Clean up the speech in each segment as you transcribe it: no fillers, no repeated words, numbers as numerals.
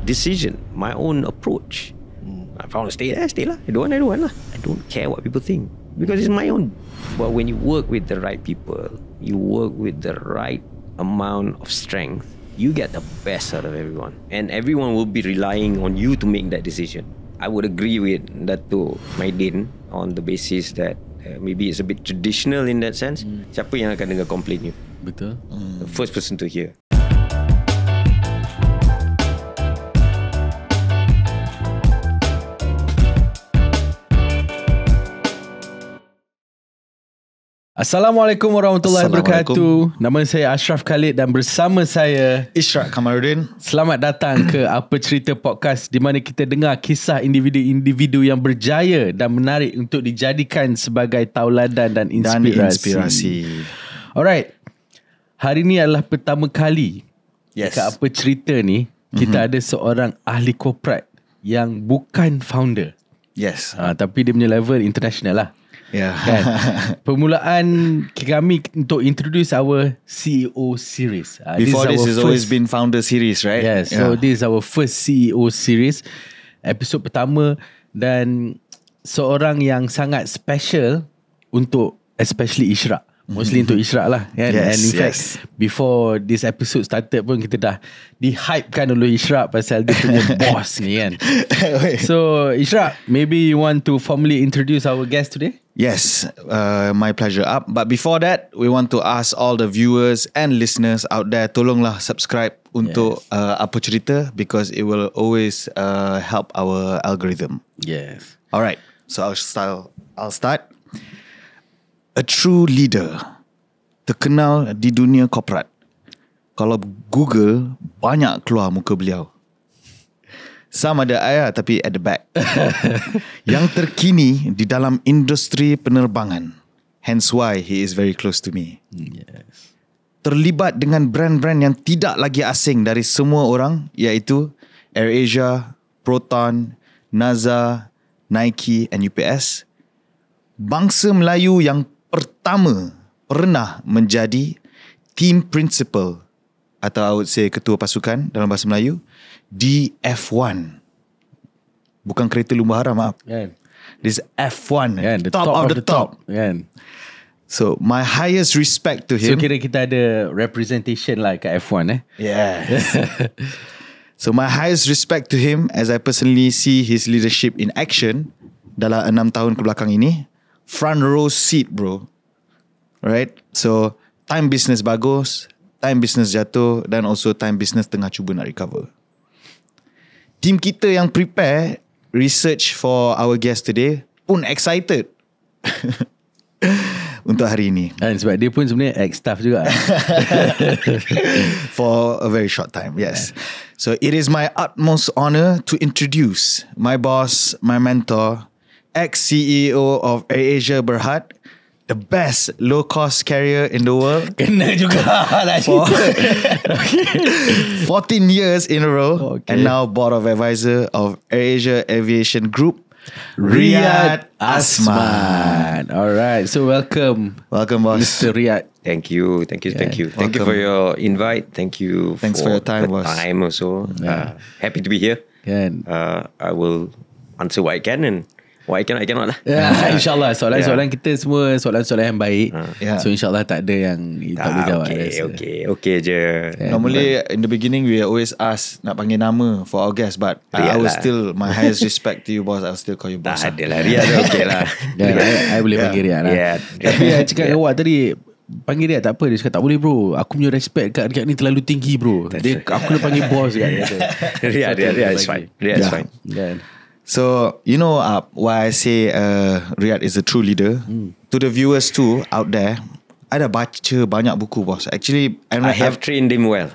decision, my own approach. If I want to stay there, stay lah. I don't want lah. I don't care what people think because it's my own. But when you work with the right people, you work with the right amount of strength, you get the best out of everyone, and everyone will be relying on you to make that decision. I would agree with Dato' Maidin on the basis that maybe it's a bit traditional in that sense. Siapa yang akan dengar complain you? Betul. The first person to hear. Assalamualaikum warahmatullahi wabarakatuh. Nama saya Ashraf Khalid dan bersama saya Ishraq Kamaruddin. Selamat datang ke Apa Cerita Podcast, di mana kita dengar kisah individu-individu yang berjaya dan menarik untuk dijadikan sebagai tauladan dan inspirasi. Alright. Hari ni adalah pertama kali ke Apa Cerita ni kita ada seorang ahli korporat yang bukan founder. Yes. Tapi dia punya level international lah. Kan? Permulaan kami untuk introduce our CEO series. Before this has always been founder series, right? Yes. So this is our first CEO series, episod pertama, dan seorang yang sangat special untuk especially Ishraq. Mostly untuk Ishraq lah kan? And in fact before this episode started pun kita dah di-hypekan oleh Ishraq pasal dia punya boss ni kan. So Ishraq, maybe you want to formally introduce our guest today? Yes, my pleasure. But before that, we want to ask all the viewers and listeners out there, tolonglah subscribe untuk Apa Cerita, because it will always help our algorithm. Yes. Alright, so I'll start. A true leader, terkenal di dunia korporat. Kalau Google, banyak keluar muka beliau. Sama ada ayah tapi at the back. Yang terkini di dalam industri penerbangan. Hence why he is very close to me. Yes. Terlibat dengan brand-brand yang tidak lagi asing dari semua orang, iaitu Airasia, Proton, Naza, Nike and UPS. Bangsa Melayu yang pertama pernah menjadi team principal, atau I would say ketua pasukan dalam bahasa Melayu, di F1. Bukan kereta lumba haram, maaf. This F1, the top of the top. So my highest respect to him. So kira kita ada representation lah kat F1 Yes. So my highest respect to him, as I personally see his leadership in action dalam 6 tahun kebelakang ini. Front row seat, bro. Right? So time business bagus, time business jatuh, dan also time business tengah cuba nak recover. Team kita yang prepare research for our guest today pun excited untuk hari ini. Dan sebab dia pun sebenarnya ex-staff juga. For a very short time, yes. So it is my utmost honor to introduce my boss, my mentor, ex-CEO of Airasia Berhad, the best low-cost carrier in the world. Kena juga lah. 14 years in a row. And now board of advisor of Airasia Aviation Group, Riad Asmat. Alright, so welcome. Welcome, boss. Mr. Riad. Thank you for your invite. Thanks for your time, the boss. time also. Happy to be here. I will answer what I can, and what I cannot lah. InsyaAllah soalan-soalan kita semua soalan-soalan yang baik. So insyaAllah tak ada yang tak boleh jawab. Okay je. Normally in the beginning we always ask nak panggil nama for our guest, but I will still, my highest respect to you, boss, I'll still call you boss. Tak ada lah, Riad okay lah. I boleh panggil Riad lah. Tapi I cakap dengan awak tadi, panggil Riad tak apa. Dia cakap tak boleh bro, aku punya respect kat Riad ni terlalu tinggi bro. Aku nak panggil boss kat Riad is fine. Riad is fine. So, you know why I say Riad is a true leader. To the viewers too out there, I dah baca banyak buku, boss. Actually, I have trained him well.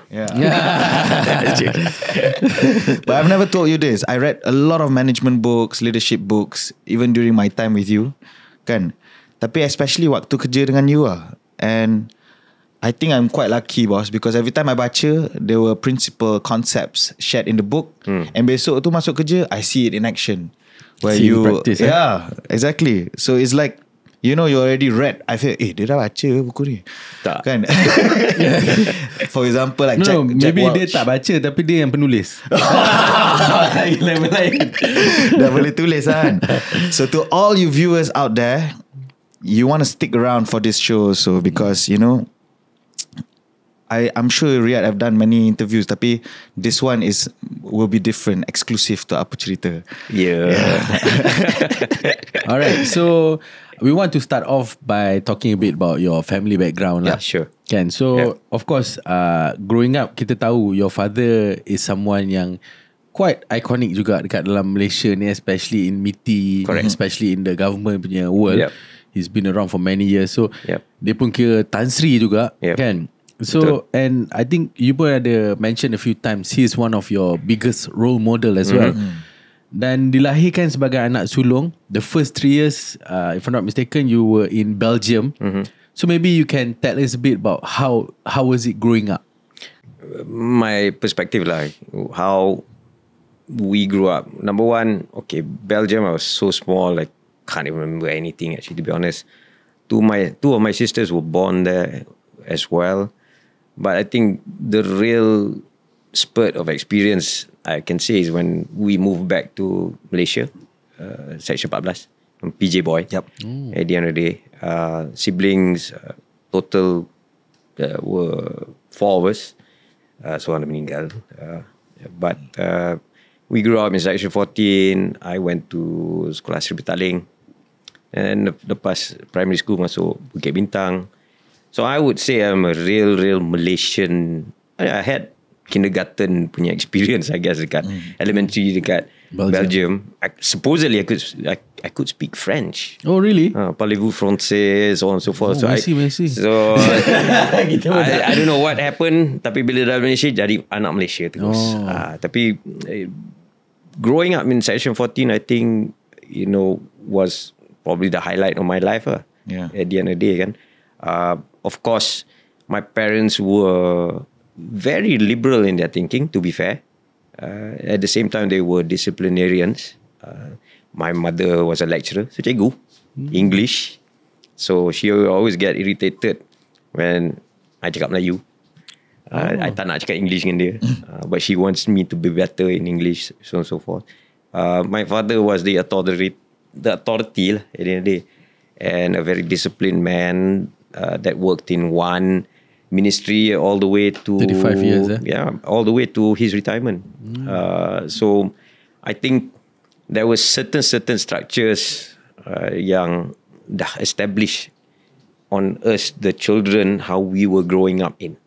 But I've never told you this. I read a lot of management books, leadership books, even during my time with you, kan? Tapi especially waktu kerja dengan you lah. And I think I'm quite lucky, boss, because every time I baca, there were principal concepts shared in the book. And besok tu masuk kerja, I see it in action. Where see you practice, exactly. So it's like you know, you already read. I feel, dia dah baca buku ni. Tak. Kan? For example, like No, Jack maybe Welch. dia tak baca tapi dia yang penulis. Lain-lain. Dah boleh tulis kan. So to all you viewers out there, you want to stick around for this show also, because you know, I'm sure Riad have done many interviews, tapi this one will be different, exclusive to Apa Cerita. Yeah. Alright, so we want to start off by talking a bit about your family background lah. Yeah, sure. Kan, so of course, growing up kita tahu your father is someone yang quite iconic juga dekat dalam Malaysia ni, especially in MITI, especially in the government punya world. Yep. He's been around for many years, so dia pun kira Tan Sri juga, kan. So Betul. and I think you pun ada mention a few times he is one of your biggest role model as well. Dan dilahirkan sebagai anak sulung. The first 3 years, if I'm not mistaken, you were in Belgium. So maybe you can tell us a bit about how was it growing up? My perspective lah, how we grew up. Number one, okay, Belgium, I was so small, like can't even remember anything actually, to be honest. Two of my sisters were born there as well. But I think the real spurt of experience I can say is when we moved back to Malaysia, Section 14, from PJ Boy. Yep. At the end of the day, siblings, total were 4 of us. Seorang dah meninggal. But we grew up in Section 14. I went to sekolah Sri Petaling. And lepas primary school masuk Bukit Bintang. So I would say I'm a real Malaysian. I had kindergarten punya experience, I guess, dekat elementary dekat Belgium. Supposedly I could speak French. Oh really? Parlez-vous français, so on and so forth. Oh, merci. So I don't know what happened, tapi bila dalam Malaysia jadi anak Malaysia terus. Tapi growing up in Section 14, I think, you know, was probably the highlight of my life lah. At the end of the day kan. Of course, my parents were very liberal in their thinking, to be fair. At the same time, they were disciplinarians. My mother was a lecturer, so cikgu, English. So she always get irritated when I cakap Melayu. I tak nak cakap English dengan dia. But she wants me to be better in English, so on and so forth. My father was the authority lah, at the end of the day. And a very disciplined man that worked in one ministry all the way to 35 years, all the way to his retirement. So I think there were certain structures yang dah established on us, the children, how we were growing up in.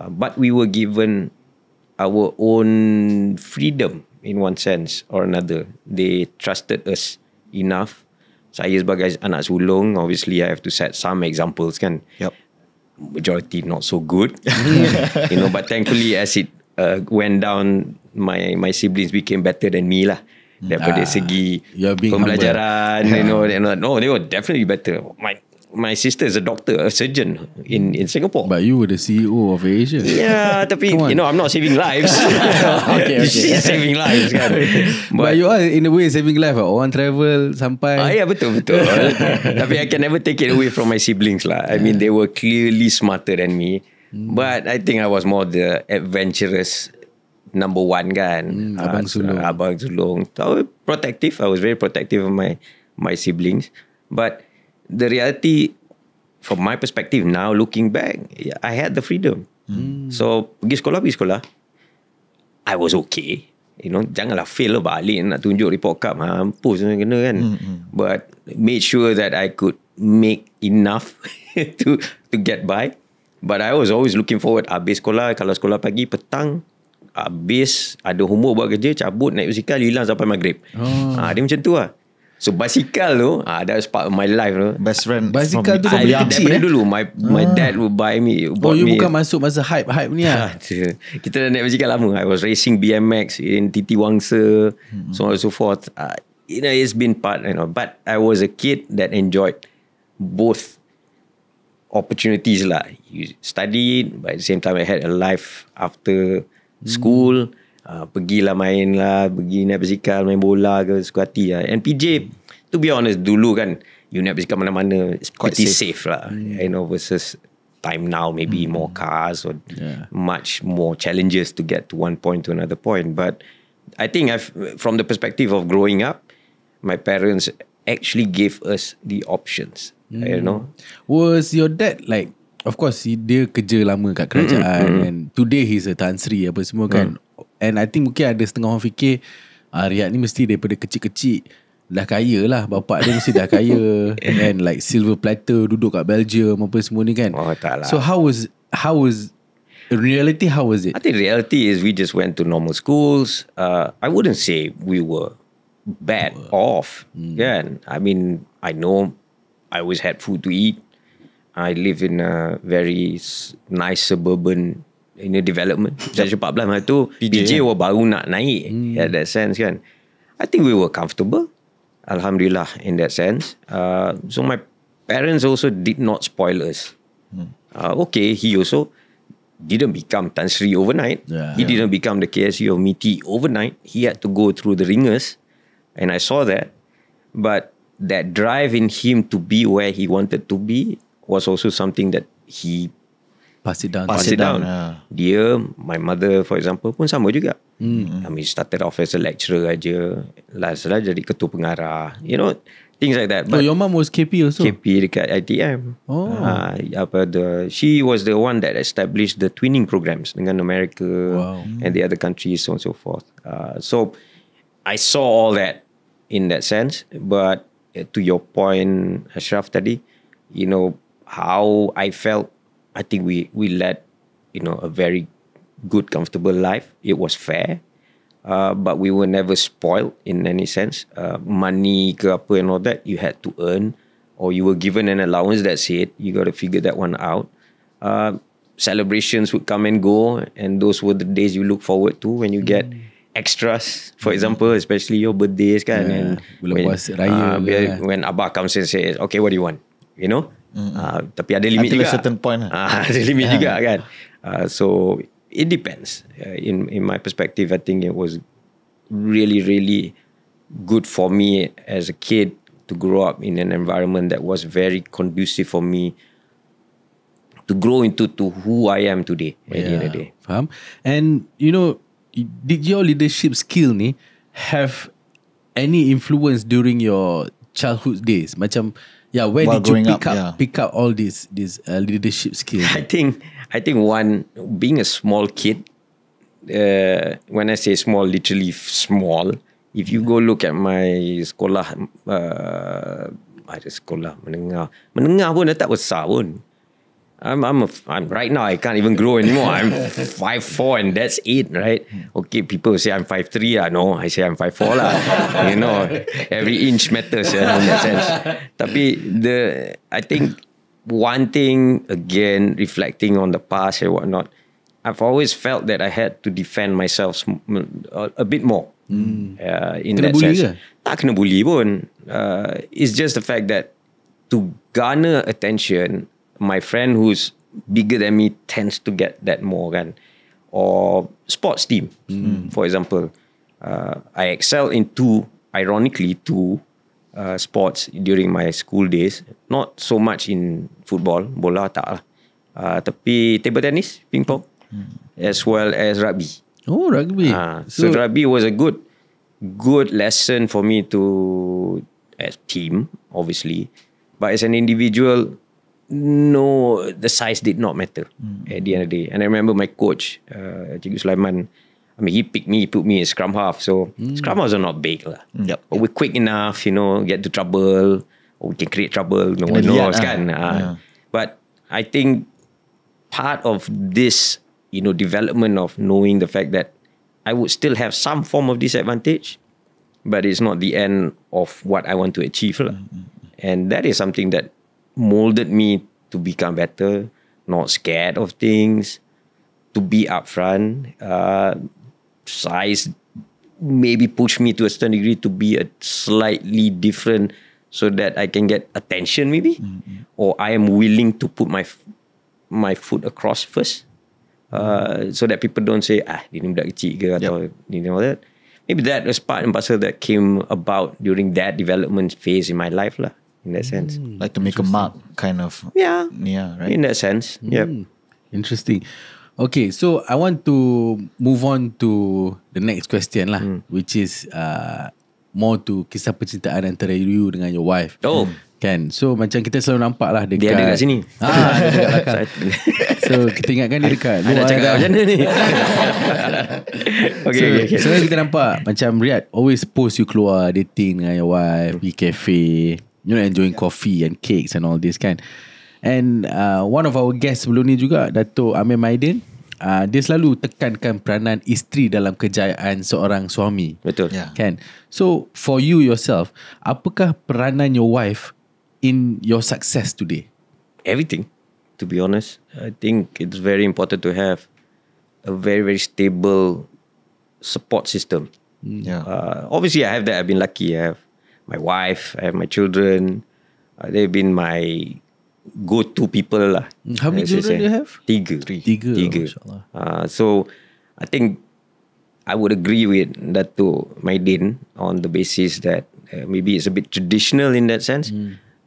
But we were given our own freedom in one sense or another. They trusted us enough. Saya sebagai anak sulung, obviously I have to set some examples kan. Yep. Majority not so good. You know, but thankfully as it went down, my siblings became better than me lah. Daripada segi pembelajaran, you know, no, they were definitely better. My sister is a doctor, a surgeon in Singapore. But you were the CEO of Airasia. Yeah, tapi you know, I'm not saving lives. Okay. She's saving lives kan. But you are in a way saving life. Orang travel sampai. Ya, betul. Tapi I can never take it away from my siblings lah. I mean, they were clearly smarter than me. But I think I was more the adventurous number one kan. Abang sulung. So protective. I was very protective of my siblings. But the reality, from my perspective now, looking back, I had the freedom. So pergi sekolah, I was okay. You know, janganlah fail balik nak tunjuk report card, mampus kena kan. But made sure that I could make enough to get by. But I was always looking forward. Habis sekolah, kalau sekolah pagi, petang, habis ada homework buat kerja, cabut naik basikal, hilang sampai maghrib. Dia macam tu lah. So basikal tu, that was part of my life tu. Best friend. Basikal tu daripada dulu my dad would buy me. You bukan masuk masa hype ni lah. Kita dah naik basikal lama. I was racing BMX in TT Wangsa, so on and so forth. You know, it's been part, you know. But I was a kid that enjoyed both opportunities lah. You studied, but at the same time I had a life after school. Pergilah main lah, pergi naik basikal, main bola ke, suka hati lah. And PJ, to be honest, dulu kan, you nak pergi kat mana-mana, it's Quite pretty safe. safe lah. You know, versus time now, maybe more cars or much more challenges to get to one point to another point. But I think from the perspective of growing up, my parents actually gave us the options. You know, was your dad like, of course dia kerja lama kat kerajaan and today he's a Tan Sri apa semua kan, and I think mungkin ada setengah orang fikir Riad ni mesti daripada kecil-kecil dah kaya lah, bapak dia mesti dah kaya and like silver platter, duduk kat Belgium apa semua ni kan. Tak lah. So how was in reality, how was it? I think reality is we just went to normal schools. I wouldn't say we were bad off. Kan? I mean, I know I always had food to eat. I live in a very nice suburban development. Jadi 14 hari tu PJ baru nak naik at that sense kan. I think we were comfortable. Alhamdulillah in that sense. So my parents also did not spoil us. Okay, he also didn't become Tan Sri overnight. He didn't become the KSU of MITI overnight. He had to go through the ringers, and I saw that. But that drive in him to be where he wanted to be was also something that he Pass it down. Dia, my mother for example pun sama juga. I mean, started off as a lecturer aja, last lah jadi ketua pengarah, you know, things like that. But your mom was KP also? KP dekat ITM. She was the one that established the twinning programs dengan America and the other countries, so on and so forth. So I saw all that in that sense. But to your point, Ashraf tadi, you know, how I felt, I think we led, you know, a very good, comfortable life. It was fair, but we were never spoiled in any sense. Money ke apa and all that, you had to earn, or you were given an allowance. That's it. You got to figure that one out. Celebrations would come and go, and those were the days you look forward to when you get extras. For example, especially your birthdays kan. And when Abah comes and says, okay, what do you want? You know. Tapi ada limit until juga. a certain point ada limit juga kan. So it depends. In my perspective, I think it was really, really good for me as a kid to grow up in an environment that was very conducive for me to grow into who I am today at the end of the day. Faham? And you know, did your leadership skill ni have any influence during your childhood days? Macam where while did you pick up all these leadership skills? I think one, being a small kid, when I say small, literally small, if you go look at my sekolah, ada sekolah menengah pun dah tak besar pun. I'm right now I can't even grow anymore. I'm 5'4" and that's it, right? Okay, people say I'm 5'3". No, I say I'm 5'4" lah. You know, every inch matters in that sense. Tapi I think one thing, again, reflecting on the past and whatnot, I've always felt that I had to defend myself a bit more. In kena that bully sense. ke? Tak kena bully pun. It's just the fact that to garner attention, my friend who's bigger than me tends to get that more kan. Or sports team, for example. I excel in ironically two sports during my school days. Not so much in football, bola tak lah. Tapi table tennis, ping pong, as well as rugby. Oh, rugby. So rugby was a good lesson for me to, as team, obviously. But as an individual, no, the size did not matter at the end of the day. And I remember my coach, Cikgu Sulaiman, I mean, he picked me, he put me in scrum half. So scrum halves are not big lah. Yep. But we're quick enough, you know, get to trouble, or we can create trouble. No one knows kan. But I think part of this, you know, development of knowing the fact that I would still have some form of disadvantage, but it's not the end of what I want to achieve lah. And that is something that molded me to become better, not scared of things, to be upfront. Size maybe pushed me to a certain degree to be a slightly different, so that I can get attention maybe, or I am willing to put my foot across first, so that people don't say dia ni budak kecil ke atau you know that. Maybe that was part and parcel that came about during that development phase in my life lah. in that sense. Like to make a mark, kind of. Yeah, right. in that sense. Yep. Interesting. Okay, so I want to move on to the next question lah, which is more to kisah percintaan antara you dengan your wife. Oh. Kan, so macam kita selalu nampak lah dekat, Dia ada kat sini. Dia dekat belakang. So kita ingatkan dia dekat luar. Nak cakap macam mana ni? Okay. So kita nampak macam Riad always post you keluar dating dengan your wife, pergi cafe, you know, enjoying coffee and cakes and all this kan. And one of our guests sebelum ni juga, Dato' Amir Maidin, dia selalu tekankan peranan isteri dalam kejayaan seorang suami. Betul. Kan? So for you yourself, apakah peranan your wife in your success today? Everything, to be honest. I think it's very important to have a very, very stable support system. Obviously, I have that. I've been lucky. I have my wife, I have my children. They've been my go-to people lah. How many children do you have? Tiga. Mashallah. So, I think I would agree with Dato' Maidin on the basis that maybe it's a bit traditional in that sense.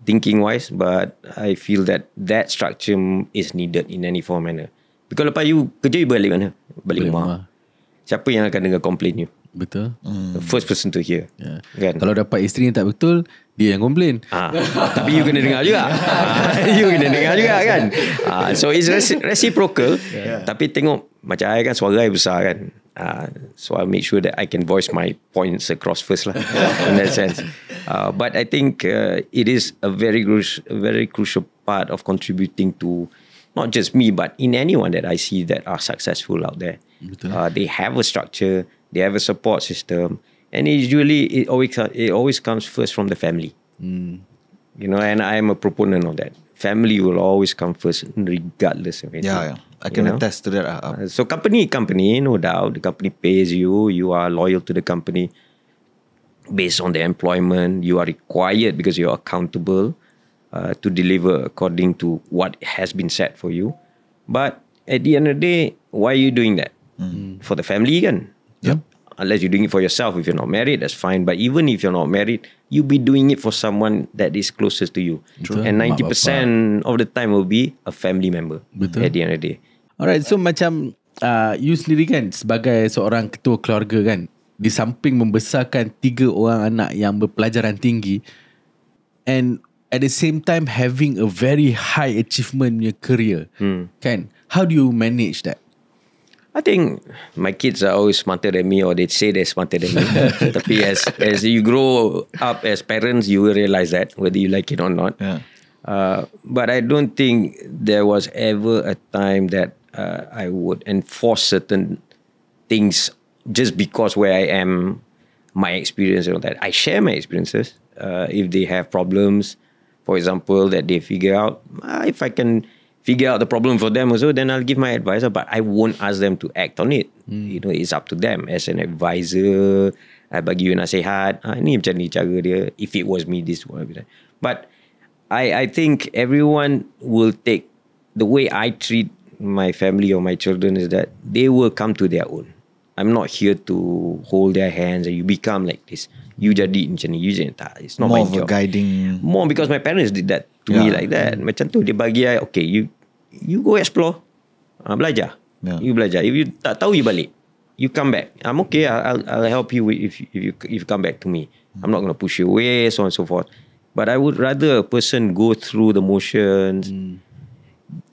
Thinking wise, but I feel that structure is needed in any form manner. Because lepas you kerja, you balik mana? Balik rumah. Siapa yang akan dengar complain you? Betul. The first person to hear. Kan? Kalau dapat isteri yang tak betul, dia yang komplain. Tapi you kena dengar juga. You kena dengar juga kan. So it's reciprocal. Tapi tengok macam I kan, suara I besar kan. So I'll make sure that I can voice my points across first lah. In that sense. But I think it is a very crucial part of contributing to not just me, but in anyone that I see that are successful out there. They have a structure, they have a support system, and usually it always comes first from the family. You know, and I am a proponent of that. Family will always come first, regardless of anything. Yeah. I can attest to that. So company, no doubt, the company pays you. You are loyal to the company based on the employment. You are required because you are accountable to deliver according to what has been set for you. But at the end of the day, why are you doing that? For the family kan? Yep. Unless you're doing it for yourself. If you're not married, that's fine. But even if you're not married, you'll be doing it for someone that is closest to you. Betul. And 90% of the time will be a family member. Betul. At the end of the day. Alright, so macam you sendiri kan sebagai seorang ketua keluarga kan, di samping membesarkan 3 orang anak yang berpelajaran tinggi, and at the same time having a very high achievement in your career, kan? How do you manage that? I think my kids are always smarter than me, or they say they're smarter than me. Tapi as you grow up as parents, you will realize that, whether you like it or not. But I don't think there was ever a time that I would enforce certain things just because where I am, my experience and all that. I share my experiences. If they have problems, for example, that they figure out, if I can figure out the problem for them also, then I'll give my advice. But I won't ask them to act on it. You know, it's up to them. As an advisor, I bagi you nasihat. Ni macam ni cara dia. If it was me, this would be that. But I think everyone will take the way I treat my family or my children is that they will come to their own. I'm not here to hold their hands and you become like this. You jadi macam ni, you jadi tak. It's not more my of a job. guiding. More because my parents did that to me like that. Macam tu dia bagi I, okay, you go explore, belajar. You belajar. If you tak tahu, you balik. You come back. I'm okay. I'll help you if you come back to me. I'm not going to push you away, so on and so forth. But I would rather a person go through the motions.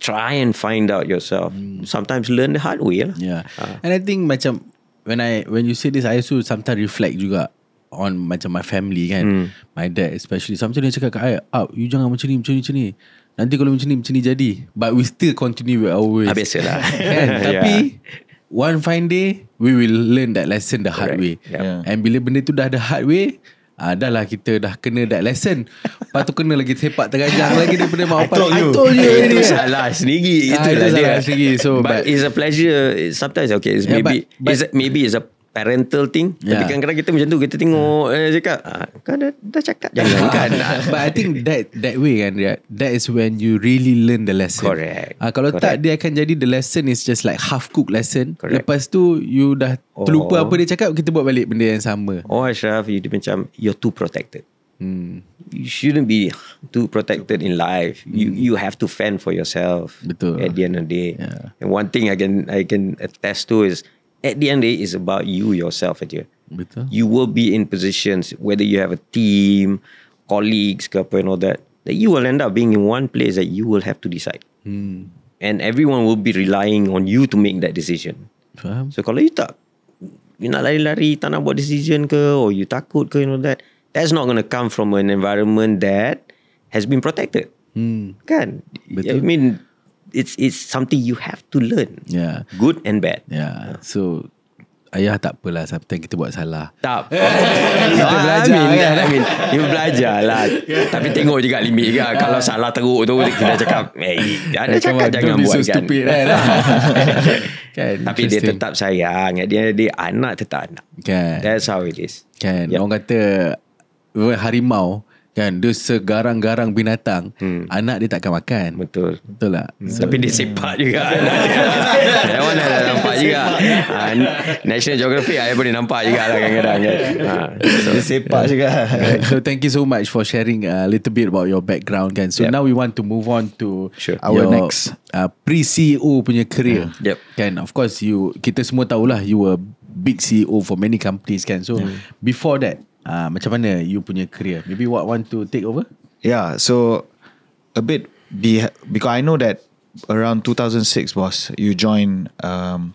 Try and find out yourself. Sometimes learn the hard way lah. Yeah. And I think macam when you say this, I also sometimes reflect juga on macam my family kan. My dad especially. Sometimes dia cakap kat I, you jangan macam ni. Nanti kalau macam ni jadi. But we still continue with our ways. Biasalah. Kan? Tapi one fine day we will learn that lesson the hard way. And bila benda tu dah ada hard way, dah lah kita dah kena that lesson. Lepas tu kena lagi sepak terganjang lagi daripada mak bapak. I told you. Itu salah sendiri. Itulah dia. Salah sendiri. So, but it's a pleasure. Sometimes okay. It's maybe it's a parental thing. Tapi kadang-kadang kita macam tu, kita tengok cakap kau dah cakap jangan kan. But I think that way kan, that is when you really learn the lesson. Correct. Kalau tak, dia akan jadi the lesson is just like half cooked lesson. Correct. Lepas tu you dah terlupa apa dia cakap, kita buat balik benda yang sama. Ashraf, you macam you're too protected. You shouldn't be too protected in life. You have to fend for yourself. Betul. At the end of the day. Yeah. And one thing I can attest to is, at the end of the day, it's about you yourself aja. Betul. You will be in positions, whether you have a team, colleagues ke apa and all that you will end up being in one place that you will have to decide. And everyone will be relying on you to make that decision. Faham? So kalau you nak lari-lari, tak nak buat decision ke, or you takut ke, that's not going to come from an environment that has been protected. Kan? Betul. I mean, it's something you have to learn. Yeah. Good and bad. Yeah. So ayah tak apalah, sometimes kita buat salah. Tak. Kita belajar kan? I mean, you belajar lah. Tapi tengok juga limit juga. Kalau salah teruk tu, kita cakap, ada cakap jangan buat so kan. stupid kan? Kan? Tapi dia tetap sayang. Dia anak tetap anak. Kan? That's how it is. Kan? Yep. Orang kata harimau kan, dia segarang-garang binatang, anak dia takkan makan. Betul. Betul tak? Tapi dia sepak juga. That one dah nampak juga. National Geographic saya boleh nampak juga lah kadang-kadang. So, dia sepak juga. So thank you so much for sharing a little bit about your background kan. So now we want to move on to Our your next pre-CEO punya career. Yep. Kan, of course kita semua tahulah you were big CEO for many companies kan. So before that, macam mana you punya career? Maybe what want to take over? Yeah, so a bit because I know that around 2006 boss, you joined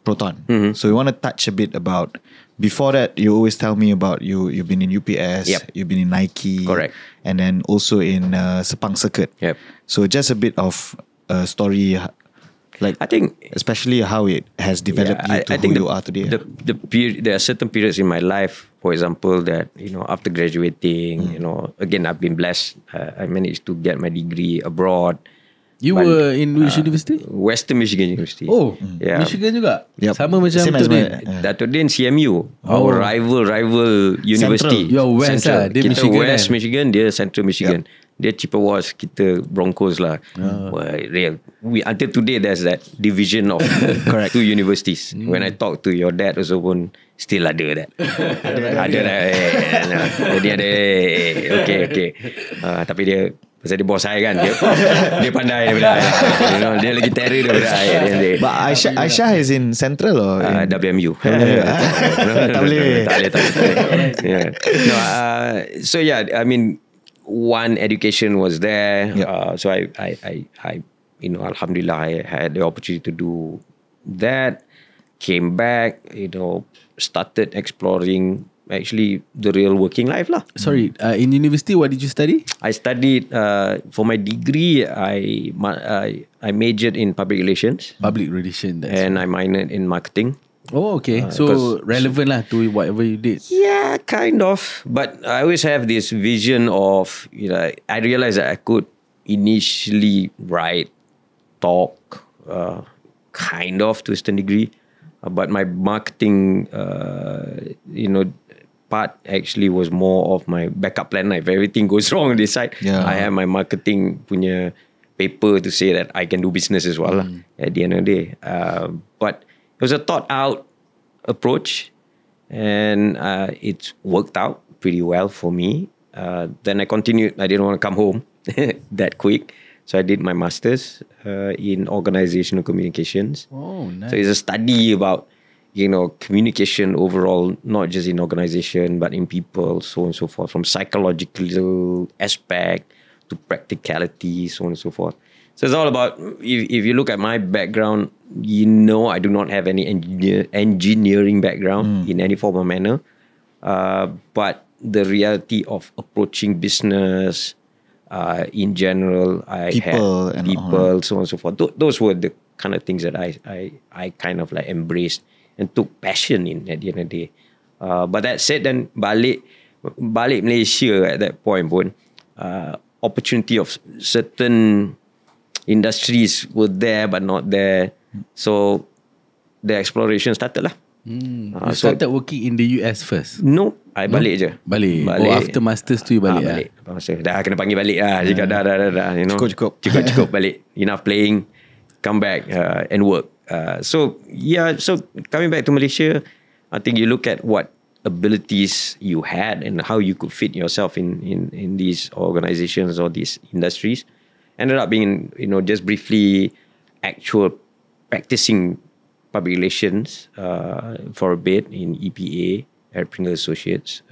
Proton. So we want to touch a bit about, before that you always tell me about you've been in UPS, you've been in Nike. Correct. And then also in Sepang Circuit. Yep. So just a bit of a story, like I think, especially how it has developed you to who you are today. The period, there are certain periods in my life, for example, that after graduating, again I've been blessed. I managed to get my degree abroad. You were in which university? Western Michigan University. Oh, Yeah. Michigan juga. Yep. Sama macam Same as tu my- Dato' Din CMU, our rival university. You're West Central. lah, dia Kita Michigan West kan? Michigan, dia Central Michigan. Dia Chippewas, kita Broncos lah. Well, real. Until today there's that division of two universities. When I talk to your dad also pun still ada that. Ada that. Jadi ada okay. Tapi dia, pasal dia bos saya kan, dia pandai daripada saya. Dia lagi terror daripada saya. But Aisha is in Central or in WMU. Tak boleh. Yeah. No, so yeah, I mean, one, education was there. So I alhamdulillah, I had the opportunity to do that. Came back, started exploring actually the real working life lah. Sorry, in university what did you study? I studied for my degree. I majored in public relations. Public relations. And I minored in marketing. Oh, okay. So relevant lah to whatever you did. Yeah, kind of. But I always have this vision of, I realized that I could initially write, talk, kind of to a certain degree. But my marketing, part actually was more of my backup plan. If everything goes wrong on this side, I have my marketing punya paper to say that I can do business as well at the end of the day. But it was a thought out approach, and it's worked out pretty well for me. Then I continued. I didn't want to come home that quick, so I did my master's in organizational communications. Oh, nice. So it's a study about communication overall, not just in organization but in people, so on and so forth, from psychological aspect to practicality, so on and so forth. So it's all about, if you look at my background, I do not have any engineering background in any form or manner. But the reality of approaching business in general, I People had and people, so on and so forth. Those were the kind of things that I kind of like embraced and took passion in at the end of the day. But that said, then balik Malaysia at that point pun, opportunity of certain industries were there but not there. So the exploration started lah. You started working in the US first? No, I balik je. Balik. Oh, after masters tu you balik? Balik. Dah kena panggil balik lah. Cakap dah. Cukup balik. Enough playing. Come back and work. So coming back to Malaysia, I think you look at what abilities you had and how you could fit yourself in these organizations or these industries. Ended up being, just briefly actual practicing public relations for a bit in EPA, Entrepreneur Associates.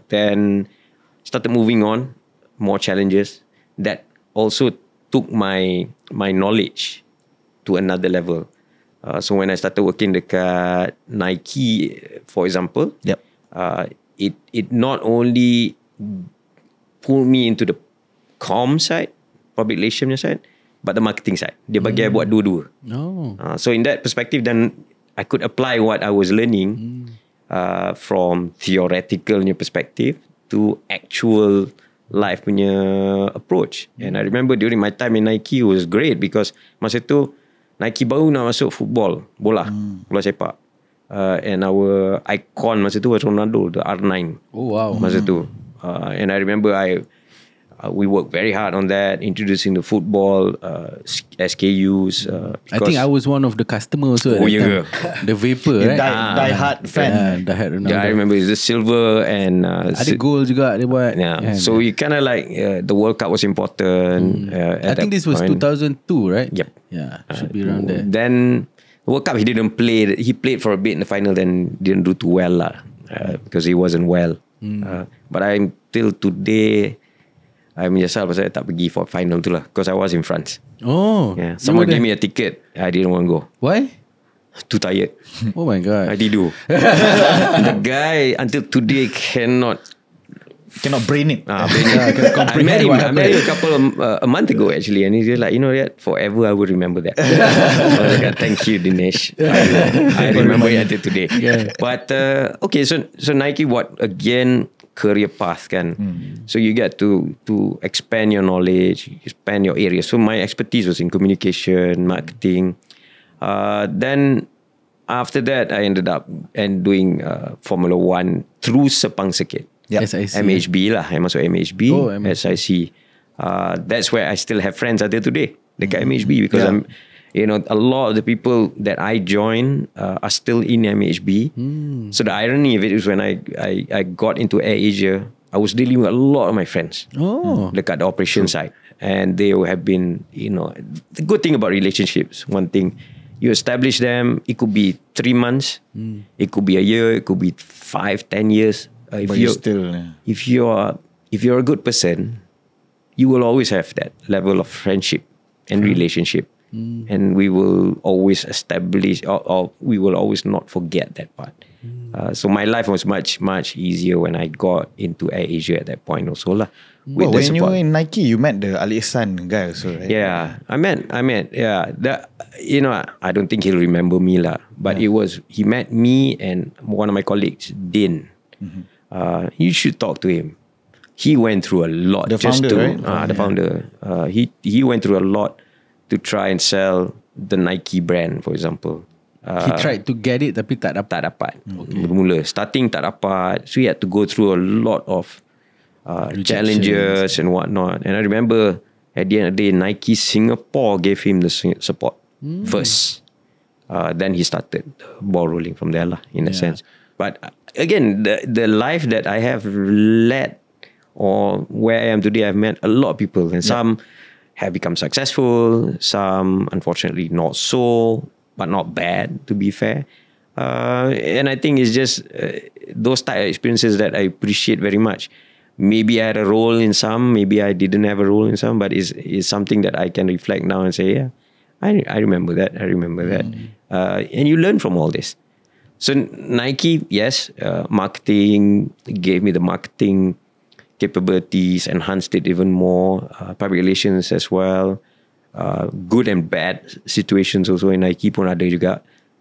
Then started moving on, more challenges that also took my knowledge to another level. So when I started working dekat Nike, for example, it not only pulled me into the comm side, public relation side, but the marketing side. Dia bagi I buat dua-dua. So in that perspective, then I could apply what I was learning from theoretical perspective to actual life punya approach. And I remember during my time in Nike, it was great because masa tu Nike baru nak masuk football, bola sepak. And our icon masa tu was Ronaldo, the R9. Oh wow. Masa tu. And I remember we worked very hard on that, introducing the football SKUs. I think I was one of the customers also. Oh yeah, the Vapor, right? Die hard fan. Die hard Ronaldo. Yeah, I remember it's the silver and ada goal juga dia buat. Yeah. So we kind of like the World Cup was important. I think this was point. 2002, right? Yep. Yeah, should be around there. Then the World Cup he didn't play. He played for a bit in the final, then didn't do too well lah, because he wasn't well. But till today, I menyesal pasal tak pergi for final tu lah, because I was in France. Oh, Yeah. Someone gave me a ticket. I didn't want to go. Why? Too tired. Oh my god. I did do. The guy until today cannot brain it. I met him a month ago actually, and he's just like, Riad, forever I will remember that. I was like, thank you, Dinesh. I remember it until today. Yeah. But okay, so Nike, what again? Career path kan. So you get to expand your knowledge, expand your area. So my expertise was in communication, marketing. Then after that, I ended up doing Formula 1 through Sepang Circuit. SIC. MHB lah. I masuk MHB, MHB. SIC. That's where I still have friends until today. Dekat MHB, because I'm, a lot of the people that I joined are still in MHB. So the irony of it is when I got into AirAsia, I was dealing with a lot of my friends dekat the operation side, and they have been, the good thing about relationships, one thing, you establish them, it could be 3 months, it could be a year, it could be 5-10 years. If you're a good person, you will always have that level of friendship and relationship. And we will always establish, or we will always not forget that part. So my life was much, much easier when I got into AirAsia at that point also lah. Well, when you were in Nike, you met the Ali Ihsan guy also, right? Yeah, I met. Yeah, I don't think he'll remember me lah. But he met me and one of my colleagues, Din. You should talk to him. He went through a lot. The founder, right? The founder. He went through a lot to try and sell the Nike brand, for example. He tried to get it tapi tak dapat. Tak dapat. Bermula. Starting tak dapat. So he had to go through a lot of challenges and whatnot. And I remember at the end of the day, Nike Singapore gave him the support first. Then he started the ball rolling from there lah, in a sense. But again, the life that I have led, or where I am today, I've met a lot of people, and some have become successful, some unfortunately not so, but not bad, to be fair. And I think it's just those type of experiences that I appreciate very much. Maybe I had a role in some, maybe I didn't have a role in some, but it's something that I can reflect now and say, yeah, I remember that. And you learn from all this. So Nike, yes, marketing gave me the marketing capabilities, enhanced it even more. Public relations as well. Good and bad situations also in Nike pun ada juga.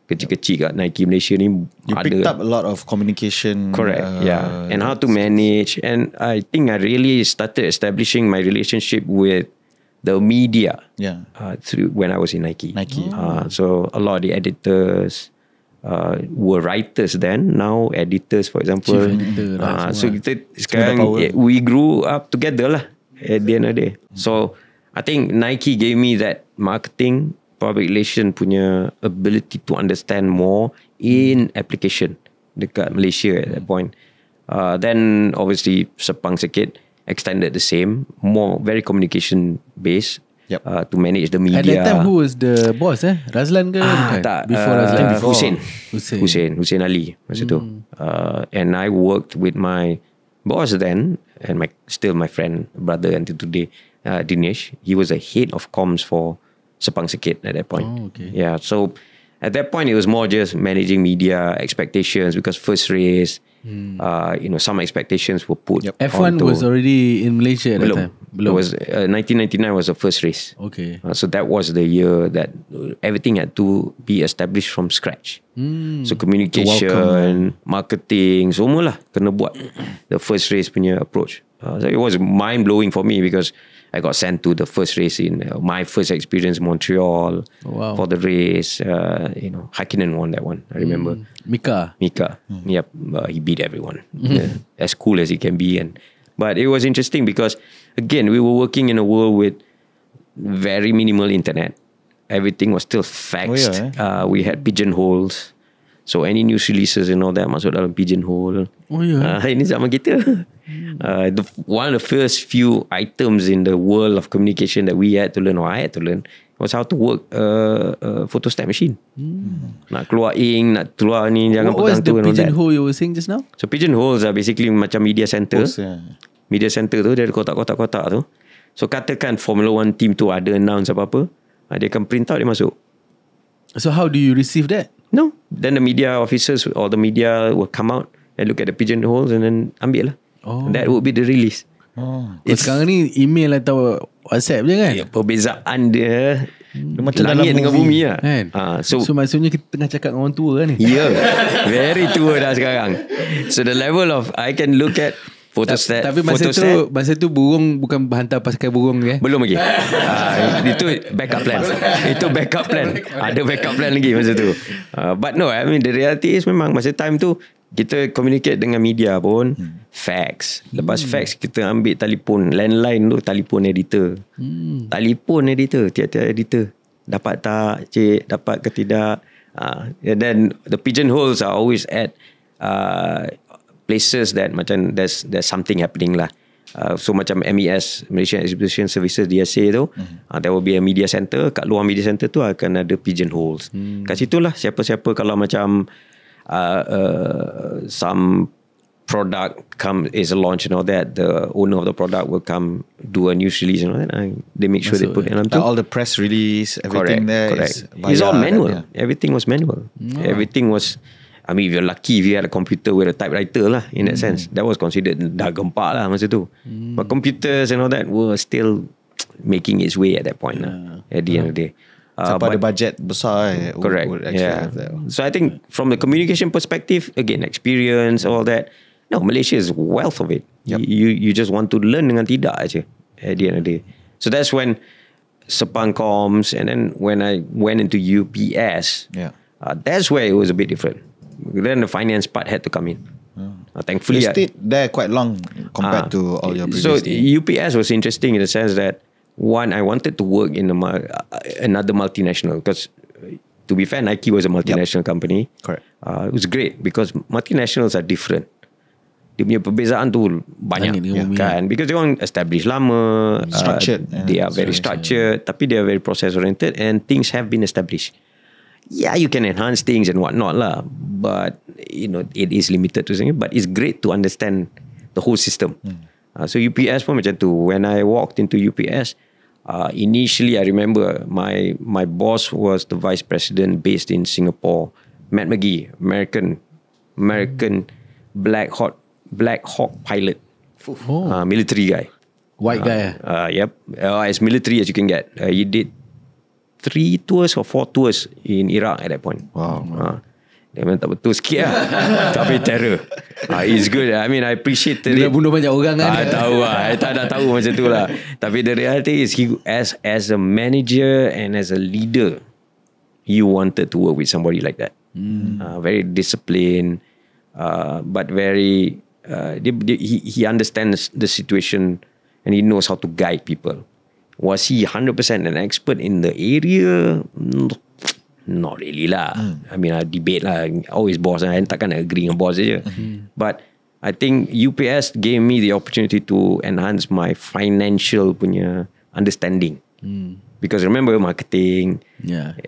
Kecil-kecil kat Nike Malaysia ni you ada. picked up a lot of communication. Correct, yeah. And how to manage. And I think I really started establishing my relationship with the media through when I was in Nike. So a lot of the editors were writers then, now editors, for example. So kita sekarang we grew up together lah at the end of the day. So I think Nike gave me that marketing, public relation punya ability to understand more in application dekat Malaysia at that point. Then obviously Sepang sikit, extended the same, more very communication based. To manage the media. At that time, who was the boss? Razlan ke? Tak, Before Razlan? Hussein Ali masa tu. And I worked with my boss then, and still my friend, brother until today, Dinesh. He was a head of comms for Sepang Sikit at that point. Oh, okay. Yeah, so at that point it was more just managing media expectations, because first race, some expectations were put. F1 was already in Malaysia at that time. It was 1999 was the first race. Okay. So that was the year that everything had to be established from scratch. So communication, marketing, semua lah kena buat the first race punya approach. So it was mind blowing for me, because I got sent to the first race in my first experience Montreal for the race. Hakkinen won that one. I remember. Mika. Yep. He beat everyone. As cool as he can be, but it was interesting because again we were working in a world with very minimal internet. Everything was still faxed. We had pigeonholes. So any news releases and all that masuk dalam pigeonhole. Ini zaman kita. One of the first few items in the world of communication that we had to learn, or I had to learn, was how to work a photostat machine. Nak keluar ink, nak keluar ni, jangan pegang tu. What was the pigeonhole you were saying just now? So pigeonholes are basically macam media center. Media center tu, dia ada kotak-kotak tu. So katakan Formula 1 team tu ada announce apa-apa, dia akan print out, dia masuk. So how do you receive that? No. Then the media officers or the media will come out and look at the pigeonholes and then ambil lah. That would be the release. Sekarang ni email atau WhatsApp je kan? Perbezaan dia macam langit dengan bumi lah. So maksudnya kita tengah cakap dengan orang tua kan ni? Very tua dah sekarang. So the level of I can look at photostat. Tapi masa tu burung bukan hantar pakai burung ke? Belum lagi. Itu backup plan. Itu backup plan. Ada backup plan lagi masa tu. But no, I mean the reality is memang masa time tu kita communicate dengan media pun fax. Lepas fax kita ambil telefon landline tu, telefon editor. Telefon editor, tiap-tiap editor. Dapat tak cik? Dapat ke tidak? And then the pigeonholes are always at places that macam there's something happening lah. So macam MES, Malaysian Exhibition Services, DSA tu, there will be a media center. Kat luar media center tu akan ada pigeonholes. Kat situ lah siapa-siapa kalau macam some product is launched and all that, the owner of the product will come do a news release and all that. They make sure they put it in. All the press release, everything correct. It's all manual. Everything was manual. Everything was, I mean, if you're lucky, if you had a computer with a typewriter lah, in that sense, that was considered dah gempak lah masa tu. But computers and all that were still making its way at that point lah, at the end of the day. Siapa ada budget besar correct. So I think from the communication perspective, again, experience, all that, no, Malaysia is wealth of it. You just want to learn dengan tidak aja at the end of the day. So that's when Sepang Comms, and then when I went into UPS, that's where it was a bit different. Then the finance part had to come in. Thankfully, you stayed there quite long compared to all your previous. So UPS was interesting in the sense that, one, I wanted to work in another multinational, because to be fair, Nike was a multinational company. Correct. It was great because multinationals are different. Dia punya perbezaan tu banyak kan, because they want established lama, structured. They are very structured, tapi they are very process oriented, and things have been established. Yeah, you can enhance things and whatnot lah, but it is limited to something. But it's great to understand the whole system. So UPS pun macam tu. When I walked into UPS, initially I remember my boss was the vice president based in Singapore, Matt McGee, American Black Hawk pilot, military guy, white guy. Yep, as military as you can get. He did 3 tours or 4 tours in Iraq at that point. Wow. Dia memang tak betul sikit lah. Tapi terror. It's good. I mean, I appreciate it. Dia dah bunuh banyak orang kan. Tahu lah. I tak dah tahu macam tu lah. Tapi the reality is, he as a manager and as a leader, he wanted to work with somebody like that. Very disciplined, but very he understands the situation and he knows how to guide people. Was he 100% an expert in the area? Not really lah. I mean, debate lah. Always boss lah. Takkan nak agree dengan boss je. But I think UPS gave me the opportunity to enhance my financial punya understanding. Because remember marketing,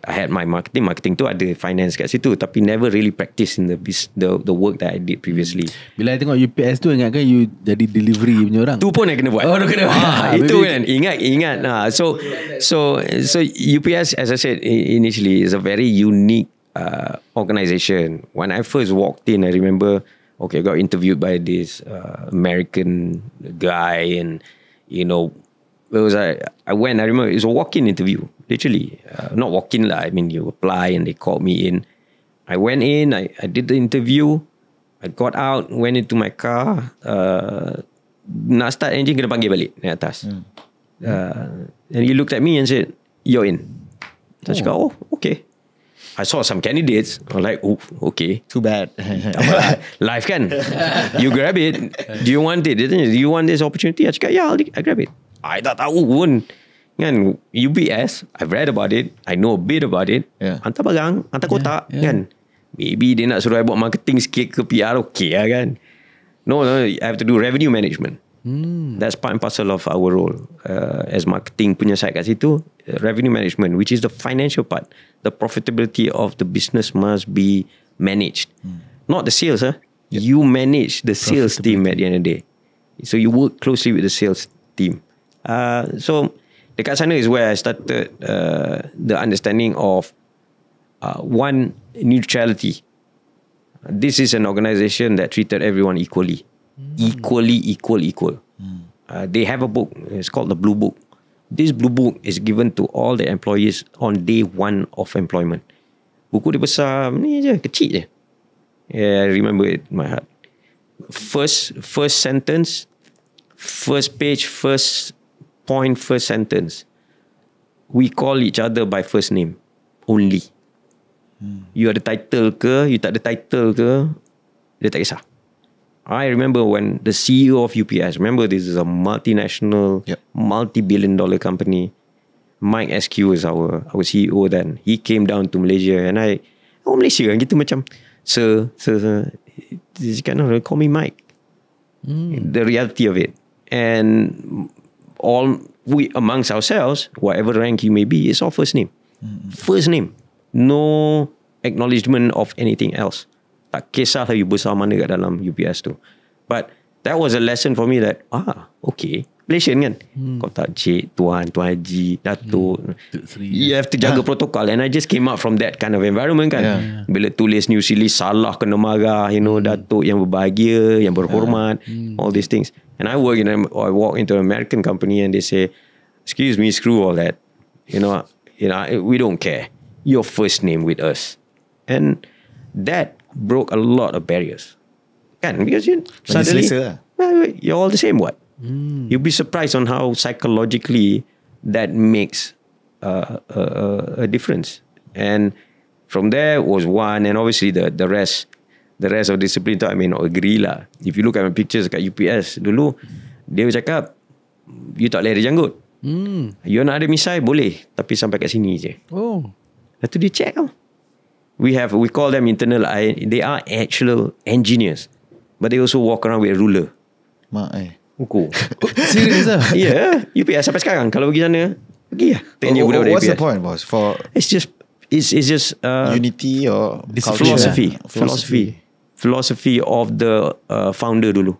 I had my marketing tu ada finance kat situ, tapi never really practice in the work that I did previously. Bila I tengok UPS tu, ingatkan you jadi delivery punya orang. Tu pun I kena buat. kena. Itu kan, ingat. So UPS, as I said initially, is a very unique organization. When I first walked in, I remember, I got interviewed by this American guy, and it was I remember it was a walk-in interview, literally. Not walk-in lah, I mean you apply and they called me in. I went in, I did the interview, I got out, went into my car, nak start engine kena panggil balik naik atas. And he looked at me and said, "You're in." So I cakap, okay. I saw some candidates. I was like, okay. Too bad. Life kan. You grab it. Do you want it? Do you want this opportunity? I cakap, yeah, I grab it. I tak tahu pun kan, UPS, I've read about it, I know a bit about it. Hantar barang, hantar kotak kan. Maybe dia nak suruh I buat marketing sikit ke PR, okay lah kan. No, I have to do revenue management. That's part and parcel of our role as marketing punya side kat situ. Revenue management, which is the financial part. The profitability of the business must be managed. Not the sales. You manage the sales team at the end of the day. So you work closely with the sales team. So dekat sana is where I started the understanding of one, neutrality. This is an organization that treated everyone equally. Equal. They have a book. It's called the Blue Book. This Blue Book is given to all the employees on day 1 of employment. Buku dia besar ni je, kecil je. Yeah, I remember it in my heart. First sentence, first page, first point, first sentence. We call each other by first name only. You ada title ke, you tak ada title ke, dia tak kisah. I remember when the CEO of UPS, remember this is a multinational, multi-billion dollar company. Mike SQ is our CEO then. He came down to Malaysia and Malaysia kan gitu macam, sir, this kind of call me Mike. The reality of it. And all we amongst ourselves, whatever rank you may be, is all first name. First name. No acknowledgement of anything else. Tak kisahlah you besar mana kat dalam UPS tu. But that was a lesson for me that, okay, Malaysian kan. Kau tak cik, tuan haji, datuk. You have to jaga protokol. And I just came out from that kind of environment kan. Bila tulis news release, salah kena marah, datuk yang berbahagia, yang berhormat, all these things. And I walk into an American company and they say, excuse me, screw all that. We don't care. Your first name with us. And that broke a lot of barriers. Kan? Because suddenly you're all the same. What? You'll be surprised on how psychologically that makes a difference. And from there was one, and obviously the rest of discipline tu, I may not agree lah. If you look at my pictures kat UPS dulu, dia cakap, you tak boleh ada janggut. You nak ada misai boleh, tapi sampai kat sini je. Lepas tu dia check tau. We call them internal. They are actual engineers, but they also walk around with a ruler. Ukur. Serius lah? Yeah, UPS sampai sekarang kalau pergi sana, pergi lah. What's the point, boss? It's just unity or philosophy of the founder dulu.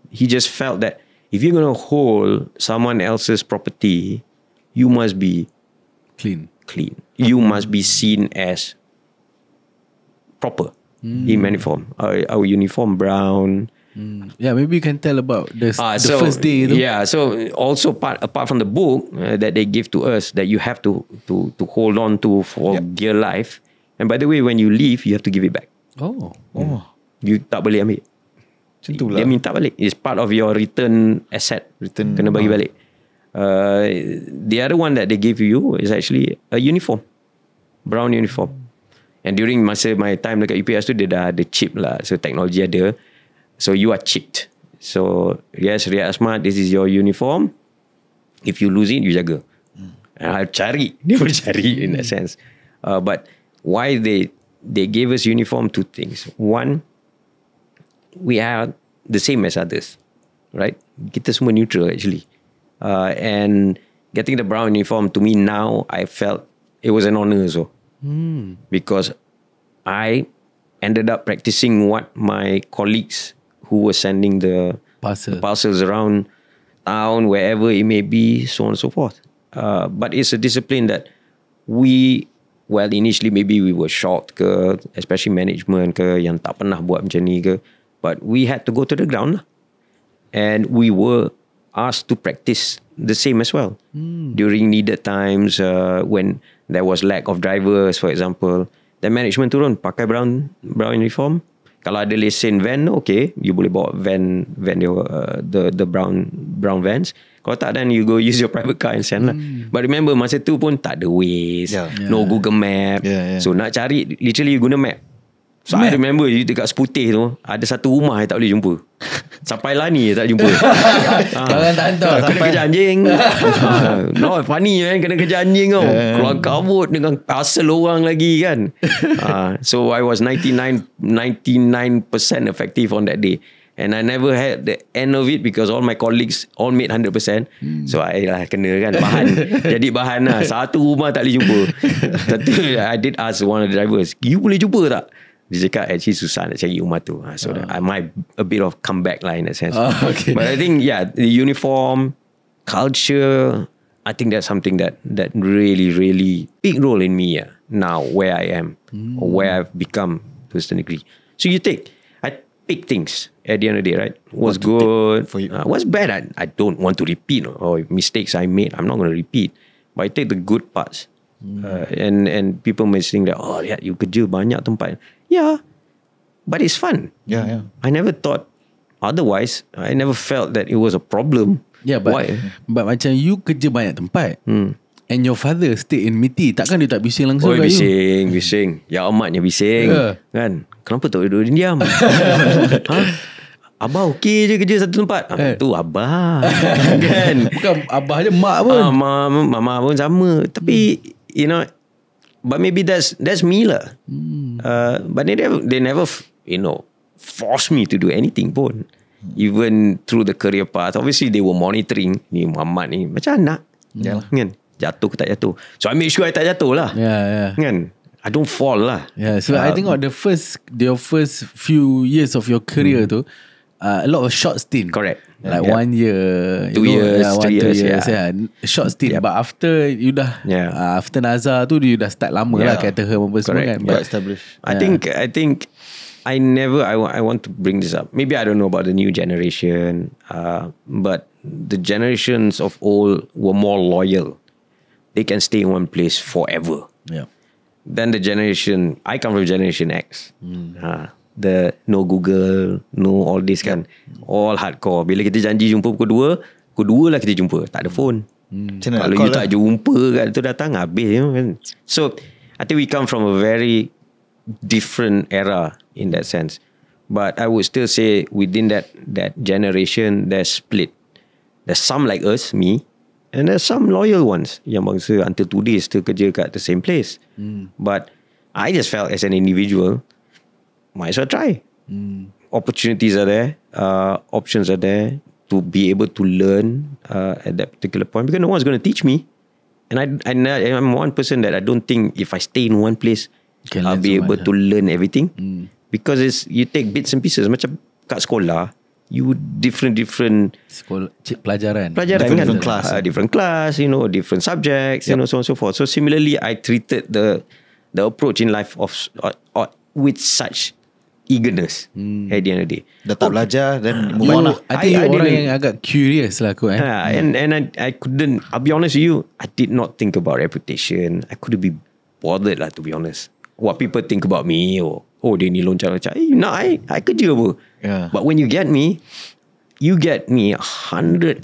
He just felt that if you're going to hold someone else's property, you must be clean. You must be seen as proper in uniform. Our uniform brown. Yeah, maybe you can tell about the first day. Yeah, so also apart from the book that they give to us that you have to hold on to for dear life. And by the way, when you leave, you have to give it back. You tak boleh ambil. Dia minta balik. It's part of your return asset. Kena bagi balik. The other one that they give you is actually a uniform, brown uniform. And during my time dekat UPS tu, dia dah ada chip lah. So teknologi ada. So you are chipped. So yes, Riad Asmat, this is your uniform. If you lose it, you jaga. Dia pun cari in that sense. But why they gave us uniform, two things. One, we are the same as others, right? Kita semua neutral actually. And getting the brown uniform, to me now, I felt it was an honor also. Because I ended up practicing what my colleagues who were sending the parcels around town, wherever it may be, so on and so forth. But it's a discipline that initially maybe we were shocked ke, especially management ke, yang tak pernah buat macam ni ke. But we had to go to the ground lah. And we were asked to practice the same as well. During needed times, when there was lack of drivers, for example, the management turun pakai brown uniform. Kalau ada lesen van, okay, you boleh bawa van the brown vans. Kalau tak, then you go use your private car and send lah. But remember, masa tu pun tak ada Waze, no Google Map. So nak cari, literally you guna map. So I remember dekat Seputih tu, ada satu rumah yang tak boleh jumpa. Sampai Lani tak jumpa. Orang tak hantar. Kena kejar anjing. No, funny kan, kena kejar anjing tau. Keluar kabut dengan parcel orang lagi kan. So I was 99% effective on that day. And I never had the end of it because all my colleagues all made 100%. So I lah kena kan bahan. Jadi bahan lah. Satu rumah tak boleh jumpa. Satu, I did ask one of the drivers, you boleh jumpa tak? Dia cakap actually susah nak cari rumah tu. So I might a bit of comeback lah in that sense. Okay. But I think the uniform, culture, I think that's something that really, really big role in me now where I am or where I've become to a certain degree. So I pick things at the end of the day, right? What's good for you? What's bad? I don't want to repeat, or mistakes I made, I'm not going to repeat. But I take the good parts. And people may think that, yeah, you kerja banyak tempat. Yeah, but it's fun. Yeah. I never thought otherwise. I never felt that it was a problem. Yeah, but macam you kerja banyak tempat, and your father stay in Miti, takkan dia tak bising langsung kat you? Bising. Ya amatnya bising. Kan? Kenapa tak duduk diam? Abah okey je kerja satu tempat. Tu abah. Kan? Bukan abah je, mak pun. Mama pun sama. Tapi you know, but maybe that's me lah. But they never force me to do anything pun. Even through the career path, obviously they were monitoring ni Muhammad ni macam anak. Kan? Jatuh ke tak jatuh. So I make sure I tak jatuh lah. Kan? I don't fall lah. So I think your first few years of your career tu, a lot of short stint. Correct. Like 1 year, 2 years, 3 years. Short stint. But after you dah, after Naza tu, you dah start lama lah Caterham apa semua kan. Quite established. I think I want to bring this up. Maybe I don't know about the new generation, but the generations of old were more loyal. They can stay in one place forever. Then the generation, I come from Generation X. The no Google, no all this kan, all hardcore. Bila kita janji jumpa pukul 2 lah kita jumpa. Tak ada phone. Kalau you tak jumpa kat tu datang, habis kan. So I think we come from a very different era in that sense. But I would still say within that generation, there's split. There's some like us, me, and there's some loyal ones yang bangsa until today still kerja kat the same place. But I just felt as an individual, might as well try. Opportunities are there, options are there to be able to learn at that particular point, because no one's going to teach me. And I'm one person that I don't think if I stay in one place I'll be able to learn everything. Because you take bits and pieces. Macam kat sekolah, you different sekolah pelajaran different class, different class, different subjects, so on and so forth. So similarly, I treated the approach in life with such eagerness at the end of the day. Dah tak belajar, then move on lah. I think you orang yang agak curious lah kot. And I couldn't, I'll be honest with you, I did not think about reputation. I couldn't be bothered lah, to be honest. What people think about me, dia ni loncat-loncat. I kerja apa. But when you get me 120%.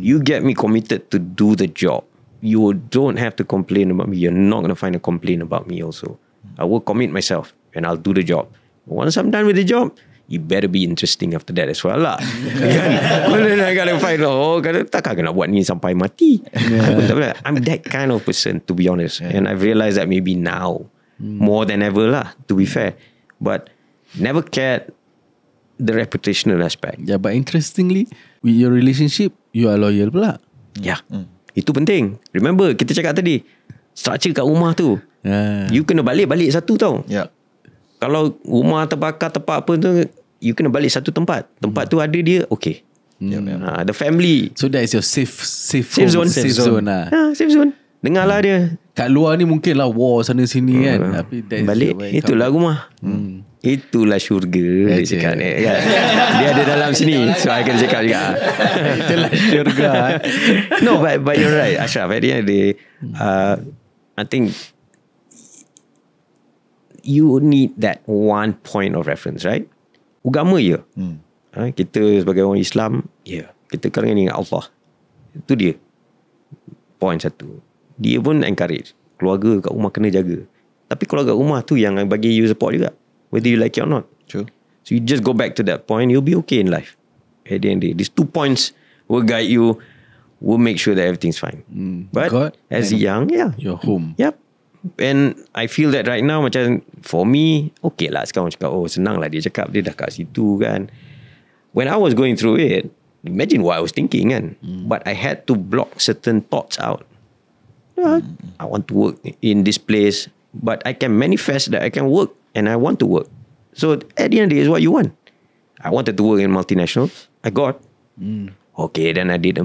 You get me committed to do the job. You don't have to complain about me. You're not going to find a complaint about me also. I will commit myself and I'll do the job. Once I'm done with the job, you better be interesting after that as well lah. Kalau find takkan nak buat ni sampai mati. I'm that kind of person, to be honest. And I've realised that maybe now more than ever lah, to be fair. But never cared the reputational aspect. Yeah, but interestingly, with your relationship, you are loyal pula. Yeah. Itu penting. Remember kita cakap tadi, structure kat rumah tu, you kena balik satu tau. Kalau rumah terbakar tempat apa tu, you kena balik satu tempat. Tempat tu ada dia, okay. The family. So that is your safe zone. Safe zone lah. Safe zone. Dengarlah dia. Kat luar ni mungkin lah war sana sini kan. Tapi balik, itulah rumah. Itulah syurga dia cakap ni. Dia ada dalam sini, so I kena cakap juga. Itulah syurga. No, but you're right, Ashraf. At the end of the day, I think you need that one point of reference, right? Agama je. Kita sebagai orang Islam, kita kadang ingat Allah. Itu dia. Point satu. Dia pun encourage keluarga kat rumah kena jaga. Tapi keluarga rumah tu yang bagi you support juga, whether you like it or not. True. So you just go back to that point, you'll be okay in life. At the end of the day, these 2 points will guide you, will make sure that everything's fine. But God as young, your home. Yep. And I feel that right now, macam for me, okay lah sekarang cakap, senang lah dia cakap, dia dah kat situ kan. When I was going through it, imagine what I was thinking kan. But I had to block certain thoughts out. I want to work in this place, but I can manifest that I can work and I want to work. So at the end of the day, is what you want. I wanted to work in multinationals. I got. Okay, then I did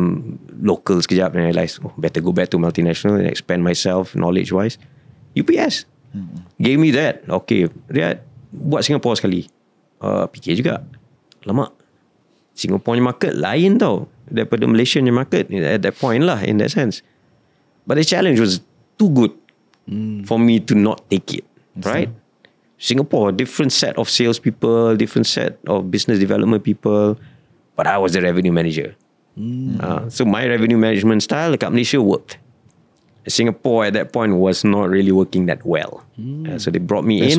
local sekejap, and I realised, better go back to multinational and expand myself knowledge-wise. UPS gave me that. Okay, Riad, buat Singapore sekali. Fikir juga, lama Singapore market lain tau daripada Malaysia market at that point lah, in that sense. But the challenge was too good for me to not take it, right? Singapore, different set of salespeople, different set of business development people, but I was the revenue manager. So my revenue management style dekat Malaysia worked. Singapore at that point was not really working that well. So they brought me in,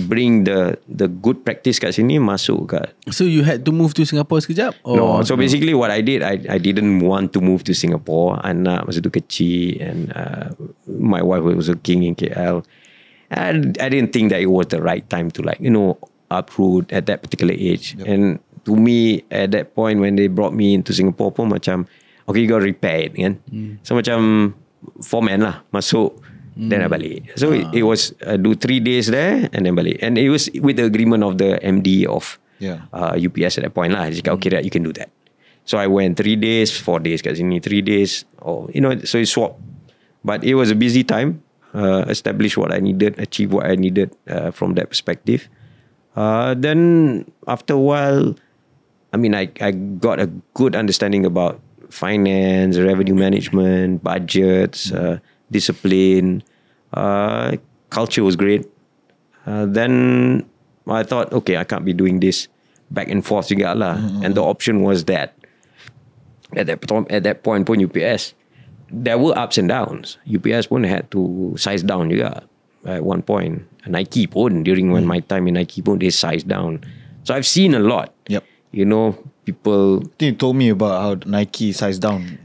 bring the good practice kat sini, masuk kat. So you had to move to Singapore sekejap? No, so basically what I did, I didn't want to move to Singapore. Anak masa tu kecil, and my wife was working in KL. I didn't think that it was the right time to uproot at that particular age. And to me, at that point when they brought me into Singapore pun macam, okay, you got to repair it kan. So macam foreman lah, masuk, then I balik. So it was do 3 days there and then balik. And it was with the agreement of the MD of UPS at that point lah. Dia cakap, okay, you can do that. So I went 3 days, 4 days kat sini, 3 days, so it swapped. But it was a busy time. Establish what I needed, achieve what I needed from that perspective. Then after a while, I got a good understanding about finance, revenue management, budgets, discipline. Culture was great. Then I thought, okay, I can't be doing this back and forth juga lah. And the option was that at that point pun UPS, there were ups and downs. UPS pun had to size down juga at one point. Nike pun, during when my time in Nike pun, they sized down. So I've seen a lot. Yep. People. I think you told me about how Nike sized down.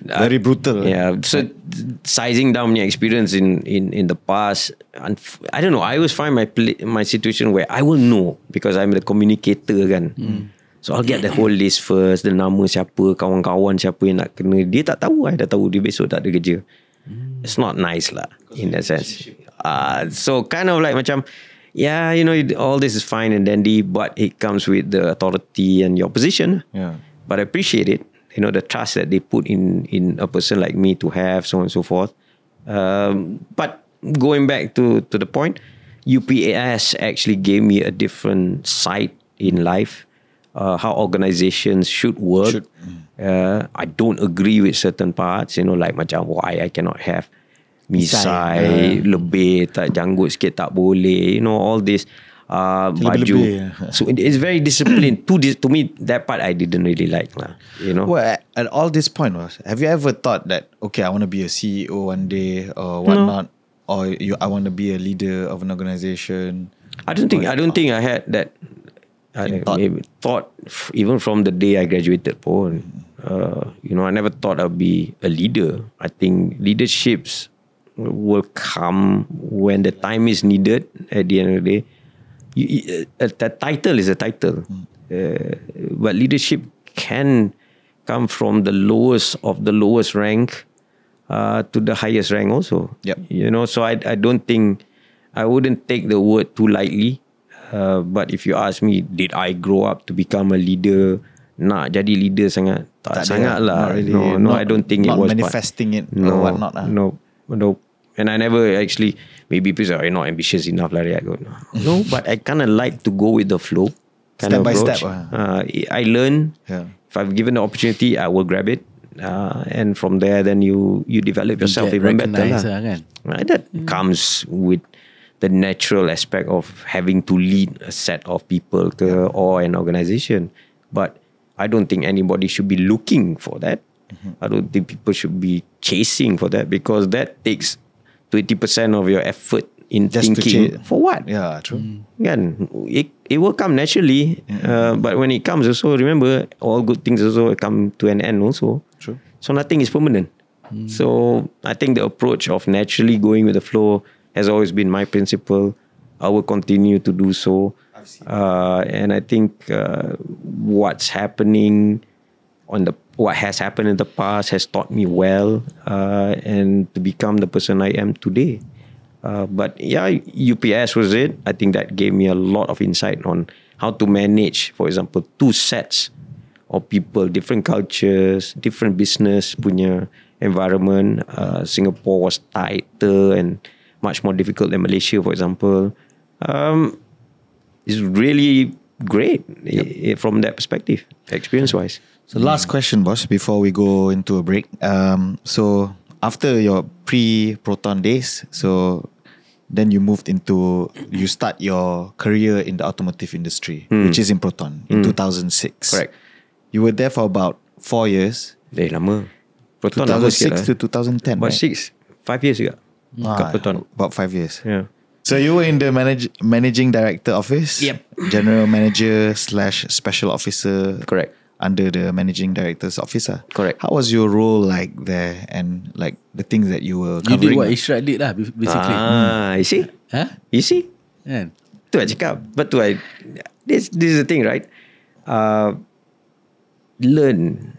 Very brutal. Yeah. So sizing down my experience in the past, I don't know. I always find my situation where I will know because I'm the communicator kan. So I'll get the whole list first. The nama siapa, kawan-kawan siapa yang nak kena. Dia tak tahu, I dah tahu dia besok tak ada kerja. It's not nice lah in that sense. So kind of like macam, yeah, all this is fine and dandy, but it comes with the authority and your position. Yeah. But I appreciate it. The trust that they put in a person like me to have, so on and so forth. But going back to the point, UPS actually gave me a different sight in life. How organizations should work. I don't agree with certain parts, like macam why I cannot have misai, lebih, tak janggut sikit tak boleh, all this baju. So it's very disciplined. To me, that part I didn't really like lah. Well, at all this point have you ever thought that, okay, I want to be a CEO one day or whatnot, or I want to be a leader of an organization? I don't think I had that thought even from the day I graduated pun, I never thought I'd be a leader. I think leaderships will come when the time is needed. At the end of the day, a title is a title, but leadership can come from the lowest of the lowest rank to the highest rank also. So I don't think, I wouldn't take the word too lightly. But if you ask me, did I grow up to become a leader? Nak jadi leader sangat? Tak sangat lah. Really, no, I don't think it was manifesting it or whatnot. No. And I never actually, maybe people say, you're not ambitious enough lah, Riad. No, but I kind of like to go with the flow. Step by step. I learn. If I've given the opportunity, I will grab it. And from there, then you develop yourself even better. That comes with the natural aspect of having to lead a set of people or an organization. But I don't think anybody should be looking for that. I don't think people should be chasing for that, because that takes 20% of your effort in just thinking. For what? Yeah, true. It will come naturally. But when it comes also, remember, all good things also come to an end also. True. So nothing is permanent. So I think the approach of naturally going with the flow has always been my principle. I will continue to do so. And I think what has happened in the past has taught me well, and to become the person I am today. But UPS was it. I think that gave me a lot of insight on how to manage, for example, 2 sets of people, different cultures, different business punya environment. Singapore was tighter and much more difficult than Malaysia, for example. It's really great from that perspective, experience-wise. So last question, boss, before we go into a break. So after your pre-Proton days, so then you start your career in the automotive industry, which is in Proton, in 2006. Correct. You were there for about 4 years. Lama. Proton 2006 to 2010, about right? 5 years juga. Proton. About 5 years. Yeah. So you were in the managing director office? Yep. General manager / special officer. Correct. Under the managing director's officer. Correct. How was your role like there, and like the things that you were You covering? did what Ishraq did lah, basically. You see? You see? Kan? Tu I cakap. Betul. This is the thing, right? Learning.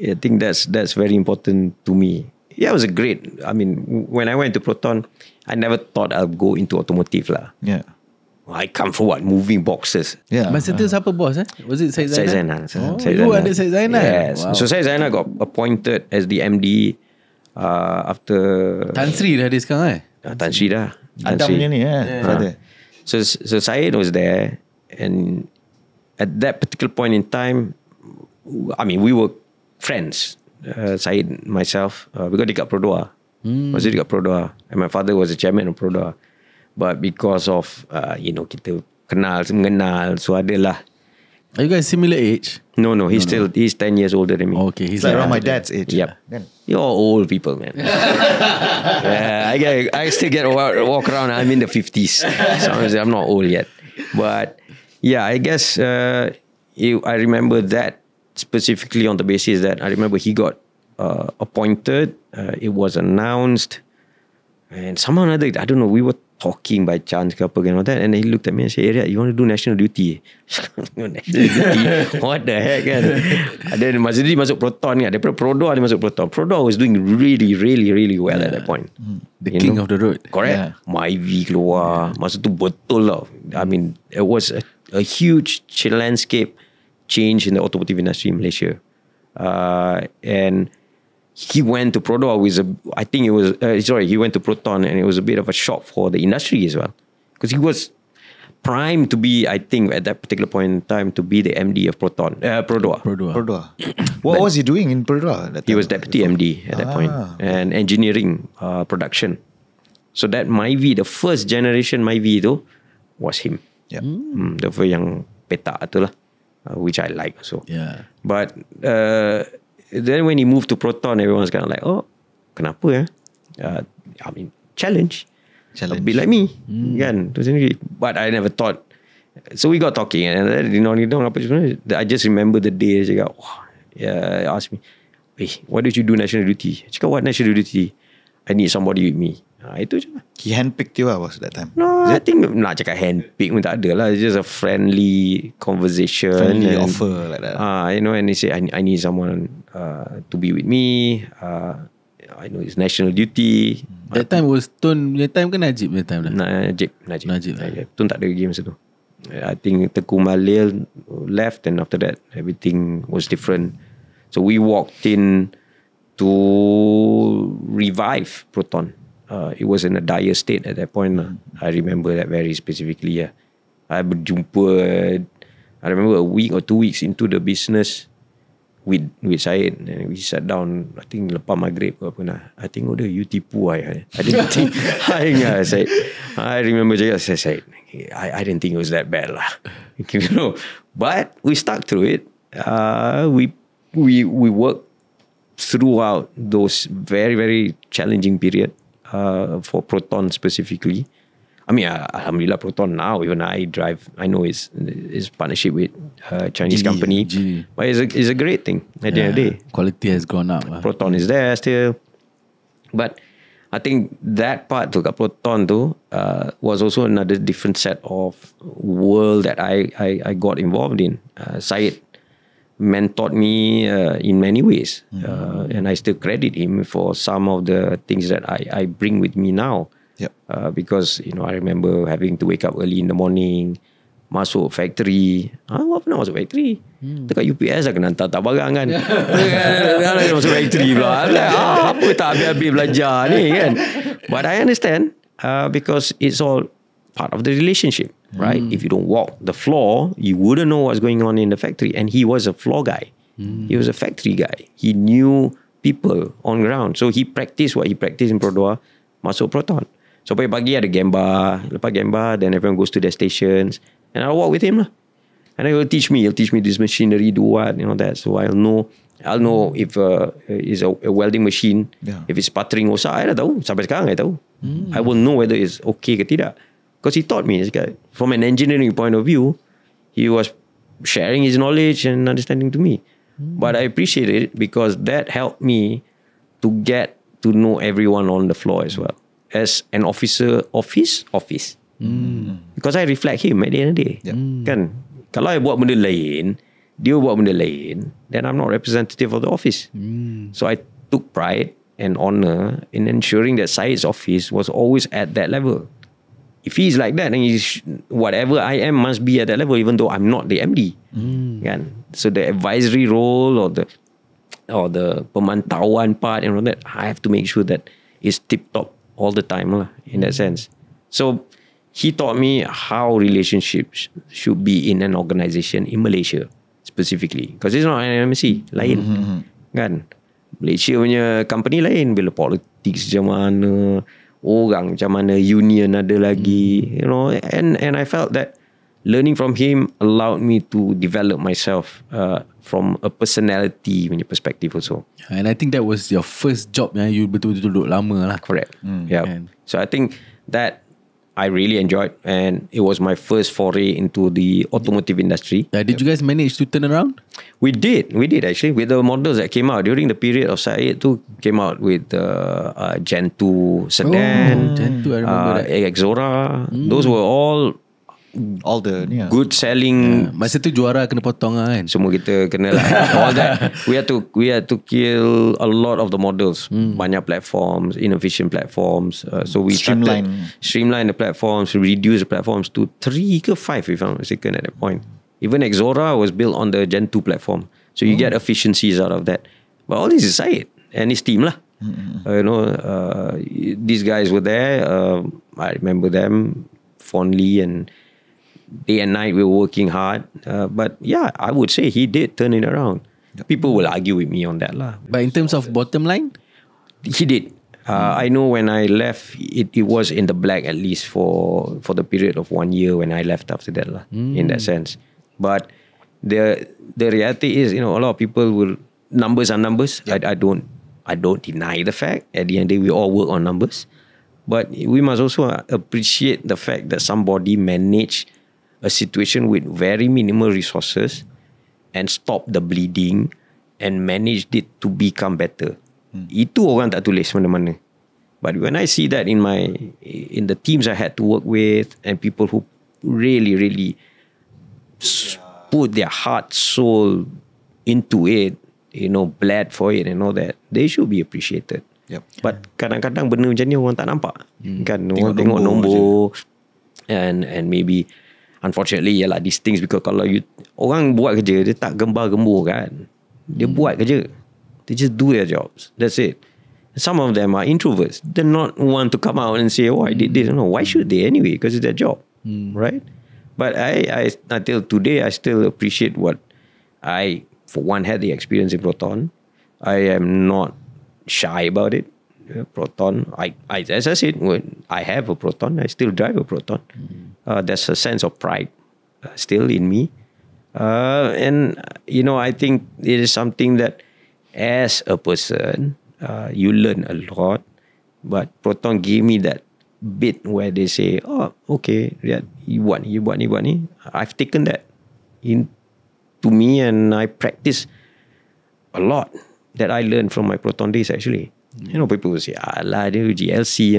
I think that's very important to me. Yeah, it was when I went to Proton, I never thought I'd go into automotive lah. Yeah. I come for what? Moving boxes. Yeah. Masa tu siapa bos? Was it Syed Zainal? You ada Syed Zainal? Yes. Wow. So Syed Zainal got appointed as the MD after Tan Sri dah ada sekarang Tan Sri dah. Adam punya ni brother. So Syed was there, and at that particular point in time, we were friends. Syed, myself, because dekat Prodoa. Masih dekat Prodoa. And my father was the chairman of Prodoa. But because of kita mengenal, so adalah. Are you guys similar age? No, he's 10 years older than me. Okay, he's like around my dad's age. Yep. You're all old people, man. Yeah, I still get walk around. I'm in the 50s, so I'm not old yet. But yeah, I guess I remember that specifically on the basis that I remember he got appointed. It was announced, and somehow or another, I don't know, we were talking by chance ke apa kan, and he looked at me and said, Riad, you want to do national duty? National duty? What the heck kan? Then masa dia masuk Proton kan, daripada Prodoa dia masuk Proton. Prodoa was doing really, really, really well at that point. The king of the road. Correct. Myvi keluar. Masa tu betul lah. It was a huge landscape change in the automotive industry in Malaysia. And he went to Proton he went to Proton, and it was a bit of a shock for the industry as well, because he was primed to be, I think, at that particular point in time, to be the MD of Proton. Prodoa. What was he doing in Prodoa? He was deputy MD at that point, and engineering production. So that Myvi, the first generation Myvi tu, was him. Yeah. The first yang petak tu lah, which I like also. Yeah. But then when he moved to Proton, everyone's kind of like, oh, kenapa challenge. A bit like me kan, tu sendiri. But I never thought So we got talking, and I just remember the day. He asked me, "Hey, why don't you do national duty?" I cakap, "What national duty? I need somebody with me." Itu je. He handpicked you was that time. No, I think nak cakap handpick pun tak ada lah. It's just a friendly conversation. Friendly offer like that. And he said, I need someone to be with me. I know it's national duty. That time was Tun punya time ke Najib punya time dah? Najib. Tun tak ada lagi masa tu. I think Teku Malil left, and after that everything was different. So we walked in to revive Proton. It was in a dire state at that point. I remember that very specifically. I berjumpa, I remember a week or 2 weeks into the business with Syed, and we sat down, I think lepas maghrib ke apa nah. I think you tipu I didn't think I remember cakap, Syed, I didn't think it was that bad lah. But we stuck through it. We worked throughout those very, very challenging period for Proton specifically. I mean, Alhamdulillah, Proton now, even I drive, I know it's partnership with Chinese company. But it's a great thing at the end of the day. Quality has gone up. Proton is there still. But I think that part tu kat Proton tu was also another different set of world that I got involved in. Syed mentored me in many ways. And I still credit him for some of the things that I bring with me now. Yep. Because I remember having to wake up early in the morning, masuk factory. Apa nak masuk factory? Dekat UPS lah kena hantar barang kan. Masuk factory pula. Apa tak habis-habis belajar ni kan. But I understand because it's all part of the relationship, right? If you don't walk the floor, you wouldn't know what's going on in the factory. And he was a floor guy. He was a factory guy. He knew people on ground. So he practiced what he practiced in Produa, masuk Proton. So pagi-pagi ada gambar. Lepas gambar, then everyone goes to their stations. And I'll walk with him lah. And he'll teach me this machinery, do what, that. So I'll know if it's a welding machine. If it's sputtering or I dah tahu. Sampai sekarang I tahu. I will know whether it's okay ke tidak. Because he taught me. From an engineering point of view, he was sharing his knowledge and understanding to me. But I appreciate it because that helped me to get to know everyone on the floor as well. As an officer of his office. Because I reflect him at the end of the day. Kan? Kalau I buat benda lain, dia buat benda lain, then I'm not representative of the office. So I took pride and honor in ensuring that Syed's office was always at that level. If he's like that, then whatever I am must be at that level, even though I'm not the MD. Kan? So the advisory role or the pemantauan part and all that, I have to make sure that it's tip-top all the time lah, in that sense. So he taught me how relationships should be in an organisation in Malaysia specifically, because it's not an MNC lain. Kan? Malaysia punya company lain, bila politics macam mana, orang macam mana, union ada lagi, and I felt that learning from him allowed me to develop myself from a personality punya perspective also. And I think that was your first job yang you betul-betul duduk lama lah. Correct. Yeah. So I think that I really enjoyed, and it was my first foray into the automotive industry. Did you guys manage to turn around? We did actually, with the models that came out during the period of Syed too. Came out with the Gen 2 sedan, Gen 2, I remember that. Exora. Those were all the good selling. Masa tu juara kena potong lah kan. Semua kita kena lah. All that we had to kill a lot of the models. Banyak platforms, inefficient platforms. So we streamline the platforms, reduce the platforms to 3 ke 5 if I'm not mistaken at that point. Even Exora was built on the Gen 2 platform. So you get efficiencies out of that. But all this is Syed and his team lah. These guys were there. I remember them fondly, and day and night we were working hard. But yeah, I would say he did turn it around. People will argue with me on that lah. But in terms of bottom line? He did. I know when I left, it was in the black at least for the period of 1 year when I left after that lah, in that sense. But the reality is, a lot of people will, numbers are numbers. I don't deny the fact. At the end of the day, we all work on numbers. But we must also appreciate the fact that somebody managed a situation with very minimal resources and stop the bleeding and managed it to become better. Itu orang tak tulis mana-mana. But when I see that in the teams I had to work with and people who really put their heart, soul into it, bled for it and all that, they should be appreciated. Yep. But kadang-kadang benda macam ni orang tak nampak. Kan orang tengok nombor and maybe unfortunately these things, because kalau orang buat kerja dia tak gembar-gembur kan. Dia buat kerja. They just do their jobs. That's it. Some of them are introverts. They're not want to come out and say, I did this. No, why should they anyway? Because it's their job. Right? But I until today, I still appreciate what I, for one, had the experience in Proton. I am not shy about it. Proton, as I said, when I have a Proton, I still drive a Proton. There's a sense of pride still in me. And, I think it is something that as a person, you learn a lot. But Proton gave me that bit where they say, okay, Riad, you buat ni. I've taken that into me and I practice a lot that I learned from my Proton days actually. People will say, dia GLC.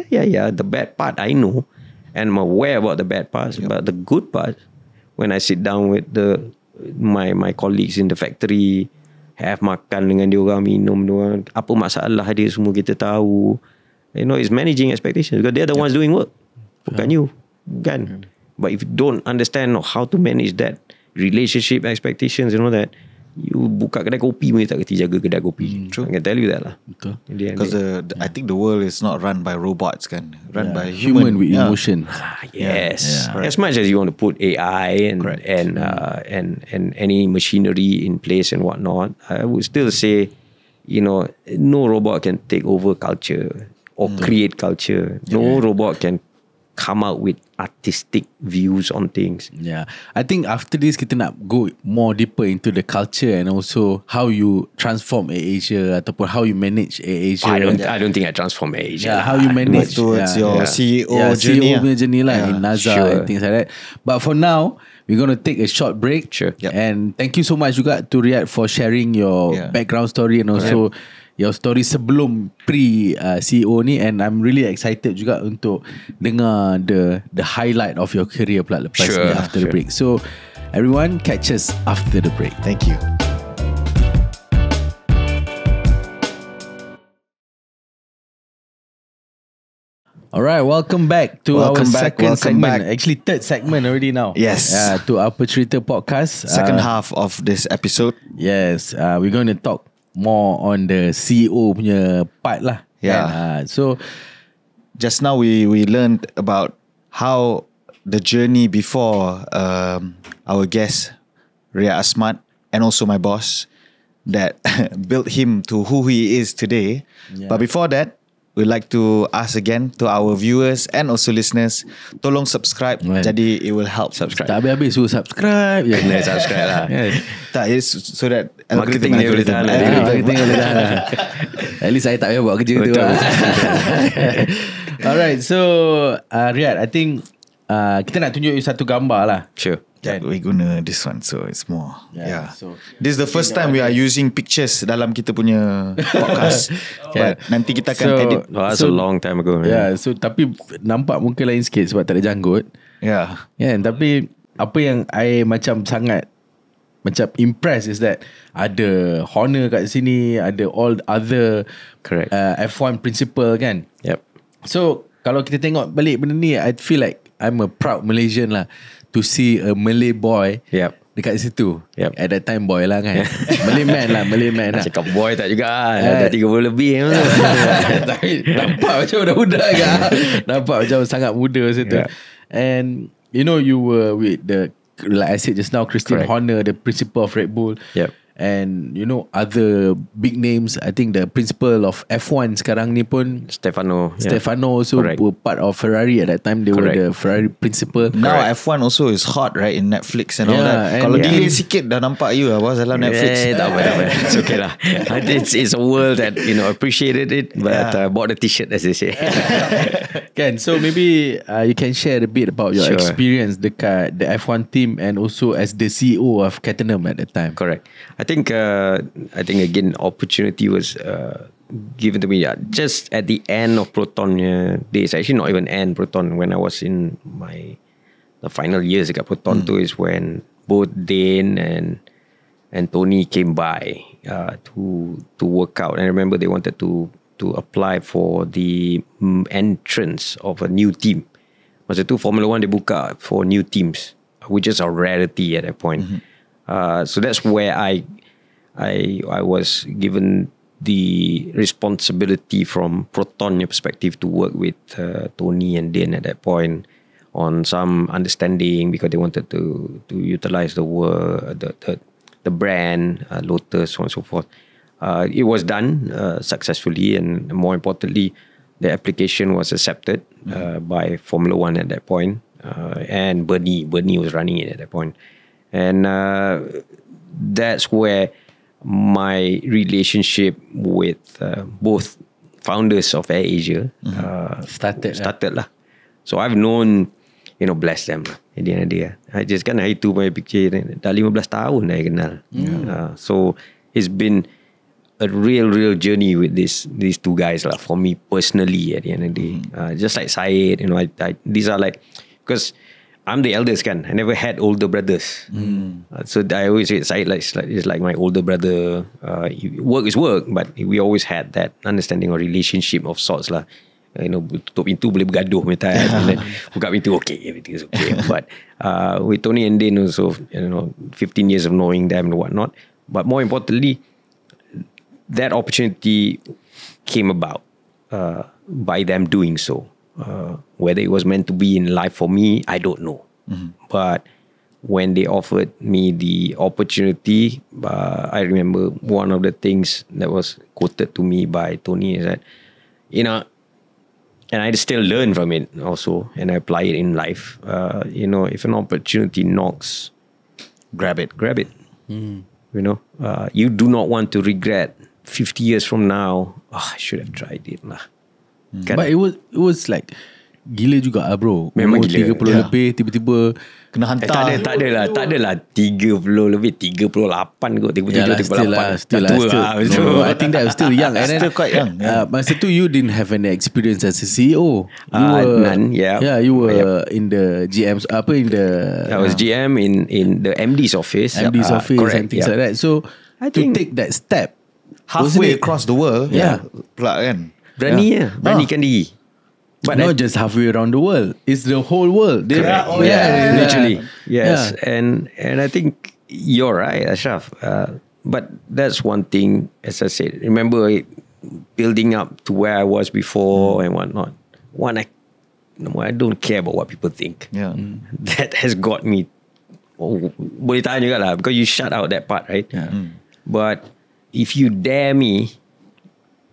Yeah, the bad part I know and I'm aware about the bad parts. But the good part, when I sit down with my colleagues in the factory, have makan dengan diorang, minum diorang, apa masalah dia semua kita tahu. It's managing expectations because they're the ones doing work. Bukan you. Kan? But if you don't understand how to manage that relationship expectations and all that, you buka kedai kopi pun tak kerti jaga kedai kopi. True. I can tell you that lah. Betul. Because I think the world is not run by robots kan. Run by human with emotion. Yes. As much as you want to put AI and any machinery in place and whatnot, I would still say, no robot can take over culture or create culture. No robot can come out with artistic views on things. Yeah, I think after this kita nak go more deeper into the culture and also how you transform Airasia ataupun how you manage Airasia. I don't think I transform Airasia. Yeah, how you manage towards your CEO journey, journey lah in Naza and things like that. But for now, we're going to take a short break. Sure. Yep. And thank you so much juga to Riad for sharing your background story and also your story sebelum pre-CEO ni, and I'm really excited juga untuk dengar the highlight of your career pula lepas ni after the break. So everyone, catch us after the break. Thank you. Alright, welcome back to our second segment. Actually, third segment already now. Yes. To Apa Cerita podcast. Second half of this episode. Yes, we're going to talk more on the CEO punya part lah. Yeah. So just now we learned about how the journey before our guest Riad Asmat and also my boss that built him to who he is today. But before that, we'd like to ask again to our viewers and also listeners, tolong subscribe. Jadi it will help. Tak habis-habis suruh subscribe. Kena subscribe lah. Tak, so that marketing dia boleh tahan lah. Marketing boleh tahan lah. At least saya tak payah buat kerja tu lah. Alright, so Riad, I think kita nak tunjuk you satu gambar lah. Sure. We're gonna this one, so it's more. So this is the first time we are using pictures dalam kita punya podcast. But nanti kita akan edit. That's a long time ago. Yeah, so tapi nampak muka lain sikit sebab tak ada janggut. Yeah. Tapi apa yang I macam sangat macam impressed is that ada Honor kat sini, ada all other F1 principal kan. Yep. So kalau kita tengok balik benda ni, I feel like I'm a proud Malaysian lah to see a Malay boy dekat situ. At that time boy lah kan. Malay man lah. Cakap boy tak juga. Dah 30 lebih. Tapi nampak macam budak-budak kan. Nampak macam sangat muda situ. And you were with the, like I said just now, Christine Horner, the principal of Red Bull. and you know other big names. I think the principal of F1 sekarang ni pun Stefano also Correct. were part of Ferrari at that time. They Correct. were the Ferrari principal. Now F1 also is hot, right, in Netflix and all Yeah, that. and Kalau yeah. delay sikit dah nampak you lah dalam Netflix. Tak apa. It's okay lah. It's a world that appreciated it, but bought the t-shirt as they say. Can so maybe you can share a bit about your Sure. experience dekat the F1 team and also as the CEO of Caterham at that time. Correct. I think again opportunity was given to me just at the end of Proton days. Actually, not even end Proton. When I was in the final years at Proton, too, is when both Dane and Tony came by to work out. And I remember they wanted to apply for the entrance of a new team. Masa tu Formula 1 dia buka for new teams, which is a rarity at that point. So that's where I was given the responsibility from Proton perspective to work with Tony and Dane at that point on some understanding, because they wanted to utilize the brand Lotus, so on and so forth. It was done successfully, and more importantly, the application was accepted by Formula 1 at that point, and Bernie was running it at that point. And that's where my relationship with both founders of AirAsia started lah. So I've known, bless them lah. At the end of the day, I just kan hari tu my picture dah 15 tahun dah kenal. So it's been a real journey with these two guys lah, for me personally at the end of the day. Just like Syed, these are like, because I'm the eldest kan, I never had older brothers. So I always say Syed is like my older brother. Work is work, but we always had that understanding or relationship of sorts lah. Tutup pintu boleh bergaduh and then buka pintu, okay, everything is okay. But with Tony and Dane also, 15 years of knowing them and whatnot. But more importantly, that opportunity came about by them doing so. Whether it was meant to be in life for me, I don't know. But when they offered me the opportunity, I remember one of the things that was quoted to me by Tony is that, and I still learn from it also, and I apply it in life. If an opportunity knocks, grab it. You do not want to regret 50 years from now, I should have tried it lah. But it was like gila juga lah bro. Memang Umur gila. 30 lebih tiba-tiba Kena hantar. Tak ada lah 30 lebih, 38 kot, 37, 38. Still lah. No, I think that was still young. And then, Still quite young. masa tu you didn't have any experience as a CEO. You were none, yeah. Yeah, you were in the GM's I was GM in the MD's office. MD's office correct, and things like that. So to take that step Halfway across the world. Yeah. Pula kan. Beranikan diri. But not just halfway around the world. It's the whole world. Literally. Yes. Yeah. And I think you're right, Ashraf. But that's one thing, as I said, remember building up to where I was before and whatnot. I don't care about what people think. Yeah. That has got me. Boleh tahan juga lah, because you shut out that part, right? Yeah. But if you dare me,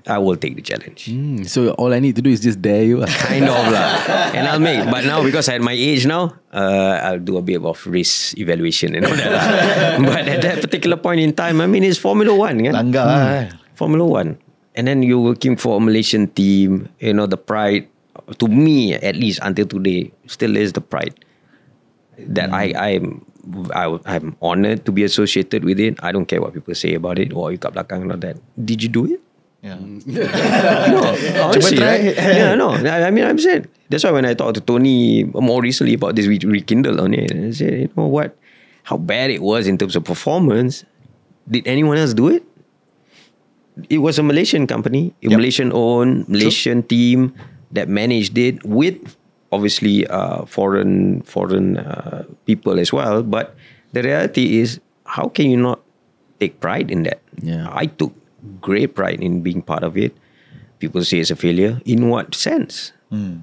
I will take the challenge. So all I need to do is just dare you. Kind of lah. And I'll make. But now, because at my age now, I'll do a bit of risk evaluation and all that lah. But at that particular point in time, it's Formula 1 kan? Langgar Formula 1. And then you're working for a Malaysian team. The pride, to me at least until today, still is the pride that I'm honoured to be associated with it. I don't care what people say about it, or you kat belakang and all that. Did you do it? Yeah. No, honestly, right? Yeah, no. I'm saying, that's why when I talked to Tony more recently about this, we rekindled on it. And I said, you know what? How bad it was in terms of performance. Did anyone else do it? It was a Malaysian company, a Malaysian-owned, Malaysian team that managed it with obviously foreign people as well. But the reality is, how can you not take pride in that? Yeah. I took great pride in being part of it. People say it's a failure. In what sense?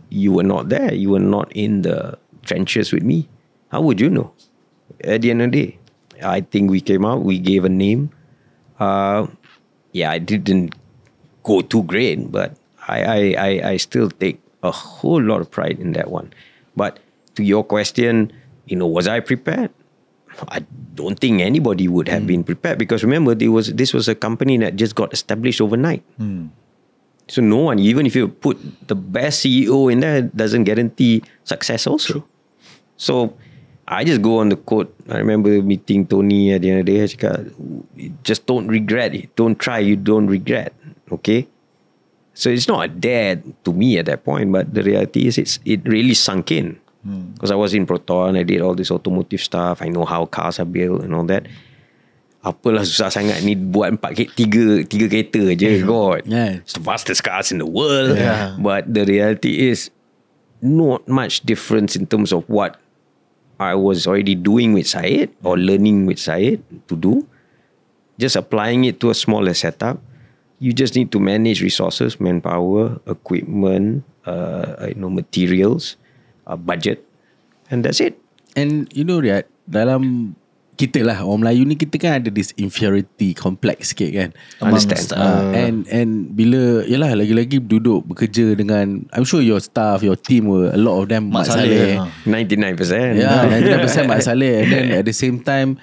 You were not there. You were not in the trenches with me. How would you know? At the end of the day, I think we came out, we gave a name, Yeah, I didn't go too great, but I still take a whole lot of pride in that one. But to your question, was I prepared? I don't think anybody would have been prepared, because remember, this was a company that just got established overnight. So no one, even if you put the best CEO in there, doesn't guarantee success also. True. So I just go on the quote. I remember meeting Tony at the end of the day. I cakap, just don't regret it. Don't try, you don't regret. Okay? So it's not a dare to me at that point, but the reality is it really sunk in. Because I was in Proton, I did all this automotive stuff. I know how cars are built and all that. Apalah susah sangat ni buat tiga kereta je. God, it's the fastest cars in the world. But the reality is not much difference in terms of what I was already doing with Syed or learning with Syed to do. Just applying it to a smaller setup. You just need to manage resources, manpower, equipment, materials, budget, and that's it. And Riad, dalam kita lah, orang Melayu ni, kita kan ada this inferiority complex sikit kan. Understand. And bila, yalah, lagi-lagi duduk bekerja dengan, I'm sure your staff, your team were, a lot of them Mak Saleh. 99%. Yeah, 99% Mak Saleh. And then at the same time,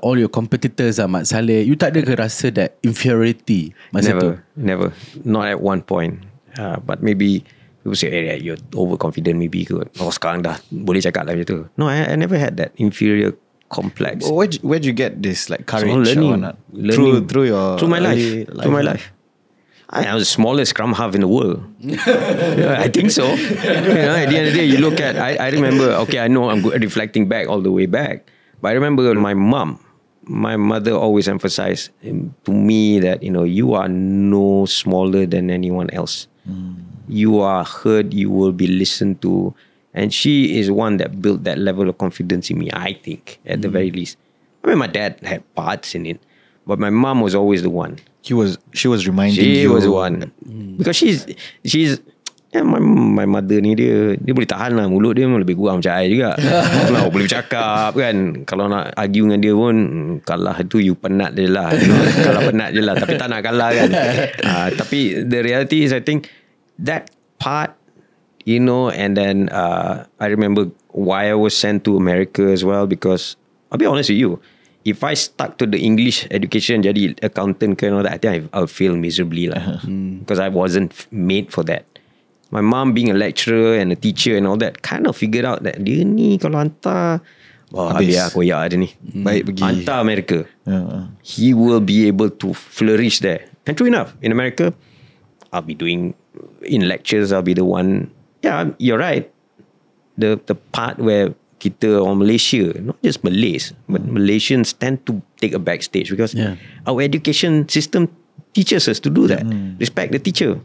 all your competitors are Mak Saleh. You tak ada ke rasa that inferiority masa tu? Never. Not at one point. But maybe people say, hey, you're overconfident maybe ke. Sekarang dah boleh cakap lah macam tu. No, I never had that inferior complex. Where'd you get this courage? Learning. Through my life. I was the smallest scrum half in the world. I think so. At the end of the day, you look at, I remember, okay, I know I'm reflecting back all the way back, but I remember my mother always emphasized to me that, you are no smaller than anyone else. You are heard, you will be listened to. And she is one that built that level of confidence in me, I think, at the very least. I mean, my dad had parts in it, but my mom was always the one. She was reminding you. She was the one. Because she's my mother ni, dia boleh tahan lah. Mulut dia lebih kurang macam I juga. Boleh bercakap kan. Kalau nak argue dengan dia pun, kalah tu you penat je lah. Kalah penat je lah. Tapi tak nak kalah kan. Tapi the reality is, I think that part, and then I remember why I was sent to America as well, because I'll be honest with you, if I stuck to the English education, jadi accountant and all that, I think I'll fail miserably lah. Because I wasn't made for that. My mom being a lecturer and a teacher and all that, kind of figured out that dia ni kalau hantar, habis lah koyak dia ni. Baik pergi. Hantar America. He will be able to flourish there. And true enough, in America, I'll be doing, in lectures, I'll be the one. Yeah, you're right. The part where kita orang Malaysia, not just Malays, but Malaysians tend to take a backstage because our education system teaches us to do that. Respect the teacher.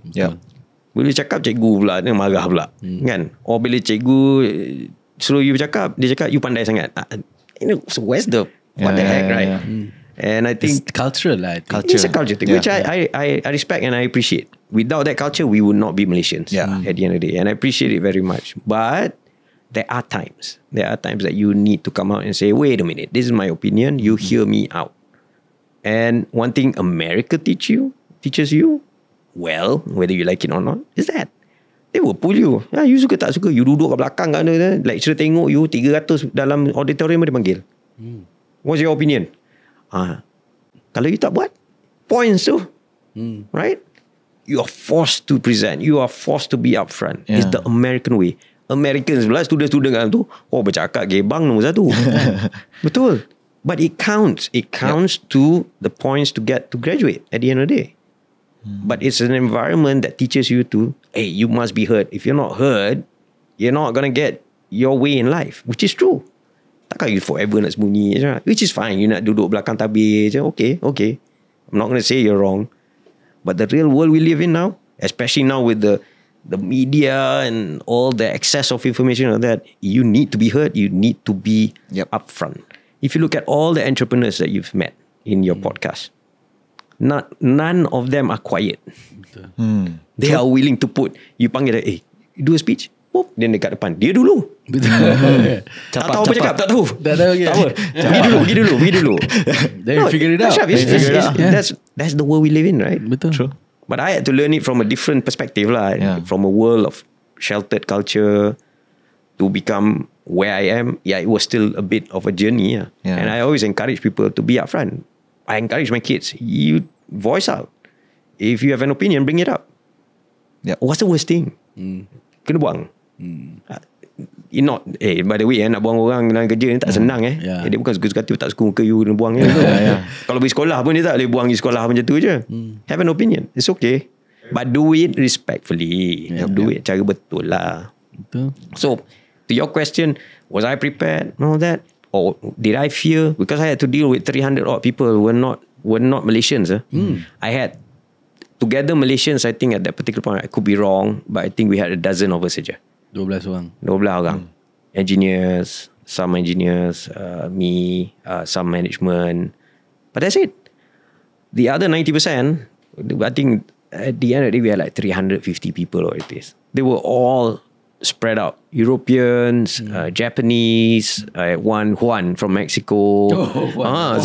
Bila cakap cikgu pula, dia marah pula. Kan? Or bila cikgu suruh you bercakap, dia cakap you pandai sangat. So where's what the heck, right? And I think it's cultural lah. It's a culture thing, which I respect and I appreciate. Without that culture, we would not be Malaysians at the end of the day. And I appreciate it very much. But there are times that you need to come out and say, wait a minute, this is my opinion, you hear me out. And one thing America teaches you, well, whether you like it or not, is that they will pull you. You suka tak suka, you duduk kat belakang kan, lecturer tengok you 300 dalam auditorium dia panggil. What's your opinion? Kalau you tak buat, points tu, right? You are forced to present. You are forced to be upfront. It's the American way. Americans pula, student-student kat tu, bercakap gebang nombor 1. Betul. But it counts. It counts to the points to get to graduate at the end of the day. But it's an environment that teaches you to, hey, you must be heard. If you're not heard, you're not going to get your way in life, which is true. Takkan you forever nak sembunyi je, which is fine. You nak duduk belakang tabir je, okay. I'm not going to say you're wrong. But the real world we live in now, especially now with the media and all the excess of information and that, you need to be heard. You need to be upfront. If you look at all the entrepreneurs that you've met in your podcast, none of them are quiet. They are willing to put, you panggil, hey, you do a speech? Then dekat depan, dia dulu. Tak tahu apa cakap, tak tahu. Tak tahu. Tak apa. Pergi dulu. Then you figure it out. That's the world we live in, right? Betul. True. But I had to learn it from a different perspective lah. Yeah. From a world of sheltered culture to become where I am. Yeah, it was still a bit of a journey. Yeah. And I always encourage people to be upfront. I encourage my kids, you voice out. If you have an opinion, bring it up. Yep. What's the worst thing? Kena buang. Not by the way, nak buang orang dalam kerja ni tak senang Dia bukan suka-suka hati, tak suka muka you kena buang Kalau pergi sekolah pun dia tak boleh buang di sekolah macam tu je. Have an opinion, it's okay, but do it respectfully. Do it cara betul lah. Betul. So to your question, was I prepared and all that, or did I fear? Because I had to deal with 300 odd people who were not Malaysians. I had together Malaysians, I think at that particular point, I could be wrong, but I think we had a dozen of us saja. 12 orang. 12 orang. Engineers, some engineers, me, some management. But that's it. The other 90%, I think at the end of the day, we had like 350 people or it is. They were all spread out. Europeans, Japanese, one Juan from Mexico. One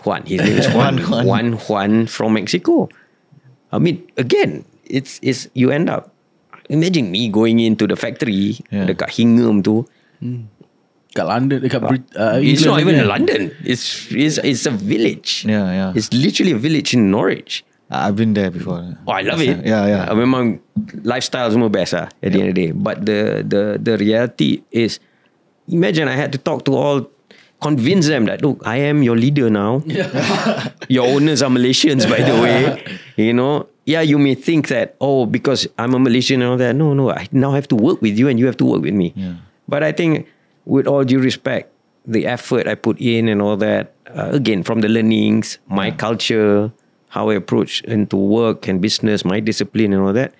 Juan. His name is Juan. One Juan from Mexico. I mean, again, it's you end up. Imagine me going into the factory dekat Hingham tu. Kat London, dekat it's not even London. It's a village. Yeah. It's literally a village in Norwich. I've been there before. Oh, I love it. Yeah. Memang lifestyle semua best at the end of the day. But the reality is, imagine I had to talk to all, convince them that, look, I am your leader now. Your owners are Malaysians, by the way. You know, you may think that, because I'm a Malaysian and all that. No, I now have to work with you and you have to work with me. But I think, with all due respect, the effort I put in and all that, again, from the learnings, my culture, how I approach into work and business, my discipline and all that,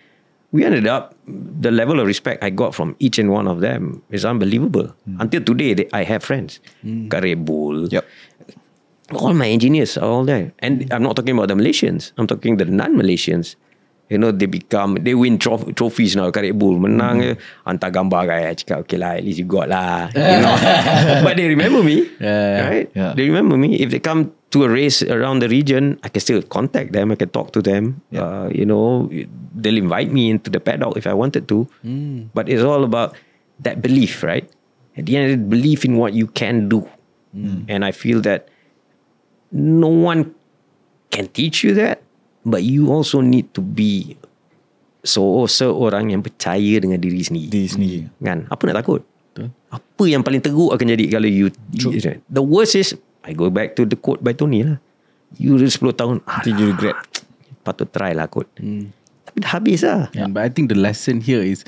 we ended up, the level of respect I got from each and one of them is unbelievable. Until today, I have friends. Red Bull. Yep. All my engineers are all there. And I'm not talking about the Malaysians. I'm talking the non-Malaysians. You know, they win trophies now. Red Bull menang, hantar gambar I cakap, okay lah, at least you got lah. You know? But they remember me, right? Yeah. They remember me. If they come to a race around the region, I can still contact them. I can talk to them. You know, they'll invite me into the paddock if I wanted to. But it's all about that belief, right? At the end, belief in what you can do. And I feel that no one can teach you that, but you also need to be seorang yang percaya dengan diri sendiri. Kan? Apa nak takut? Apa yang paling teruk akan jadi kalau you... The worst is, I go back to the quote by Tony lah. You 10 tahun, you regret. Patut try lah kot. Tapi dah habis lah. But I think the lesson here is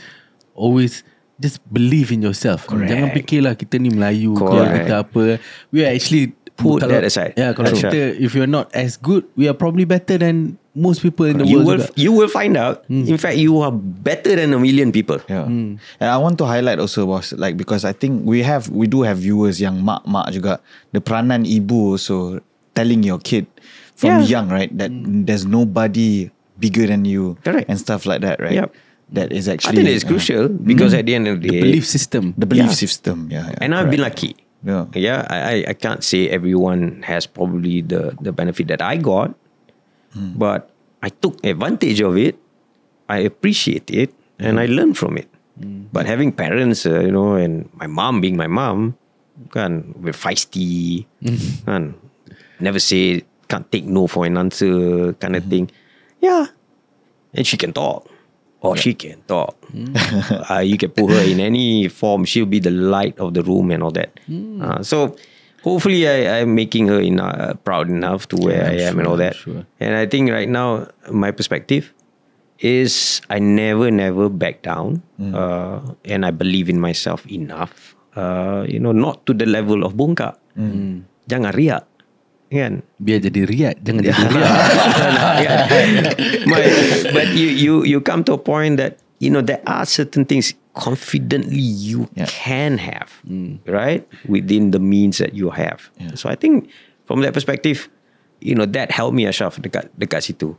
always just believe in yourself. Correct. Jangan fikirlah kita ni Melayu ke kita apa. We are actually put that aside. Kalau kita, if you're not as good, we are probably better than most people in the world. You will find out. In fact, you are better than 1 million people. And I want to highlight also, boss, like, because I think we do have viewers yang mak juga. The peranan ibu also telling your kid from young, right, that there's nobody bigger than you. Correct. And stuff like that, right? That is actually, I think that is crucial because at the end of the day, the belief system. And I've been lucky. I can't say everyone has probably the benefit that I got, but I took advantage of it. I appreciate it, and I learned from it. But having parents, you know, and my mom being my mom, we're feisty, never say, can't take no for an answer, kind of thing. Yeah, and she can talk. She can talk. You can put her in any form. She'll be the light of the room and all that. So hopefully I'm making her proud enough to where I am and all that. And I think right now my perspective is I never back down. And I believe in myself enough. You know, not to the level of bongkak. Jangan riak. Kan? Biar jadi Riad, jangan jadi Riad. But you come to a point that, you know, there are certain things confidently you can have, right, within the means that you have. So I think from that perspective, you know, that helped me, Ashraf, dekat situ.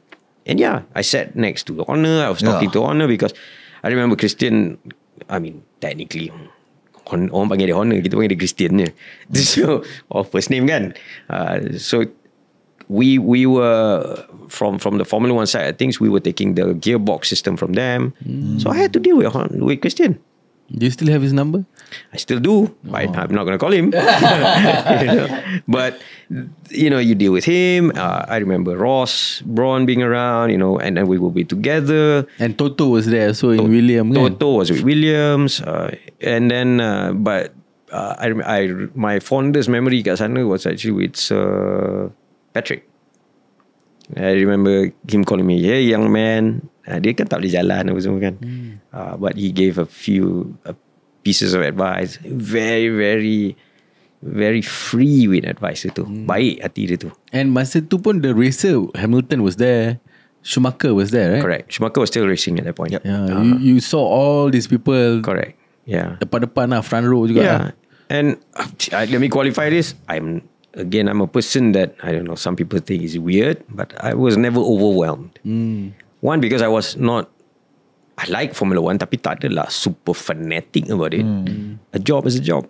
And yeah, I sat next to Honor. I was talking to Honor because I remember Christian. I mean, technically, orang panggil dia Honor, kita panggil dia Christian je. So, first name kan. So we were from the Formula 1 side of things. We were taking the gearbox system from them. So I had to deal with Christian. Do you still have his number? I still do. I'm not going to call him. You know? But, you deal with him. I remember Ross Braun being around, and then we will be together. And Toto was there so in William. Toto was with Williams. And then, but my fondest memory kat sana was actually with Sir Patrick. I remember him calling me, "Hey, young man." Dia kan tak boleh jalan apa semua kan. But he gave a few pieces of advice. Very, very, very free with advice itu. Baik hati dia tu. And masa tu pun the racer Hamilton was there. Schumacher was there, right? Correct. Schumacher was still racing at that point. Yeah, you saw all these people. Correct. Yeah. Depan-depan lah, front row juga. Yeah. And let me qualify this. I'm a person that, I don't know, some people think is weird, but I was never overwhelmed. One, because I like Formula 1, tapi tak adalah super fanatic about it. A job is a job.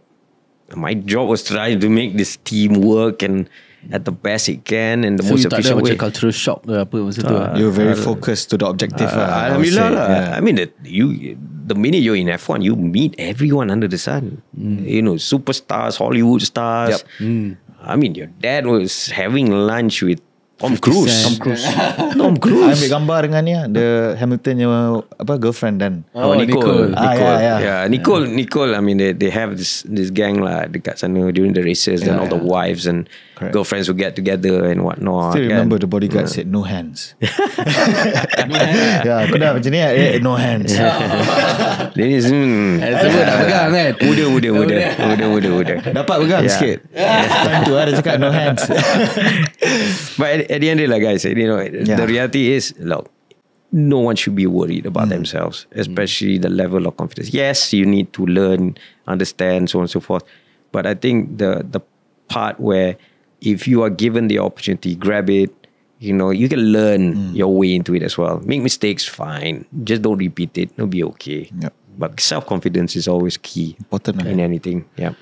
My job was trying to make this team work and at the best it can and the most efficient way. So you tak ada macam cultural shock ke apa masa tu? You're very focused to the objective. Alhamdulillah lah. Yeah. I mean, the minute you're in F1, you meet everyone under the sun. Superstars, Hollywood stars. Yep. I mean, your dad was having lunch with Tom Cruise. I ambil gambar dengan ni the Hamiltonnya girlfriend dan Nicole. Yeah. Nicole. I mean, they have this gang lah dekat sana during the races and all the wives and girlfriends will get together and whatnot. Still remember the bodyguard said no hands. Aku dah macam ni no hands. Dia ni semua dah pegang kan. Muda. Dapat pegang sikit. Time tu ada cakap no hands. But at the end of the day, guys, the reality is, look, no one should be worried about themselves, especially the level of confidence. Yes, you need to learn, understand, so on and so forth. But I think the part where if you are given the opportunity, grab it, you can learn your way into it as well. Make mistakes, fine. Just don't repeat it. It'll be okay. Yep. But self-confidence is always key. Important in anything. Yeah.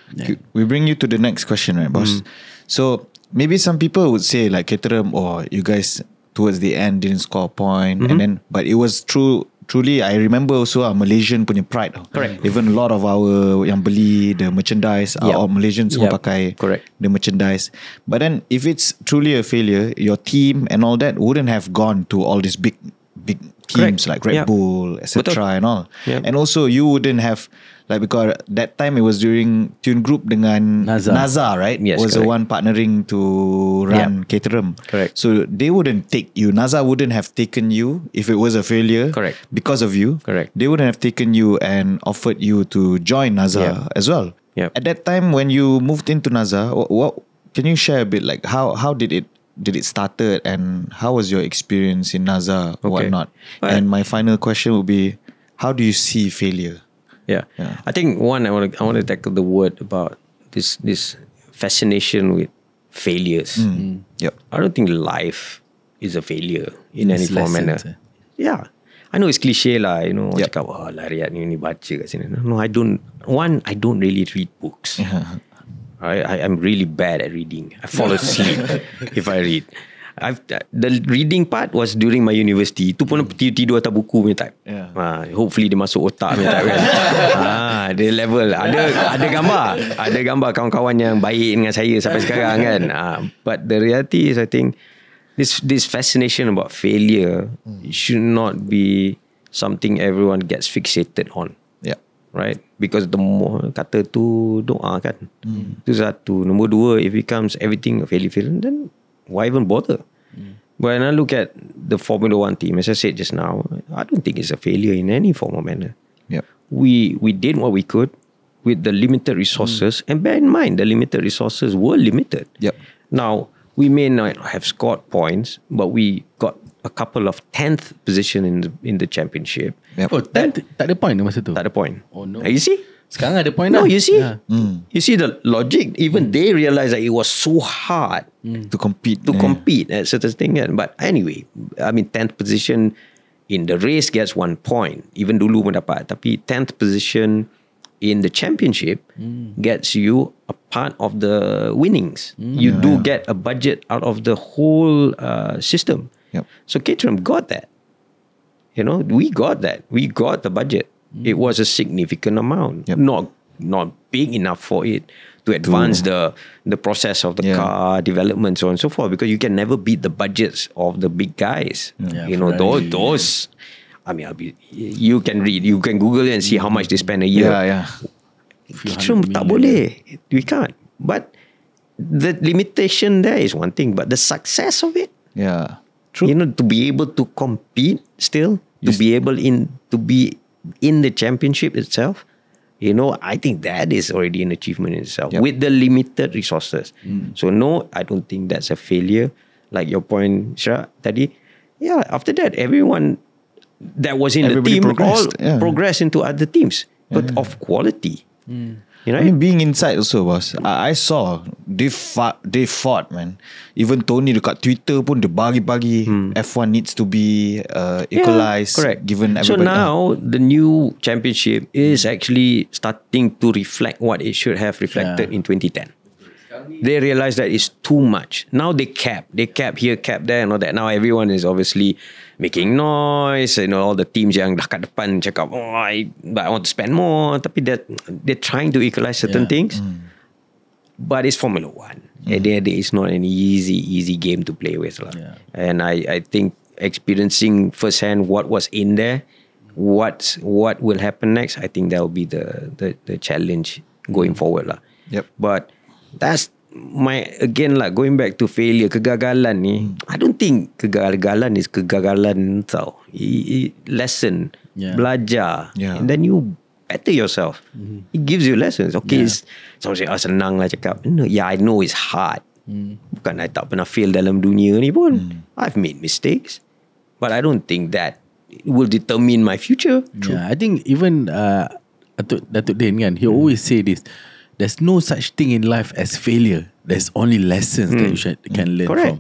We bring you to the next question, right, boss? So maybe some people would say like Caterham, you guys towards the end didn't score a point, and then but it was truly I remember also Malaysian punya pride. Correct. Even a lot of our yang beli the merchandise all Malaysians semua pakai the merchandise. But then if it's truly a failure, your team and all that wouldn't have gone to all these big teams like Red Bull, etc. and all. And also you wouldn't have because that time it was during Tune Group dengan Naza, right? Yes, was the one partnering to run Caterham. Correct. So they wouldn't take you. Naza wouldn't have taken you if it was a failure. Correct. Because of you. Correct. They wouldn't have taken you and offered you to join Naza as well. At that time when you moved into Naza, what can you share a bit like how did it started and how was your experience in Naza or whatnot? And my final question would be, how do you see failure? Yeah. I think one, I want to tackle the word about this fascination with failures. Yep. I don't think life is a failure in any form or manner. Yeah. I know it's cliche lah, cakap Riad ni baca kat sini. No, I don't really read books. I'm really bad at reading. I fall asleep if I read. The reading part was during my university. Itu pun tidur atas buku punya type. Hopefully dia masuk otak punya type kan. Dia level. Ada gambar kawan-kawan yang baik dengan saya sampai sekarang kan. But the reality is I think this fascination about failure should not be something everyone gets fixated on. Right? Because the more kata tu doa kan. Itu satu. Nombor dua, if it becomes everything a failure, then why even bother? When I look at the Formula 1 team, as I said just now, I don't think it's a failure in any form or manner. We did what we could with the limited resources, and bear in mind the limited resources were limited. Now we may not have scored points, but we got a couple of 10th position in the championship. Oh, 10th tak ada point masa tu. Tak ada point. Oh no. You see? Sekarang ada point No, dah. you see, you see the logic. Even they realized that it was so hard To compete. to compete at certain thing. But anyway, I mean, 10th position in the race gets 1 point. Even dulu pun dapat. Tapi 10th position in the championship gets you a part of the winnings. You do get a budget out of the whole system. Yep. So Caterham got that. You know, we got that. We got the budget. It was a significant amount. Yep. Not big enough for it to advance the process of the car development, so on and so forth. Because you can never beat the budgets of the big guys. You know, those. I mean, you can read, you can Google it and see how much they spend a year. Caterham tak boleh. We can't. But the limitation there is one thing, but the success of it. True. You know, to be able to compete still, to be in the championship itself, you know, I think that is already an achievement in itself with the limited resources. So no, I don't think that's a failure. Like your point, Shra, tadi. Yeah, after that, everyone that was in Everybody the team progressed, all progressed into other teams, but of quality. You know, I mean, being inside also, boss, I saw they fought, man. Even Tony dekat Twitter pun dia bagi F1 needs to be equalized. Correct. Given So everybody. now the new championship is actually starting to reflect what it should have reflected in 2010. They realize that it's too much. Now they cap here, cap there, and all that. Now everyone is obviously making noise. You know, all the teams yang dah kat depan cakap, but I want to spend more. Tapi they're trying to equalize certain things. But it's Formula One. At the end of the day, it's not an easy game to play with. And I think experiencing firsthand what was in there, what will happen next, I think that will be the challenge going forward. Yep. But that's going back to failure, kegagalan ni, I don't think kegagalan is kegagalan tau. Lesson, belajar, and then you better yourself. It gives you lessons. Okay, someone say, senang lah cakap. No, I know it's hard. Bukan I tak pernah fail dalam dunia ni pun. I've made mistakes, but I don't think that will determine my future. I think even Datuk Din kan, he always say this. There's no such thing in life as failure. There's only lessons that you can learn from.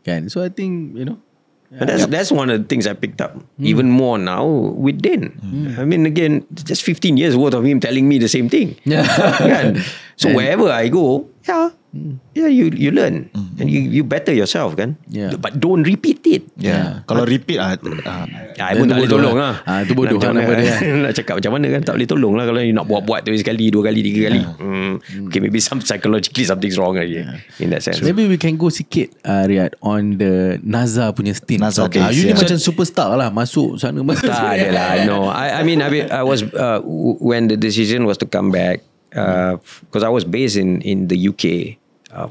Kan? So I think, you know. And that's one of the things I picked up even more now with Din. I mean, again, just 15 years worth of him telling me the same thing. Kan? So wherever I go, you learn and you better yourself kan. But don't repeat it. Kalau repeat I pun tak boleh tolong lah. Itu bodoh nak, nama dia. Nak cakap macam mana kan, tak boleh tolong lah kalau you nak buat tu sekali, 2 kali, 3 kali. Okay, maybe psychologically something's wrong lagi in that sense. Maybe we can go sikit Riad on the Naza punya stint. Naza Okay. case, You ni macam superstar lah, masuk sana masuk Tak ada lah. No, I mean I was when the decision was to come back, because I was based in the UK.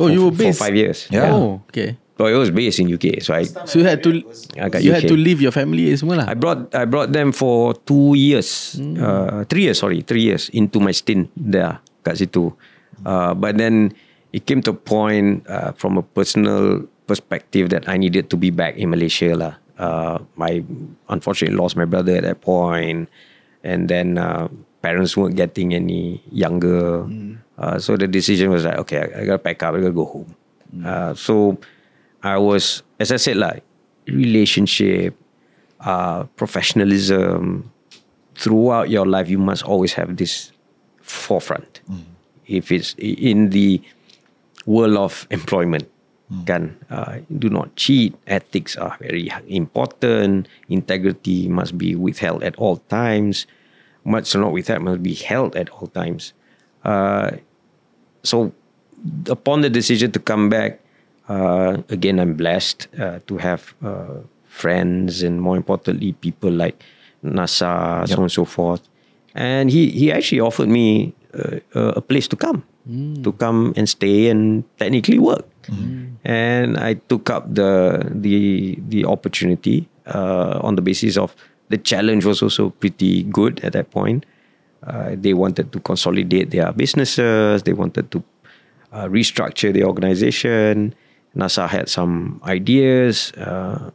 You were based for 5 years. Oh, okay. So I was based in UK. So you had to UK. leave your family semua lah. I brought them for 2 years, 3 years into my stint there kat situ. But then it came to a point from a personal perspective that I needed to be back in Malaysia lah. I unfortunately lost my brother at that point, and then parents weren't getting any younger. So the decision was like, okay, I gotta pack up, I gotta go home. So I was, as I said, like relationship, professionalism. Throughout your life, you must always have this forefront. If it's in the world of employment, kan, do not cheat. Ethics are very important. Integrity must be withheld at all times. Much not withheld, must be held at all times. So upon the decision to come back, again, I'm blessed to have friends and more importantly, people like Naza, so on and so forth. And he actually offered me a place to come and stay and technically work. And I took up the opportunity on the basis of the challenge was also pretty good at that point. They wanted to consolidate their businesses. They wanted to restructure the organization. Naza had some ideas,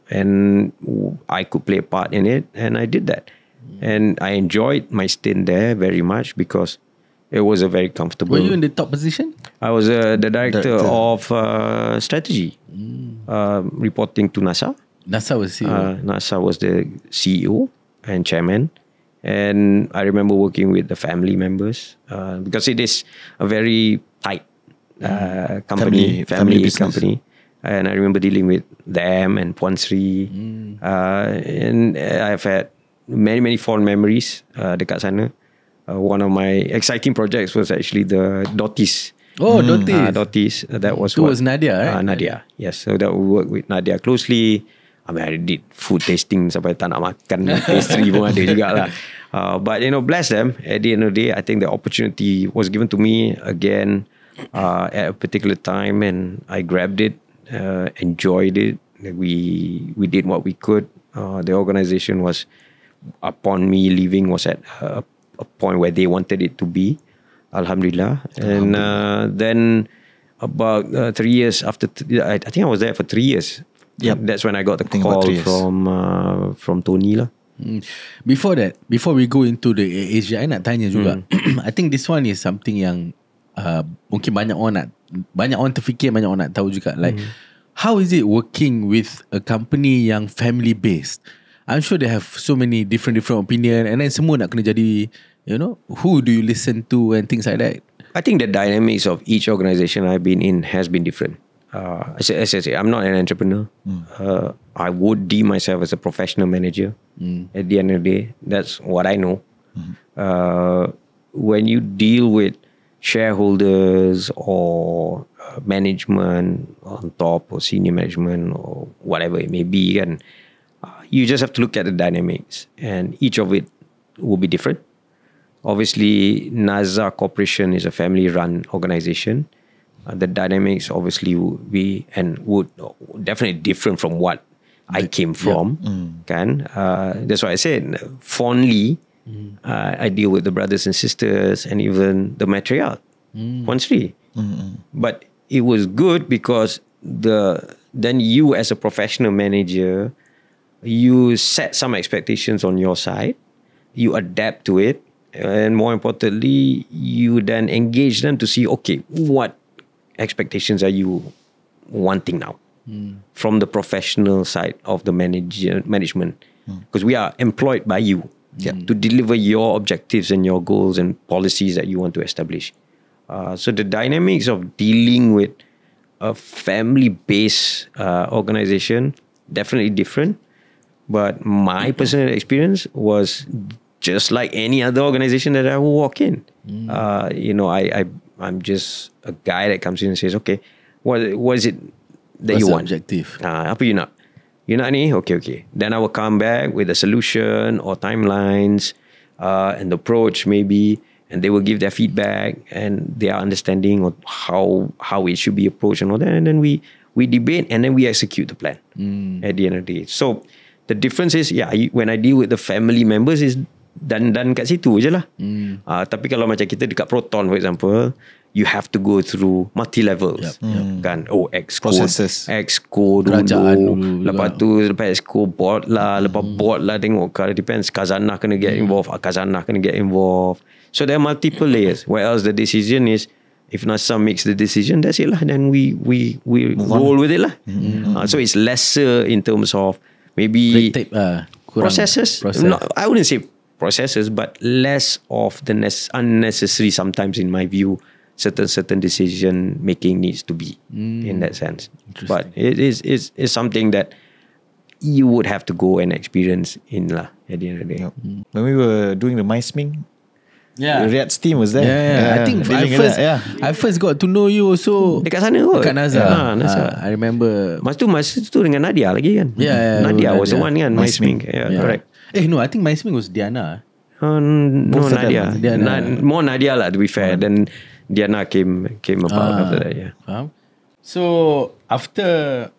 and I could play a part in it, and I did that. And I enjoyed my stint there very much because It was a very comfortable. Were you in the top position? I was the director of strategy, reporting to Naza. Naza was CEO. Naza was the CEO and chairman. And I remember working with the family members because it is a very tight company, family company. And I remember dealing with them and Puan Sri. And I've had many fond memories dekat sana. One of my exciting projects was actually the Dotis. Oh, Dotis. Dotis. That was It was Nadia, right? Nadia. Yes. So that we worked with Nadia closely. I mean, I did food tasting sampai tak nak makan. Pastry pun ada jugalah. But bless them. At the end of the day, I think the opportunity was given to me again at a particular time, and I grabbed it, enjoyed it. We did what we could. The organization was, upon me leaving, was at a point where they wanted it to be. Alhamdulillah. And then about 3 years after, I think I was there for 3 years. Yep. That's when I got the call from Tony lah. Before that, before we go into the Asia, I nak tanya juga. I think this one is something yang mungkin banyak orang terfikir, banyak orang nak tahu juga. Like, how is it working with a company yang family based? I'm sure they have so many different opinion, and then semua nak kena jadi, who do you listen to and things like that. I think the dynamics of each organization I've been in has been different. As I say, I'm not an entrepreneur. I would deem myself as a professional manager. At the end of the day, that's what I know. When you deal with shareholders or management on top, or senior management, or whatever it may be, kan, you just have to look at the dynamics, and each of it will be different. Obviously, Naza Corporation is a family-run organization. The dynamics obviously would definitely different from what I came from. Kan? That's why I said fondly, I deal with the brothers and sisters and even the matriarch, Puan Sri. But it was good because then you as a professional manager, you set some expectations on your side, you adapt to it, and more importantly, you then engage them to see, okay, what expectations are you wanting now from the professional side of the management? Because we are employed by you to deliver your objectives and your goals and policies that you want to establish. So the dynamics of dealing with a family-based organization, definitely different. But my personal experience was just like any other organization that I will walk in. I'm just a guy that comes in and says, okay, what is it that you want? Objective? Apa you nak? You nak ni? Okay. Then I will come back with a solution or timelines and approach maybe, and they will give their feedback and their understanding of how it should be approached and all that. And then we debate and then we execute the plan at the end of the day. So the difference is, when I deal with the family members is dan kat situ je lah. Tapi kalau macam kita dekat Proton, for example, you have to go through multi levels. Kan? Exco dulu. Lepas Exco board lah. Lepas board lah tengok. Depends. Khazanah kena get involved. Khazanah kena get involved. So there are multiple layers. Where else the decision is, if Naza makes the decision, that's it lah. Then we roll with it lah. So it's lesser in terms of maybe processes. No, I wouldn't say processes, but less of the unnecessary sometimes, in my view, certain decision making needs to be in that sense. But it is something that you would have to go and experience in lah at the end of the day. When we were doing the MySming, Riad's team was there. I think I first got to know you also dekat sana kot. Dekat Naza. I remember Masa tu dengan Nadia lagi kan. Nadia was the one kan, MySming. Correct. No, I think MySming was Diana. No, Nadia. More Nadia lah, to be fair. Then Diana came about after that. So after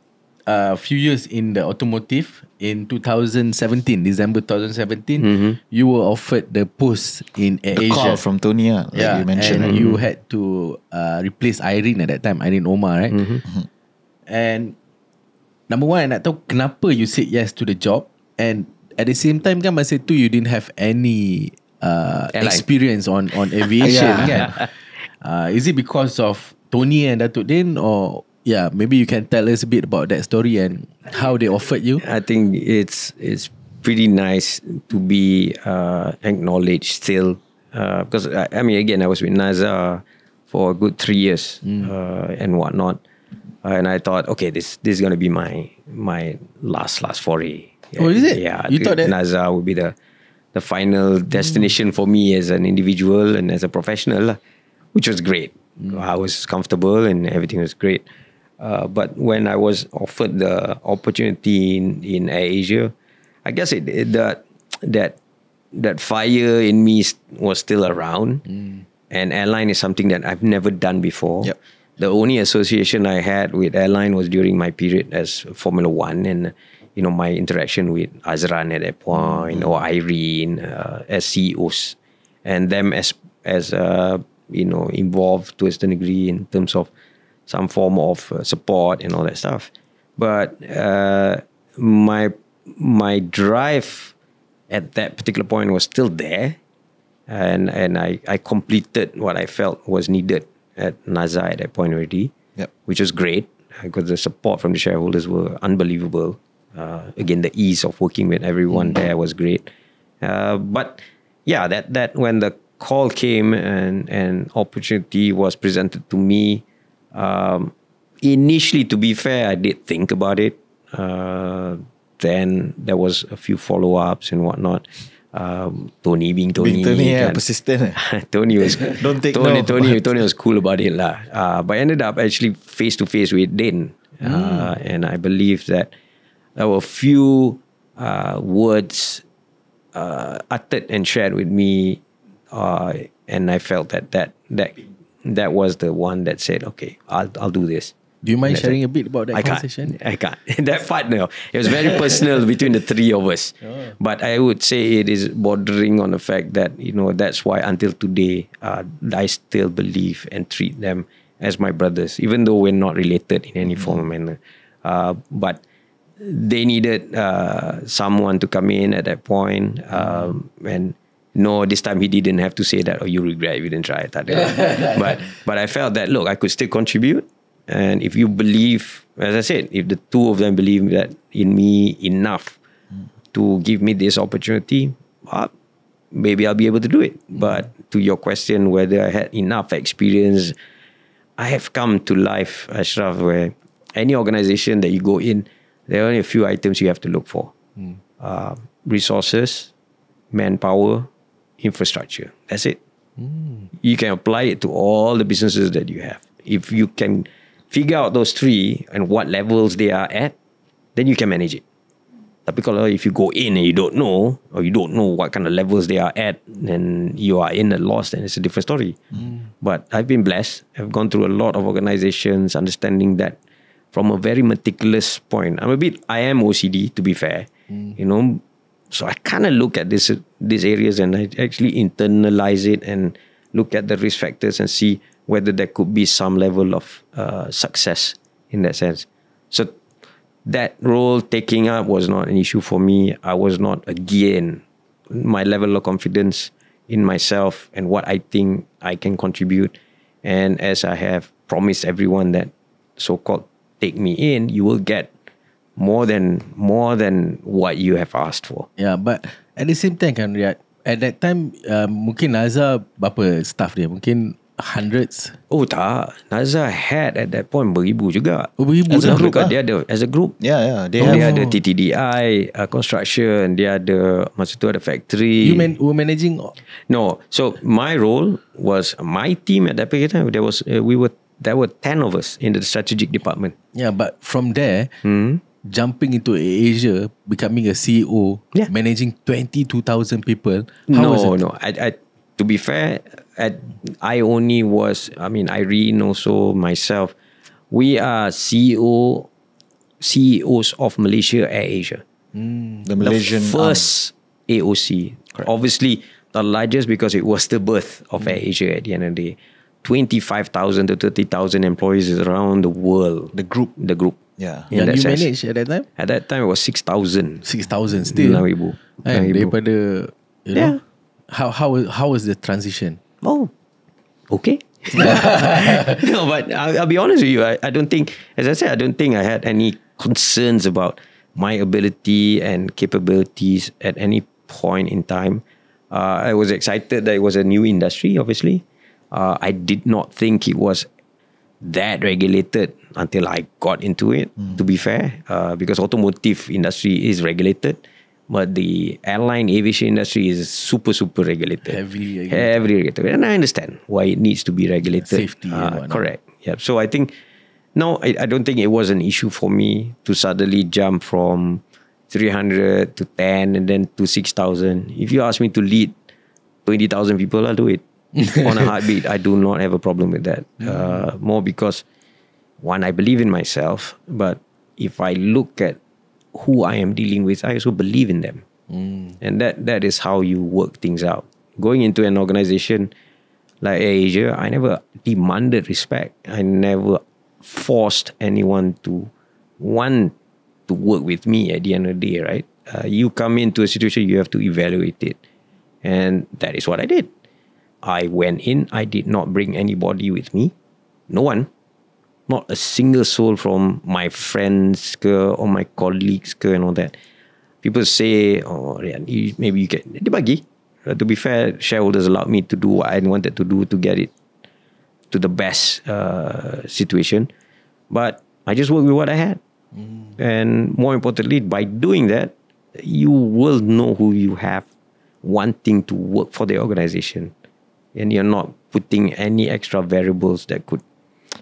a few years in the automotive, in 2017, December 2017, you were offered the post in Airasia. The call from Tony, like you mentioned. And you had to replace Irene at that time, Irene Omar, right? And number one, I nak tahu kenapa you said yes to the job, and at the same time kan masa tu you didn't have any experience on aviation kan? Is it because of Tony and Datuk Din, or maybe you can tell us a bit about that story and how they offered you? I think it's pretty nice to be acknowledged still, because I mean, again, I was with Naza for a good 3 years and whatnot, and I thought, okay, this is gonna be my last foray. Oh, is it? Yeah, You thought that Naza would be the final destination for me as an individual and as a professional, which was great. I was comfortable and everything was great. But when I was offered the opportunity in AirAsia, I guess that fire in me was still around. And airline is something that I've never done before. Yep. The only association I had with airline was during my period as Formula One, and my interaction with Azran at that point, or Irene as CEOs, and them as involved to a certain degree in terms of some form of support and all that stuff. But my drive at that particular point was still there, and I completed what I felt was needed at Naza at that point already, which was great because the support from the shareholders were unbelievable. Again, the ease of working with everyone there was great. But yeah, that when the call came and opportunity was presented to me, initially, to be fair, I did think about it. Then there was a few follow-ups and whatnot. Tony being Tony, persistent. Tony was Don't take Tony, no. Tony was cool about it lah. But I ended up actually face to face with Din, and I believe that there were a few words uttered and shared with me, and I felt that was the one that said, okay, I'll do this. Do you mind sharing a bit about that conversation? I can't. That part, no. It was very personal between the three of us. But I would say it is bordering on the fact that, that's why until today, I still believe and treat them as my brothers, even though we're not related in any form or manner. But they needed someone to come in at that point. And no, this time he didn't have to say that, you regret if you didn't try it. But I felt that, look, I could still contribute. And if you believe, as I said, if the two of them believe that in me enough to give me this opportunity, maybe I'll be able to do it. But to your question, whether I had enough experience, I have come to life, Ashraf, where any organization that you go in, there are only a few items you have to look for. Resources, manpower, infrastructure. That's it. You can apply it to all the businesses that you have. If you can figure out those three and what levels they are at, then you can manage it. Tapi kalau if you go in and you don't know, or you don't know what kind of levels they are at, then you are in a loss, then it's a different story. But I've been blessed. I've gone through a lot of organizations, understanding that from a very meticulous point. I am OCD, to be fair. So I kind of look at these areas and I actually internalize it and look at the risk factors and see whether there could be some level of success in that sense. So that role taking up was not an issue for me. I was not, again, my level of confidence in myself and what I think I can contribute. And as I have promised everyone that so-called take me in, you will get more than what you have asked for. Yeah, but at the same time kan, Riad, at that time, mungkin Naza berapa staff dia? Mungkin hundreds. Oh tak, Naza had at that point beribu juga. Beribu as a group, dia ada as a group. Yeah, Dia ada TTDI, construction, dia ada masa tu ada factory. You were managing? No, so my role was my team at that period of time. There were 10 of us in the strategic department. Yeah, but from there, jumping into Asia, becoming a CEO, managing 22,000 people. How was it? No. I to be fair, I only was, Irene also, myself, we are CEOs of Malaysia AirAsia. The Malaysian the first AOC. Correct. Obviously, the largest because it was the birth of AirAsia at the end of the day. 25,000 to 30,000 employees around the world. The group. Yeah. Yang you managed at that time? At that time, it was 6,000. 6,000 still. 6,000. Daripada, How was the transition? Oh, okay. No, but I'll be honest with you. I don't think, as I said, I don't think I had any concerns about my ability and capabilities at any point in time. I was excited that it was a new industry, obviously. I did not think it was that regulated until I got into it, to be fair, because automotive industry is regulated, but the airline aviation industry is super regulated. Heavily regulated. And I understand why it needs to be regulated. Safety and whatnot. Correct. Yeah. So I think, no, I don't think it was an issue for me to suddenly jump from 300 to 10 and then to 6,000. If you ask me to lead 20,000 people, I'll do it. On a heartbeat. I do not have a problem with that. More because, one, I believe in myself, but if I look at who I am dealing with, I also believe in them. And that is how you work things out. Going into an organization like Airasia, I never demanded respect. I never forced anyone to want to work with me at the end of the day, right? You come into a situation, you have to evaluate it. And that is what I did. I went in, I did not bring anybody with me. No one. Not a single soul from my friends or my colleagues and all that. People say, oh, Riad, maybe you can. Dia bagi. To be fair, shareholders allowed me to do what I wanted to do to get it to the best situation. But I just worked with what I had. And more importantly, by doing that, you will know who you have wanting to work for the organization. And you're not putting any extra variables that could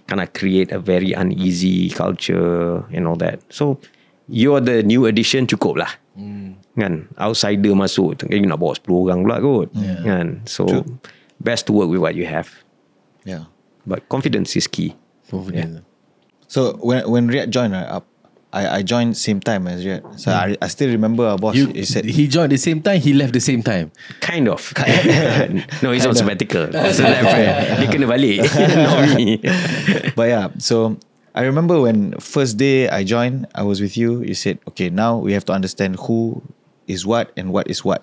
kind of create a very uneasy culture and all that. So, you're the new addition, cukup lah. Kan? Outsider masuk, you nak bawa 10 orang pula kot. Kan? So, best to work with what you have. Yeah. But confidence is key. Confidence. So when Riad joined, right, I joined same time as Riad. So I still remember our boss. He said he joined the same time, he left the same time. Kind of. No, he's on sabbatical. So dia kena balik. Not me. But yeah, so I remember when first day I joined, I was with you. You said, okay, now we have to understand who is what and what is where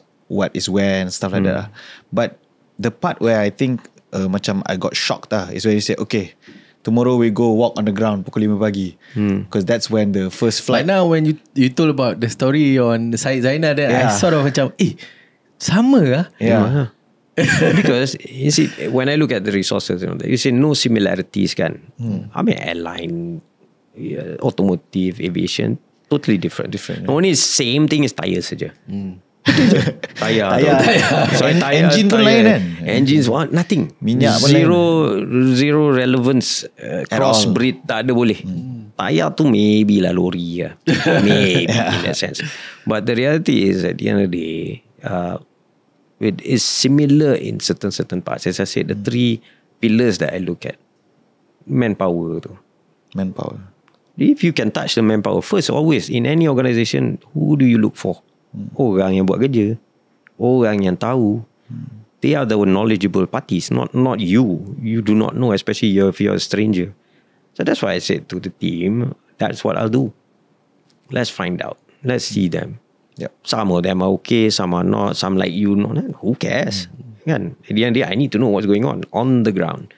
and stuff like that. But the part where I think macam I got shocked is where you said, okay, tomorrow we go walk on the ground pukul 5 pagi. Because that's when the first flight. Like now when you told about the story on the Syed Zainal, then I sort of macam, sama lah. Yeah. Because you see, when I look at the resources, you see no similarities kan. I mean, airline, automotive, aviation, totally different. Only same thing is tires saja. Tire. So engine pun lain kan. Engines nothing. Minyak pun zero relevance. Crossbreed tak ada boleh. Tire tu maybe lah lori lah. Maybe in that sense. But the reality is at the end of the day, it is similar in certain parts. As I said, the 3 pillars that I look at. Manpower tu. Manpower. If you can touch the manpower first, always in any organisation, who do you look for? Orang yang buat kerja, orang yang tahu. They are the knowledgeable parties, not you. You do not know, especially if you're a stranger. So that's why I said to the team, that's what I'll do. Let's find out. Let's see them. Yep. Some of them are okay, some are not. Some like you, not. Who cares? Kan? At the end of the day, I need to know what's going on the ground.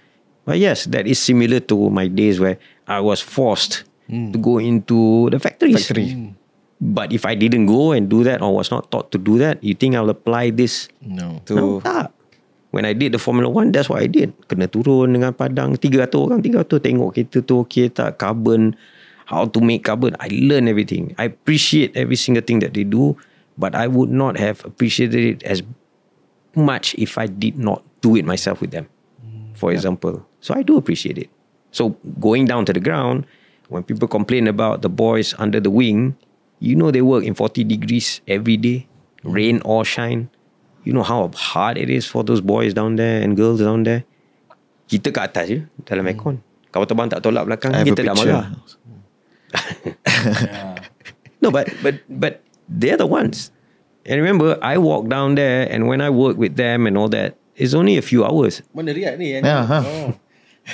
But yes, that is similar to my days where I was forced to go into the factories. But if I didn't go and do that or was not taught to do that, you think I'll apply this? No. Tak. When I did the Formula 1, that's what I did. Kena turun dengan padang 300 orang, 300 tengok kereta tu okay tak, carbon, how to make carbon. I learn everything. I appreciate every single thing that they do, but I would not have appreciated it as much if I did not do it myself with them, for example. So I do appreciate it. So going down to the ground, when people complain about the boys under the wing, you know they work in 40 degrees every day, rain or shine. You know how hard it is for those boys down there and girls down there. Kita kat atas je, dalam aircon. Kapal terbang tak tolak belakang, kita dah marah. No, but they're the ones. And remember, I walk down there and when I work with them and all that, it's only a few hours. Mana Riad ni?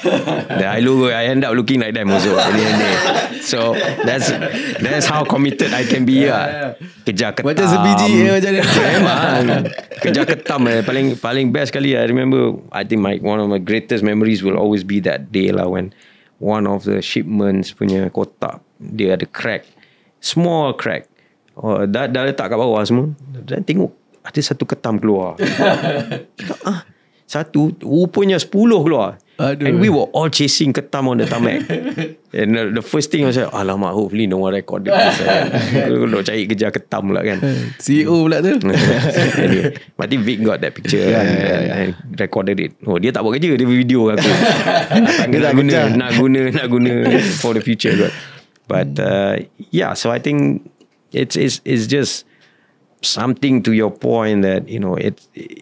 I end up looking like them also at the end of the day. So that's how committed I can be lah. Kejar ketam. Macam sebiji macam ni. Memang kejar ketam paling best kali. I remember, I think one of my greatest memories will always be that day lah, when one of the shipments punya kotak dia ada crack, small crack. Dah letak kat bawah semua, dan tengok ada satu ketam keluar. Satu, rupanya 10 keluar. Aduh. And we were all chasing ketam on the tarmac. And the first thing I said, alamak, hopefully no one recorded this. Kalau cari kejar ketam pula kan. CEO pula tu. Anyway, I think Vic got that picture and recorded it. Oh, dia tak buat kerja, dia video aku. nak guna for the future. But yeah, so I think it's just something to your point that, you know,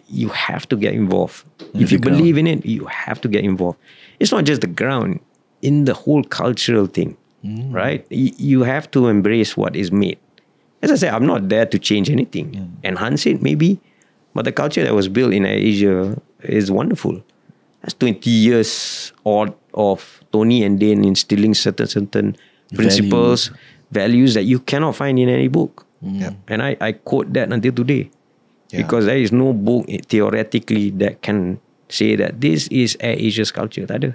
you have to get involved. If you believe in it, you have to get involved. It's not just the ground, in the whole cultural thing, right? You have to embrace what is made. As I said, I'm not there to change anything. Enhance it maybe, but the culture that was built in Asia is wonderful. That's 20 years odd of Tony and Dane instilling certain principles, values that you cannot find in any book. And I quote that until today, because there is no book theoretically that can say that this is Asia's culture. Tak ada.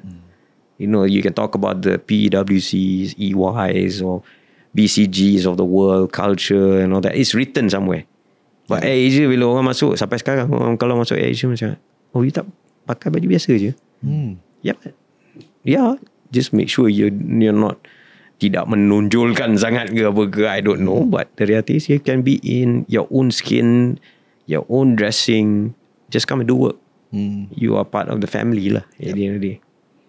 You know, you can talk about the PWCs, EYs or BCGs of the world, culture and all that. It's written somewhere. But Asia, bila orang masuk, sampai sekarang orang kalau masuk Asia macam, oh, you tak pakai baju biasa je. Yeah, just make sure you're not tidak menonjolkan sangat ke apa ke, I don't know. But the reality is you can be in your own skin, your own dressing. Just come and do work. You are part of the family lah at the end of the day.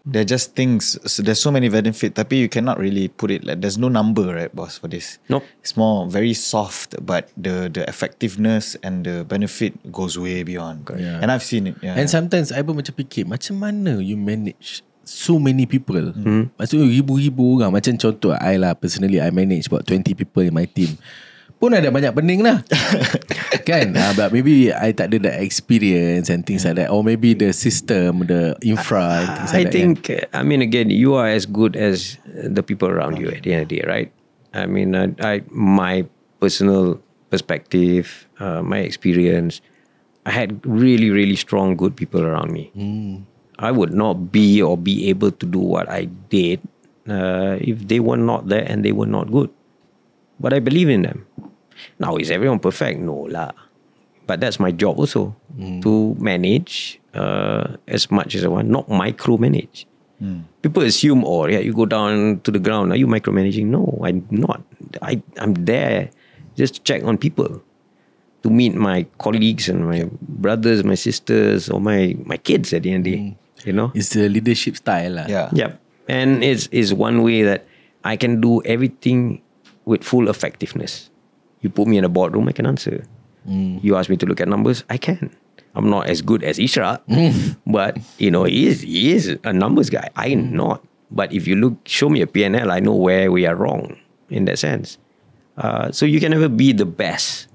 There are just things, so there's so many benefits, tapi you cannot really put it like, there's no number, right, boss, for this. Nope. It's more very soft, but the effectiveness and the benefit goes way beyond. And I've seen it. And sometimes I pun macam fikir, macam mana you manage so many people. Maksudnya ribu-ribu orang. Macam contoh I lah, personally I manage about 20 people in my team. Pun ada banyak pening lah. Kan? But maybe I tak ada that experience and things like that. Or maybe the system, the infra and things like that. I think, I mean, again, you are as good as the people around you at the end of the day, right? I mean, my personal perspective, my experience, I had really, really strong, good people around me. I would not be or be able to do what I did if they were not there and they were not good. But I believe in them. Now, is everyone perfect? No lah. But that's my job also, to manage as much as I want, not micromanage. People assume, oh yeah, you go down to the ground, are you micromanaging? No, I'm not. I'm there just to check on people, to meet my colleagues and my brothers, my sisters, or my kids at the end of the day. You know, it's the leadership style lah. Yeah. And it's one way that I can do everything with full effectiveness. You put me in a boardroom, I can answer. You ask me to look at numbers, I can. I'm not as good as Ishraq, but you know, he is a numbers guy. I'm not. But if you show me a P&L, I know where we are wrong in that sense. So you can never be the best,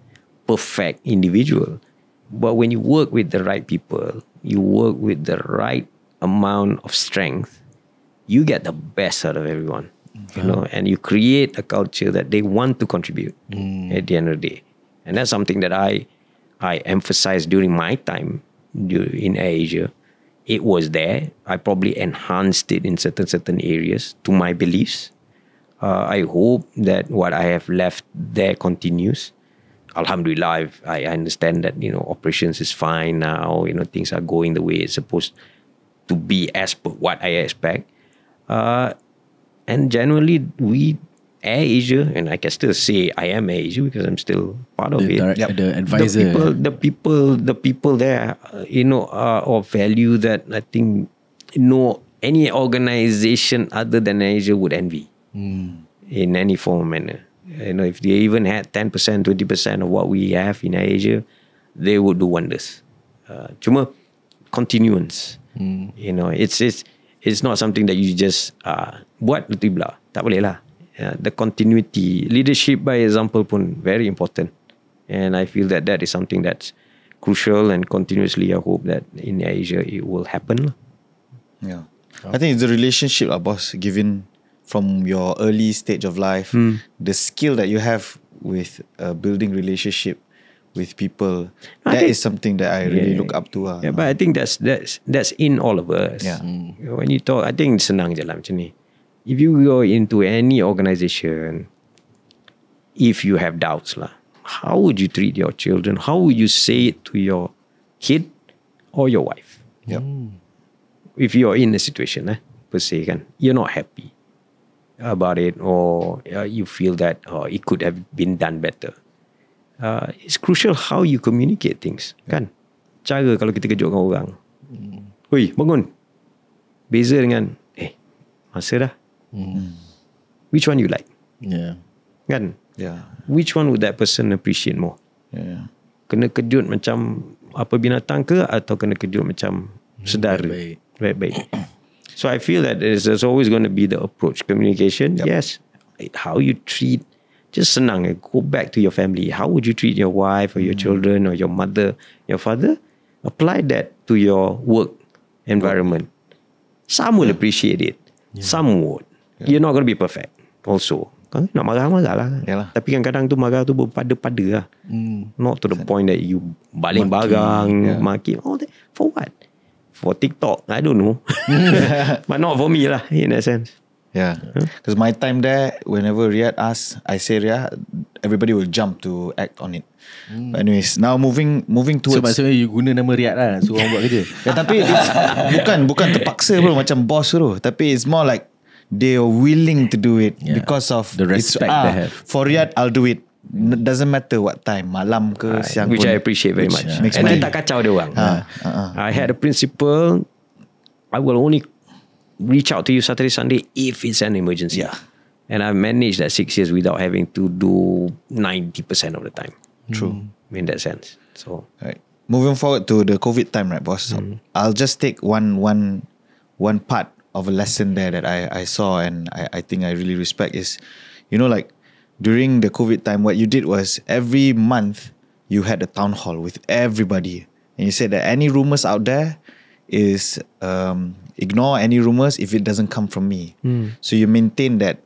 perfect individual. But when you work with the right people, you work with the right amount of strength, you get the best out of everyone. You know, and you create a culture that they want to contribute at the end of the day. And that's something that I emphasized during my time in Asia. It was there. I probably enhanced it in certain areas to my beliefs. I hope that what I have left there continues. Alhamdulillah, I understand that, you know, operations is fine now. You know, things are going the way it's supposed to be as per what I expect. And generally, we Air Asia, and I can still say I am Air Asia because I'm still part of it. The advisor. The people there, you know, are of value that I think any organization other than Asia would envy in any form or manner. You know, if they even had 10%, 20% of what we have in Asia, they would do wonders. Cuma continuance. You know, it's not something that you just buat lepas tu belah. Tak boleh lah. The continuity, leadership by example pun very important. And I feel that is something that's crucial, and continuously I hope that in Asia it will happen. Yeah. I think it's the relationship, boss, given from your early stage of life, the skill that you have with building relationship with people. That is something that I really look up to. Yeah, but I think that's in all of us. Yeah. When you talk, I think senang je lah macam ni. If you go into any organisation, if you have doubts lah, how would you treat your children? How would you say it to your kid or your wife? Yep. If you're in a situation, per se kan, you're not happy about it, or you feel that it could have been done better. It's crucial how you communicate things, kan? Cara kalau kita kejutkan orang. Oi, bangun. Beza dengan, masa dah. Which one you like? Yeah. Kan? Yeah. Which one would that person appreciate more? Yeah. Kena kejut macam apa binatang ke, atau kena kejut macam saudara? Baik-baik. So I feel that there's always going to be the approach. Communication, yes. How you treat, just senang. Go back to your family. How would you treat your wife or your children or your mother, your father? Apply that to your work environment. Some will appreciate it. Some won't. You're not going to be perfect also. Nak marah-marah lah. Yalah. Tapi kadang-kadang tu marah tu berpada-pada lah. Not to the point that you baling barang, maki. All that. For what? For TikTok? I don't know. But not for me lah, in that sense. Yeah. Because my time there, whenever Riad asks, I say Riad, everybody will jump to act on it. But anyways, now moving So towards... maksudnya you guna nama Riad lah, suruh orang buat kerja. Tapi it's, bukan terpaksa bro, macam boss bro. Tapi it's more like they are willing to do it because of the respect they have. For Riad, I'll do it. Doesn't matter what time, malam ke siang Which pun. I appreciate very much. makes And my I tak kacau dia orang. I had a principle, I will only reach out to you Saturday, Sunday if it's an emergency. Yeah. And I've managed that 6 years without having to do 90% of the time. True. In that sense. So Right. Moving forward to the COVID time, right, boss? I'll just take one part of a lesson there that I saw and I think I really respect is, you know, like during the COVID time, what you did was every month you had a town hall with everybody, and you said that any rumors out there is ignore any rumors if it doesn't come from me. So you maintain that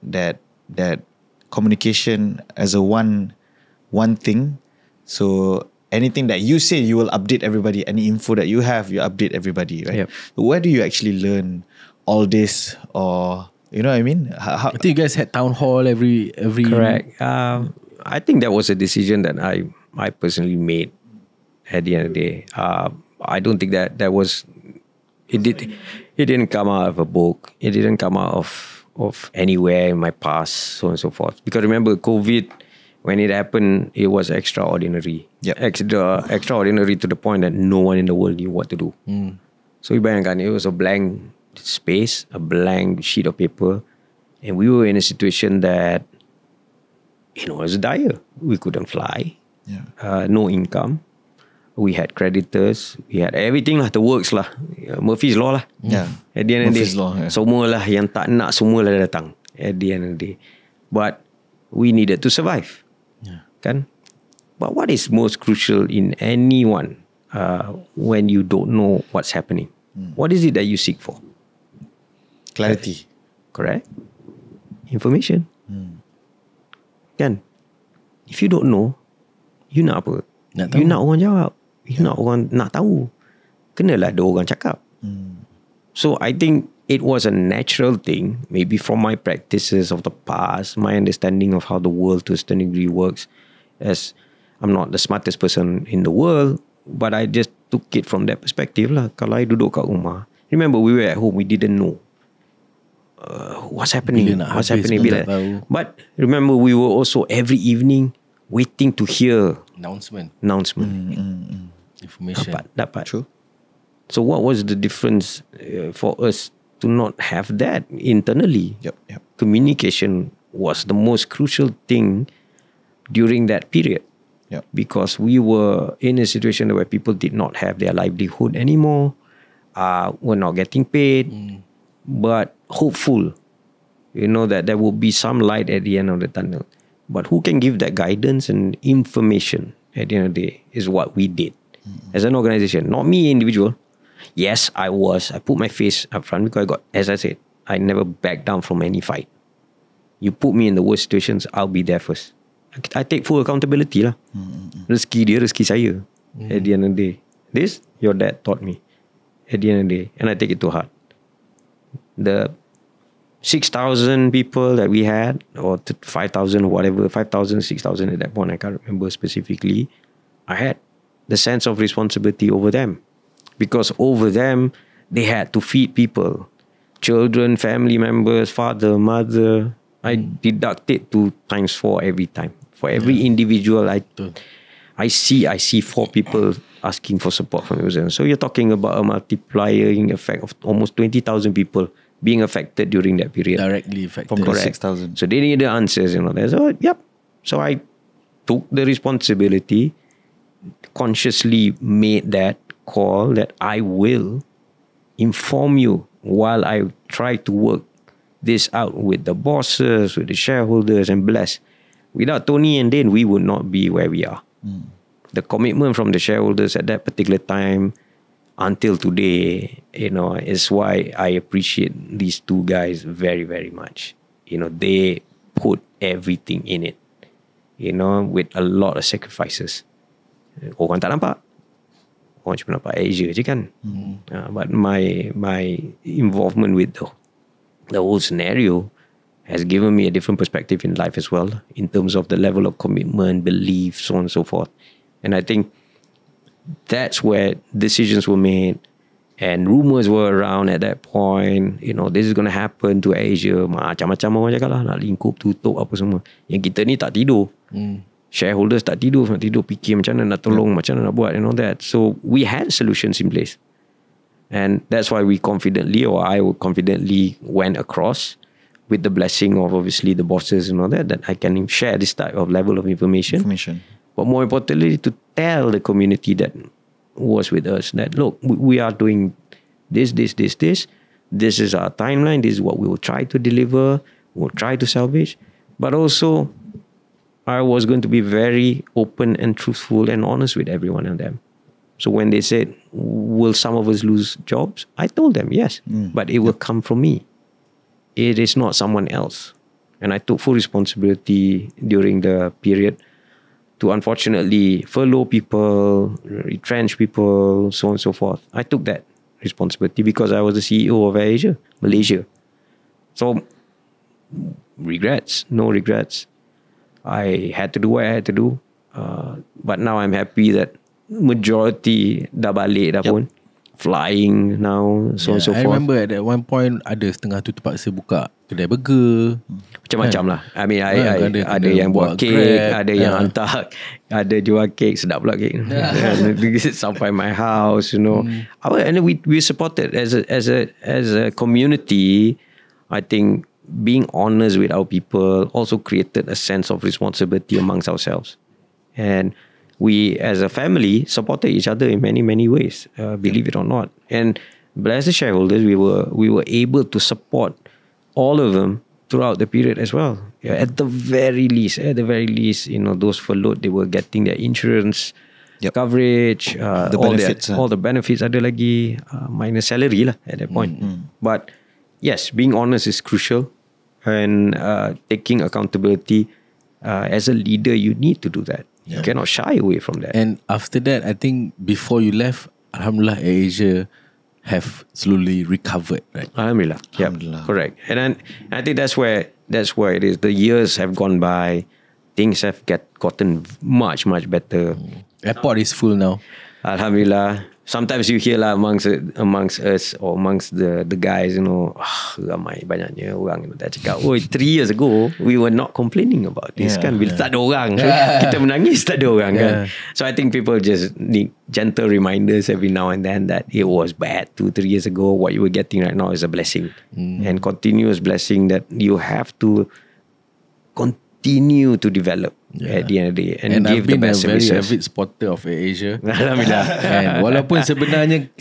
communication as a one thing. So anything that you say, you will update everybody. Any info that you have, you update everybody, right? Yep. Where do you actually learn all this, or you know what I mean? How, I think you guys had town hall every correct. I think that was a decision that I personally made at the end of the day. I don't think that was it didn't come out of a book. It didn't come out of anywhere in my past, so on and so forth. Because remember, COVID, when it happened, it was extraordinary. Yep. Extraordinary to the point that no one in the world knew what to do. So you bayangkan, it was a blank space, a blank sheet of paper, and we were in a situation that, you know, it was dire. We couldn't fly, no income. We had creditors, we had everything lah, the works lah, Murphy's Law lah. At the end of the Murphy's day, Law, semua lah yang tak nak, semua lah datang at the end of the day. But we needed to survive, kan? But what is most crucial in anyone when you don't know what's happening? What is it that you seek for? clarity. Correct? Information. Kan? If you don't know, you nak apa? Nak tahu. You nak orang jawab. You nak orang nak tahu. Kenalah ada orang cakap. So I think it was a natural thing, maybe from my practices of the past, my understanding of how the world to a certain degree works. As I'm not the smartest person in the world, but I just took it from that perspective lah. Kalau I duduk kat rumah, remember we were at home, we didn't know what's happening. Bila nak What's habis happening pun bila. tak tahu. But remember, we were also every evening waiting to hear announcement, announcement. information. Dapat. True. So what was the difference for us to not have that internally? Yep. Communication was the most crucial thing during that period. Yep. Because we were in a situation where people did not have their livelihood anymore, were not getting paid, but hopeful, you know, that there will be some light at the end of the tunnel. But who can give that guidance and information at the end of the day is what we did as an organization. Not me individual, Yes, I put my face up front because as I said, I never back down from any fight. You put me in the worst situations, I'll be there first. I take full accountability lah. Rezeki dia, rezeki saya. At the end of the day. This, your dad taught me. At the end of the day. And I take it to heart. The 6,000 people that we had, or 5,000 or whatever, 5,000, 6,000 at that point, I can't remember specifically. I had the sense of responsibility over them. Because over them, they had to feed people. Children, family members, father, mother. I deducted 2 times 4 every time. For every individual, I see 4 people asking for support from them. So you're talking about a multiplying effect of almost 20,000 people being affected during that period. Directly affected. From the 6,000. So they need the answers, So, yep. So I took the responsibility, consciously made that call that I will inform you while I try to work this out with the bosses, with the shareholders, and bless. Without Tony and Dane, we would not be where we are. The commitment from the shareholders at that particular time until today, is why I appreciate these 2 guys very, very much. They put everything in it, with a lot of sacrifices. Orang tak nampak. Orang cuma nampak Asia je kan. But my involvement with the whole scenario has given me a different perspective in life as well, in terms of the level of commitment, belief, so on and so forth. And I think that's where decisions were made and rumors were around at that point. This is going to happen to Asia. Macam-macam orang cakap lah, nak lingkup, tutup apa semua. Yang kita ni tak tidur. Shareholders tak tidur fikir macam mana nak tolong, macam mana nak buat and all that. So we had solutions in place. And that's why I confidently went across with the blessing of obviously the bosses and all that I can share this type of level of information. But more importantly, to tell the community that was with us that, look, we are doing this. This is our timeline. This is what we will try to deliver. We'll try to salvage. But also, I was going to be very open and truthful and honest with every one of them. So when they said, will some of us lose jobs? I told them, yes. But it will come from me. It is not someone else. And I took full responsibility during the period to unfortunately furlough people, retrench people, so on and so forth. I took that responsibility because I was the CEO of Airasia Malaysia. So, no regrets. I had to do what I had to do. But now I'm happy that majority dah balik dah pun. Flying now, so on and so forth. I remember at that one point, ada setengah tu terpaksa buka kedai burger. Macam-macam lah. I mean, ada yang buat kek, ada yang hantar, ada jual kek, sedap pula kek. Sampai my house, And then we supported as a community. I think being honest with our people also created a sense of responsibility amongst ourselves. And we as a family supported each other in many, many ways, believe it or not. And bless the shareholders, we were able to support all of them throughout the period as well. At the very least, those furloughed, they were getting their insurance coverage, all the benefits ada lagi, minus salary lah at that point. But yes, being honest is crucial, and taking accountability as a leader, you need to do that. You cannot shy away from that. And after that, I think before you left, Alhamdulillah, Airasia have slowly recovered, right? Alhamdulillah. Alhamdulillah. Correct. And I think that's where it is. The years have gone by. Things have gotten much, much better. Airport is full now. Alhamdulillah. Sometimes you hear lah amongst us or amongst the guys, ramai banyaknya orang dah cakap, 3 years ago we were not complaining about this kan, bila tak ada orang kita menangis, tak ada orang kan. So I think people just need gentle reminders every now and then that it was bad 2-3 years ago. What you were getting right now is a blessing, and continuous blessing that you have to continue to develop at the end of the day and give the best services. I've been a very avid supporter of Airasia. Alhamdulillah. And walaupun sebenarnya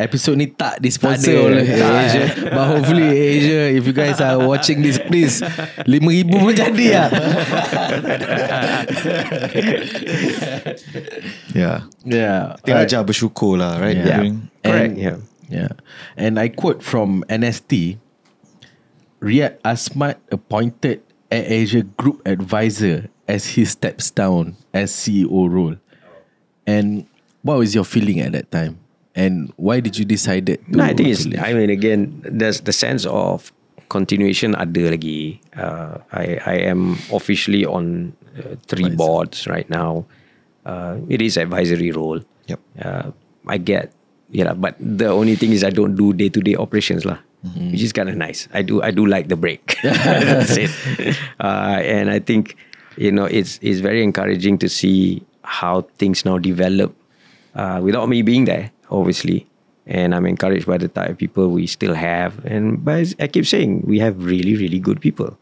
episod ni tak disponsor oleh Airasia, but hopefully Airasia, if you guys are watching this, please 5,000 pun jadi lah. Kita ajar bersyukur lah, right? Correct. Yeah. And I quote from NST, Riad Asmat appointed AirAsia Group Advisor as he steps down as CEO role. And what was your feeling at that time? And why did you decide to No, I think it's, leave? I mean, again, there's the sense of continuation ada lagi. I am officially on 3 boards right now. It is advisory role. Yep. I get, but the only thing is I don't do day-to-day operations lah. Which is kind of nice. I do like the break. That's it. And I think it's very encouraging to see how things now develop without me being there, obviously. And I'm encouraged by the type of people we still have. And but I keep saying we have really, really good people.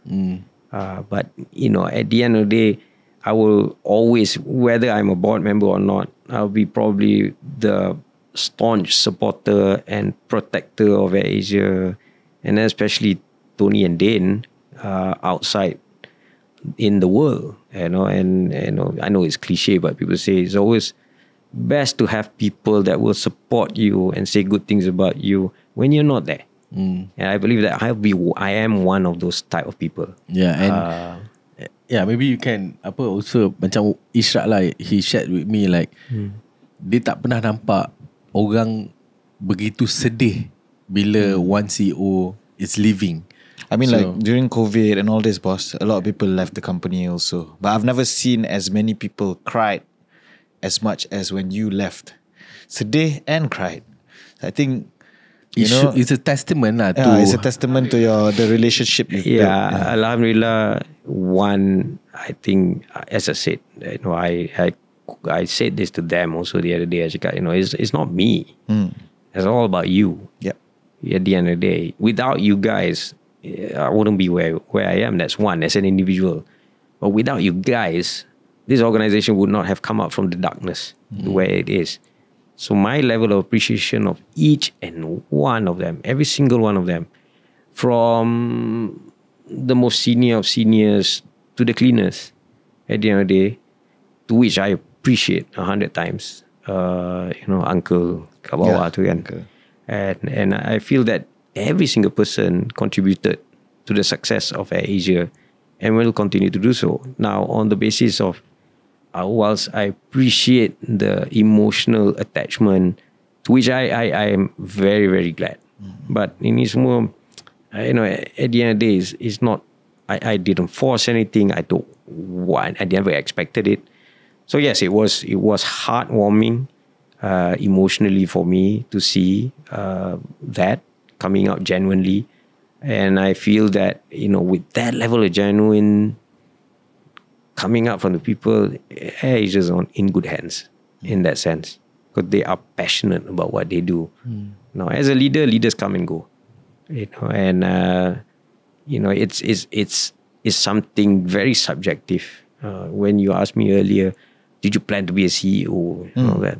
But at the end of the day, I will always, whether I'm a board member or not, I'll be probably the staunch supporter and protector of AirAsia, and especially Tony and Dane outside in the world. And I know it's cliche, but people say it's always best to have people that will support you and say good things about you when you're not there. And I believe that I am one of those type of people. Yeah, and maybe you can also macam Ishraq lah, he shared with me like dia tak pernah nampak orang begitu sedih bila one CEO is leaving. I mean, like during COVID and all this, boss, a lot of people left the company also. But I've never seen as many people cried as much as when you left. Sedih and cried. I think it's a testament lah to. It's a testament to the relationship you've built. Alhamdulillah. One, I think, as I said, I said this to them also the other day. I cakap, it's not me. It's all about you. Yep. At the end of the day, without you guys, I wouldn't be where I am. That's one, as an individual. But without you guys, this organization would not have come out from the darkness to where it is. So my level of appreciation of each and one of them, every single one of them, from the most senior of seniors to the cleaners, at the end of the day, to which I appreciate 100 times. Uncle kat bawah tu kan. And I feel that every single person contributed to the success of AirAsia and will continue to do so. Now, on the basis of, whilst I appreciate the emotional attachment, to which I am very, very glad. But ini semua, at the end of the day, it's not, I didn't force anything. I don't want, I never expected it. So yes, it was heartwarming, emotionally for me to see that coming out genuinely. And I feel that, with that level of genuine coming out from the people, it's just in good hands in that sense. Because they are passionate about what they do. Now, as a leader, leaders come and go. And it's something very subjective. When you asked me earlier, did you plan to be a CEO?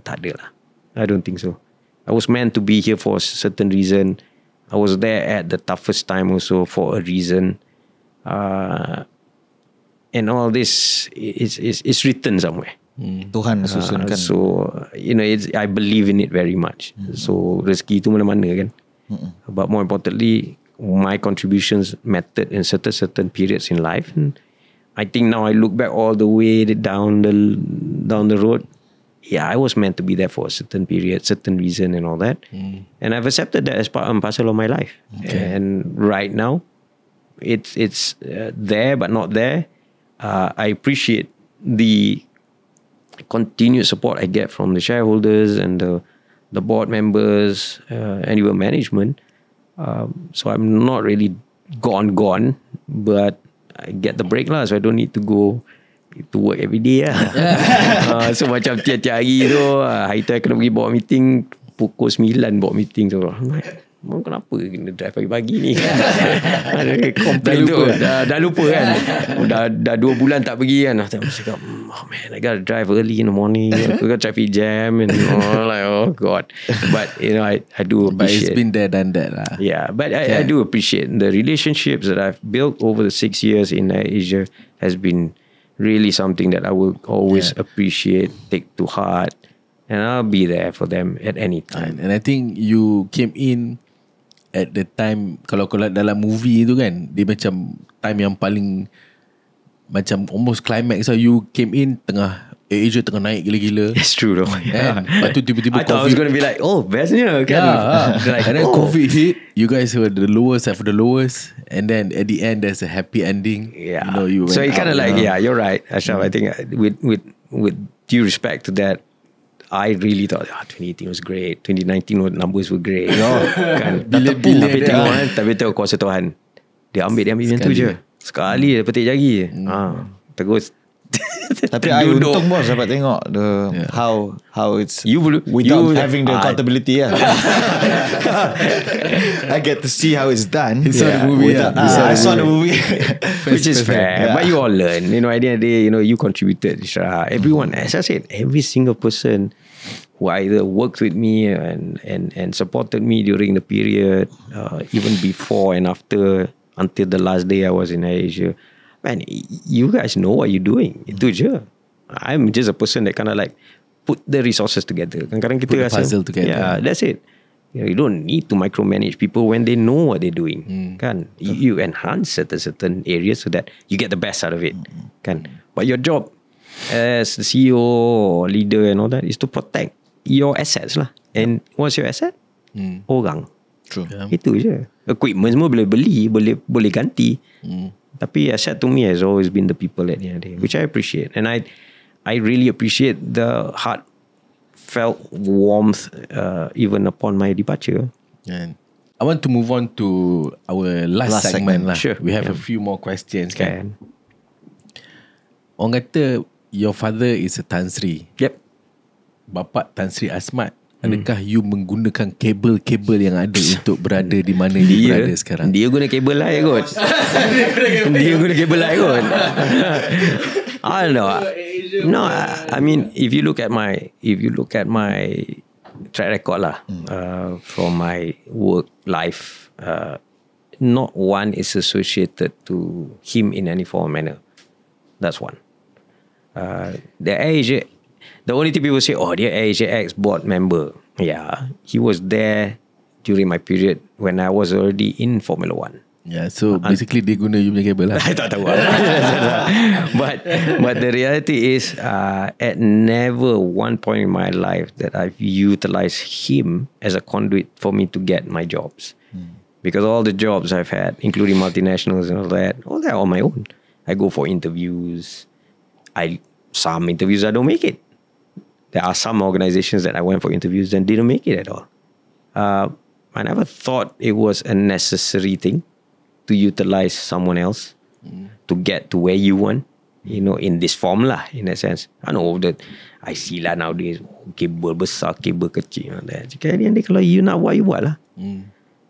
Tak ada lah. I don't think so. I was meant to be here for a certain reason. I was there at the toughest time also for a reason. And all this is written somewhere. Tuhan susunkan. So, I believe in it very much. So, rezeki tu mana-mana kan. But more importantly, my contributions mattered in certain periods in life. And I think now I look back all the way down the road. Yeah, I was meant to be there for a certain period, certain reason and all that. And I've accepted that as part and parcel of my life. Okay. And right now, it's there but not there. I appreciate the continued support I get from the shareholders and the board members and even management. So I'm not really gone, but I get the break lah, so I don't need to go to work every day lah. So macam tiap-tiap hari tu, hari tu I kena pergi bawa meeting pukul 9 bawa meeting tu. Kenapa kena drive pagi-pagi ni? Komplain tu dah lupa kan. Dah 2 bulan tak pergi kan. Aku cakap, oh man, I gotta drive early in the morning. Aku got traffic jam and like, oh god. But I do appreciate. But it's been there done that lah. Yeah, but I do appreciate the relationships that I've built over the 6 years in Asia has been really something that I will always appreciate, take to heart. And I'll be there for them at any time. And I think you came in at the time, kalau dalam movie tu kan, dia macam time yang paling macam almost climax. So you came in tengah Asia tengah naik gila-gila. It's true though. Kan? Lepas tu tiba-tiba I thought I was going to be like, oh, bestnya kan. like, and then COVID hit. You guys were the lowest of the lowest, and then at the end there's a happy ending. Yeah. You know, you went so it kind of out, like, yeah, you're right, Ashraf. I think with due respect to that, I really thought 2018 was great. 2019 numbers were great. Kan. Bila-bila tapi dia. tengok kan, tapi tengok kuasa Tuhan. Dia ambil macam tu je. Sekali dia petik jari. Terus. Tapi I untung bos dapat tengok how it's without having the accountability lah. I get to see how it's done. He saw the movie. I saw the movie. Which is fair. But you all learn. You know, at the end of the day, you know, you contributed. Everyone, as I said, every single person who either worked with me and supported me during the period, even before and after, until the last day I was in Asia. Man, you guys know what you're doing. Itu je. I'm just a person that kind of like put the resources together. Kadang-kadang kita Put the rasa, puzzle together. Yeah, that's it. You don't need to micromanage people when they know what they're doing. Kan? You enhance certain areas so that you get the best out of it. Kan? But your job as the CEO or leader and all that is to protect your assets lah. And what's your asset? Orang. True. Itu je. Equipment semua boleh beli, boleh ganti. Tapi asset to me has always been the people at the end of the day, which I appreciate. And I really appreciate the heartfelt warmth even upon my departure. And I want to move on to our last segment lah. Sure. We have a few more questions kan. Kan. Orang kata your father is a Tan Sri. Yep. Bapak Tan Sri Asmat. Adakah you menggunakan kabel-kabel yang ada untuk berada di mana you berada sekarang? Dia guna kabel lain kot. Dia guna kabel lain kot. I don't know. No, I mean, if you look at my track record lah, from my work life, not one is associated to him in any form or manner. That's one. The only thing people say, oh, dia Asia X board member. Yeah, he was there during my period when I was already in Formula 1. Yeah, so basically dia guna you punya kabel lah. I tak tahu. but the reality is, at never one point in my life that I've utilized him as a conduit for me to get my jobs. Because all the jobs I've had, including multinationals and all that on my own. I go for interviews. Some interviews I don't make it. There are some organizations that I went for interviews and didn't make it at all. I never thought it was a necessary thing to utilize someone else to get to where you want, you know, in this form lah, in that sense. I know that I see lah nowadays, kabel besar, kabel kecil. Jadi kalau you nak buat, you buat lah.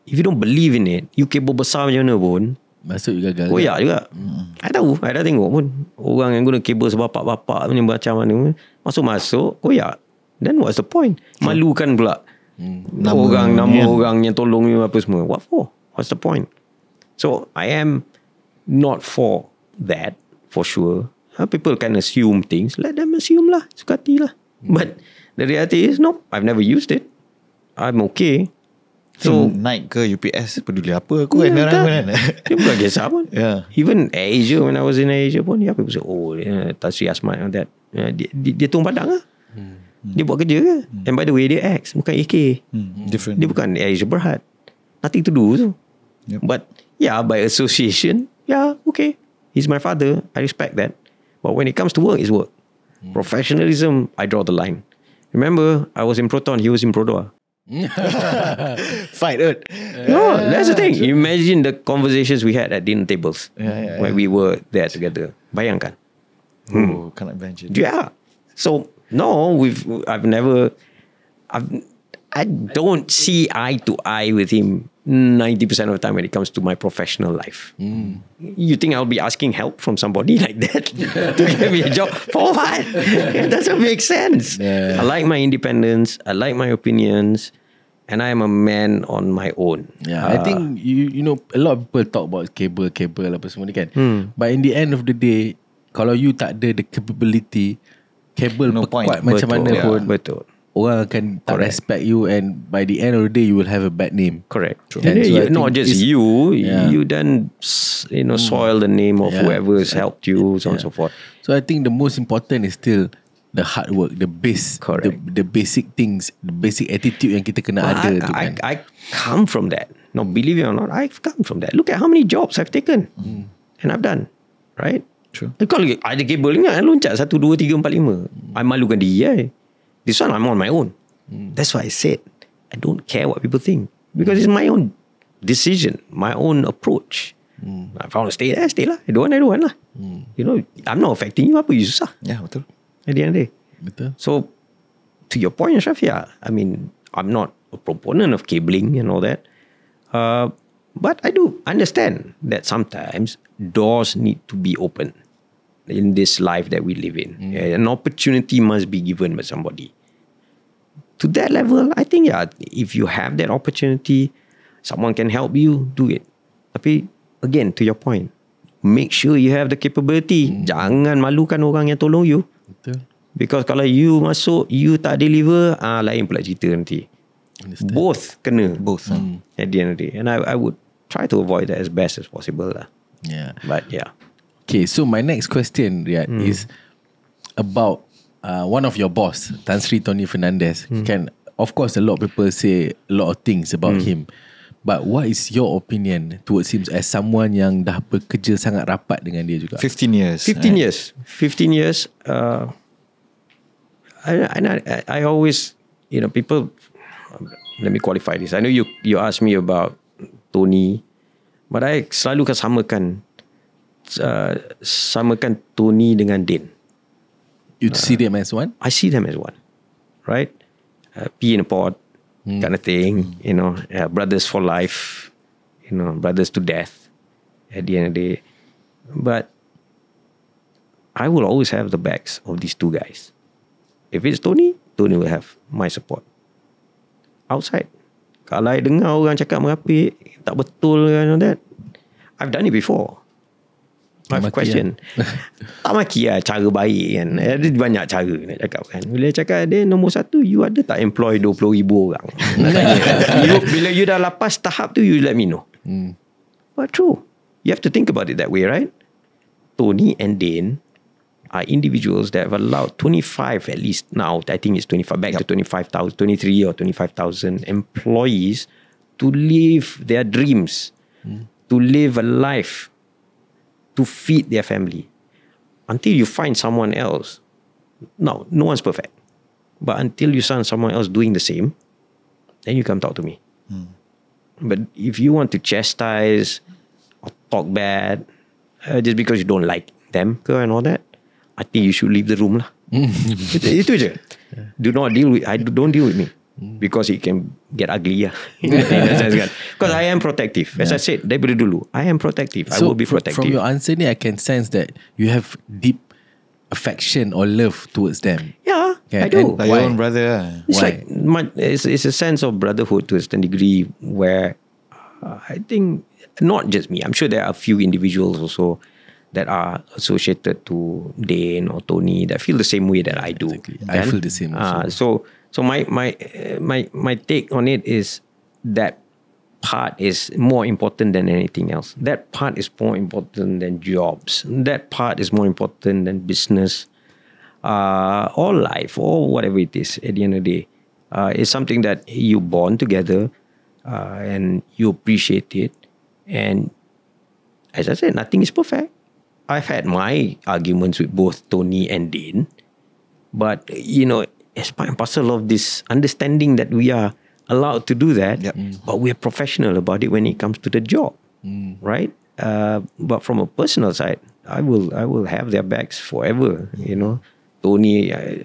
If you don't believe in it, you kabel besar macam mana pun, masuk juga gagal. Koyak juga. I tahu, I dah tengok pun. Orang yang guna kabel sebapak-bapak macam mana, masuk-masuk, koyak. Then what's the point? Malukan pula. Nama orang yang tolong you apa semua. What for? What's the point? So I am not for that, for sure. People can assume things. Let them assume lah. Suka hati lah. But the reality is, no, I've never used it. I'm okay. So naik ke UPS peduli apa aku kan orang kan. Dia bukan kisah pun. Yeah. Even Asia, when I was in Asia pun, people say, oh, Tan Sri Asmat and that. Dia tung padang lah. Dia buat kerja ke? And by the way, dia X, bukan AK. Different. Dia bukan Asia Berhad. Nothing to do so. Yep. But yeah, by association, yeah, okay. He's my father. I respect that. But when it comes to work, it's work. Professionalism, I draw the line. Remember, I was in Proton, he was in Proton. Fight it. No, that's the thing. Imagine the conversations we had at dinner tables when we were there together. Bayangkan. Oh, cannot imagine. Yeah. So no, I don't see eye to eye with him 90% of the time when it comes to my professional life. You think I'll be asking help from somebody like that to give me a job? For what? It doesn't make sense. I like my independence. I like my opinions. And I am a man on my own. Yeah, I think you know a lot of people talk about kabel apa semua ni kan. But in the end of the day, kalau you tak ada the capability, kabel No kuat point. macam mana pun Betul. orang akan tak respect you, and by the end of the day you will have a bad name. Correct. And so I Not think just you then soil the name of Yeah. whoever has helped you, so on and so forth. So I think the most important is still the hard work, the base, Correct. the basic things, the basic attitude yang kita kena ada tu kan. I come from that. No, believe it or not, I've come from that. Look at how many jobs I've taken and I've done, right? True. Kalau ada kabel ingat, loncat 1, 2, 3, 4, 5. I malukan diri. This one I'm on my own. That's why I said I don't care what people think, because it's my own decision, my own approach. If I want to stay there, stay lah. I don't want lah. I'm not affecting you. Apa you susah? Ya, betul. At the end of the day. Betul. So, to your point, Ashraf, I mean, I'm not a proponent of cabling and all that. But I do understand that sometimes doors need to be open in this life that we live in. An opportunity must be given by somebody. To that level, I think, if you have that opportunity, someone can help you, do it. Tapi, again, to your point, make sure you have the capability. Jangan malukan orang yang tolong you. Betul. Because kalau you masuk, you tak deliver, lain pula cerita nanti. Understand. Both kena. Both. At the end of the day. And I would try to avoid that as best as possible lah. Yeah. But yeah. Okay, so my next question, Riad, is about one of your boss, Tan Sri Tony Fernandez. Can, of course, a lot of people say a lot of things about him. But what is your opinion towards him as someone yang dah bekerja sangat rapat dengan dia juga? 15 years. 15 years. 15 years. I always, people, let me qualify this. I know you asked me about Tony, but I selalu samakan Tony dengan Din. You see them as one? I see them as one, right? Pea in a pod kind of thing, brothers for life, brothers to death at the end of the day. But I will always have the backs of these two guys. If it's Tony will have my support. Outside, kalau I dengar orang cakap merapik, tak betul and all that, I've done it before. I've questioned. Tak maki lah, cara baik kan. Ada banyak cara nak cakap kan. Bila cakap dia nombor 1, you ada tak employ 20,000 orang? Nak tanya kan. Bila you dah lepas tahap tu, you let me know. But true, you have to think about it that way, right? Tony and Dane are individuals that have allowed 25 at least now, I think it's 25, back to 25,000, 23 or 25,000 employees to live their dreams, to live a life, to feed their family. Until you find someone else, no one's perfect, but until you find someone else doing the same, then you come talk to me. But if you want to chastise or talk bad just because you don't like them and all that, I think you should leave the room lah. Itu je. Don't deal with me. Because it can get ugly in that sense kan. Because I am protective. As I said daripada dulu, I am protective. I will be protective. From your answer ni, I can sense that you have deep affection or love towards them. Yeah, Okay, I do. Like your own brother lah. It's Why? like it's a sense of brotherhood to a certain degree where I think not just me. I'm sure there are a few individuals also that are associated to Dane or Tony that feel the same way that I do. Exactly. I feel the same also. So my take on it is that part is more important than anything else. That part is more important than jobs. That part is more important than business, or life, or whatever it is. At the end of the day, it's something that you bond together, and you appreciate it. And as I said, nothing is perfect. I've had my arguments with both Tony and Dane, but as part and parcel of this understanding that we are allowed to do that, but we're professional about it when it comes to the job, right? But from a personal side, I will have their backs forever. Tony, I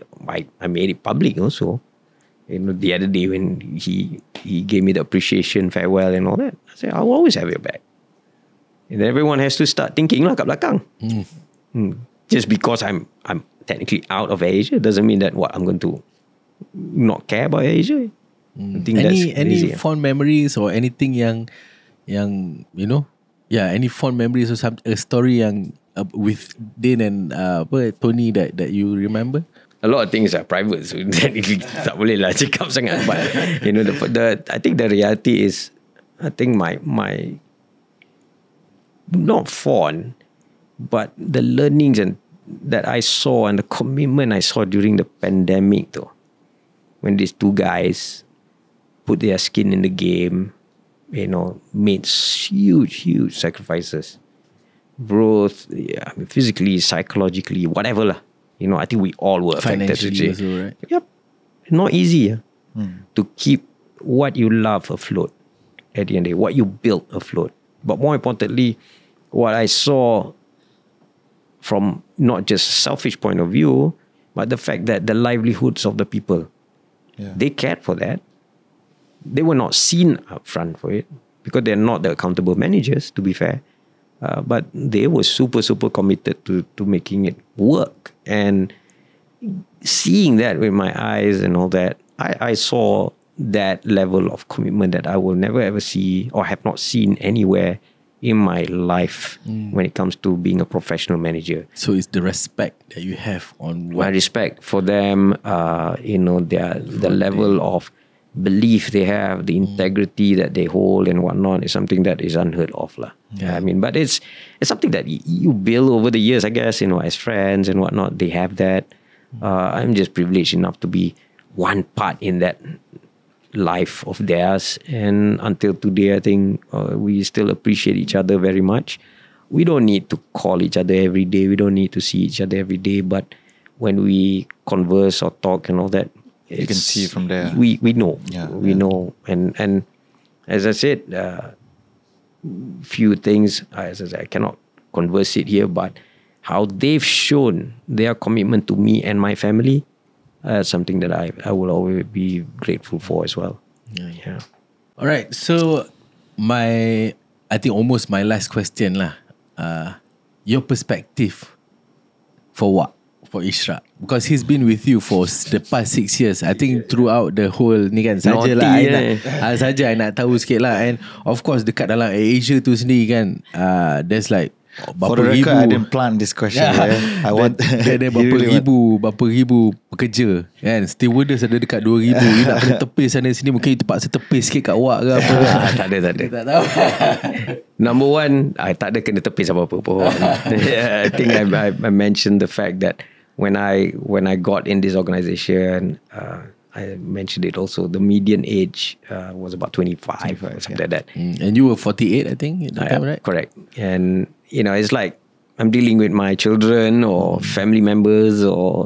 made it public also. The other day when he gave me the appreciation farewell and all that, I said I will always have your back. And everyone has to start thinking lah kat belakang. Just because I'm technically out of Asia doesn't mean that I'm going to not care about Asia. I think Any fond memories or anything yang any fond memories or a story yang with Dane and Tony that you remember? a lot of things are private, so technically tak boleh lah cakap sangat. But you know, I think the reality is, I think my not fond, but the learnings that I saw and the commitment I saw during the pandemic though, when these two guys put their skin in the game, you know, made huge sacrifices, both physically, psychologically, whatever lah. You know, I think we all were affected. Financially also, right? Yep. Not easy to keep what you love afloat at the end of the day, what you built afloat. But more importantly, what I saw from not just a selfish point of view, but the fact that the livelihoods of the people, they cared for that. They were not seen up front for it because they're not the accountable managers, to be fair. But they were super committed to making it work. And seeing that with my eyes and all that, I saw that level of commitment that I will never ever see or have not seen anywhere in my life when it comes to being a professional manager. So it's the respect that you have on my respect for them, you know, the level of belief they have, the integrity that they hold and whatnot is something that is unheard of lah. I mean, but it's something that you build over the years, I guess, you know, as friends and whatnot. They have that. I'm just privileged enough to be one part in that life of theirs, and until today, I think we still appreciate each other very much. We don't need to call each other every day. We don't need to see each other every day. But when we converse or talk and all that, you can see from there. We know. We know. And as I said, few things, as I said, I cannot converse it here, but how they've shown their commitment to me and my family, something that I will always be grateful for as well. Yeah. All right. So I think almost my last question lah. Your perspective for what? For Ishraq, because he's been with you for the past 6 years. I think throughout the whole ni kan sajalah I nak tahu sikit lah. And of course dekat dalam Asia tu sendiri kan, there's like for the record, I didn't plan this question. I want ada berapa ribu pekerja kan. Stewardess ada dekat 2,000. You nak kena tepis sana sini, mungkin you terpaksa tepis sikit kat awak ke apa. Tak ada. Tak tahu. Number one, I tak ada kena tepis apa-apa pun. I think I mentioned the fact that when I got in this organization, I mentioned it also, the median age was about 25 or something like that. And you were 48, I think, at the time, right? Correct. And, you know, it's like I'm dealing with my children or family members or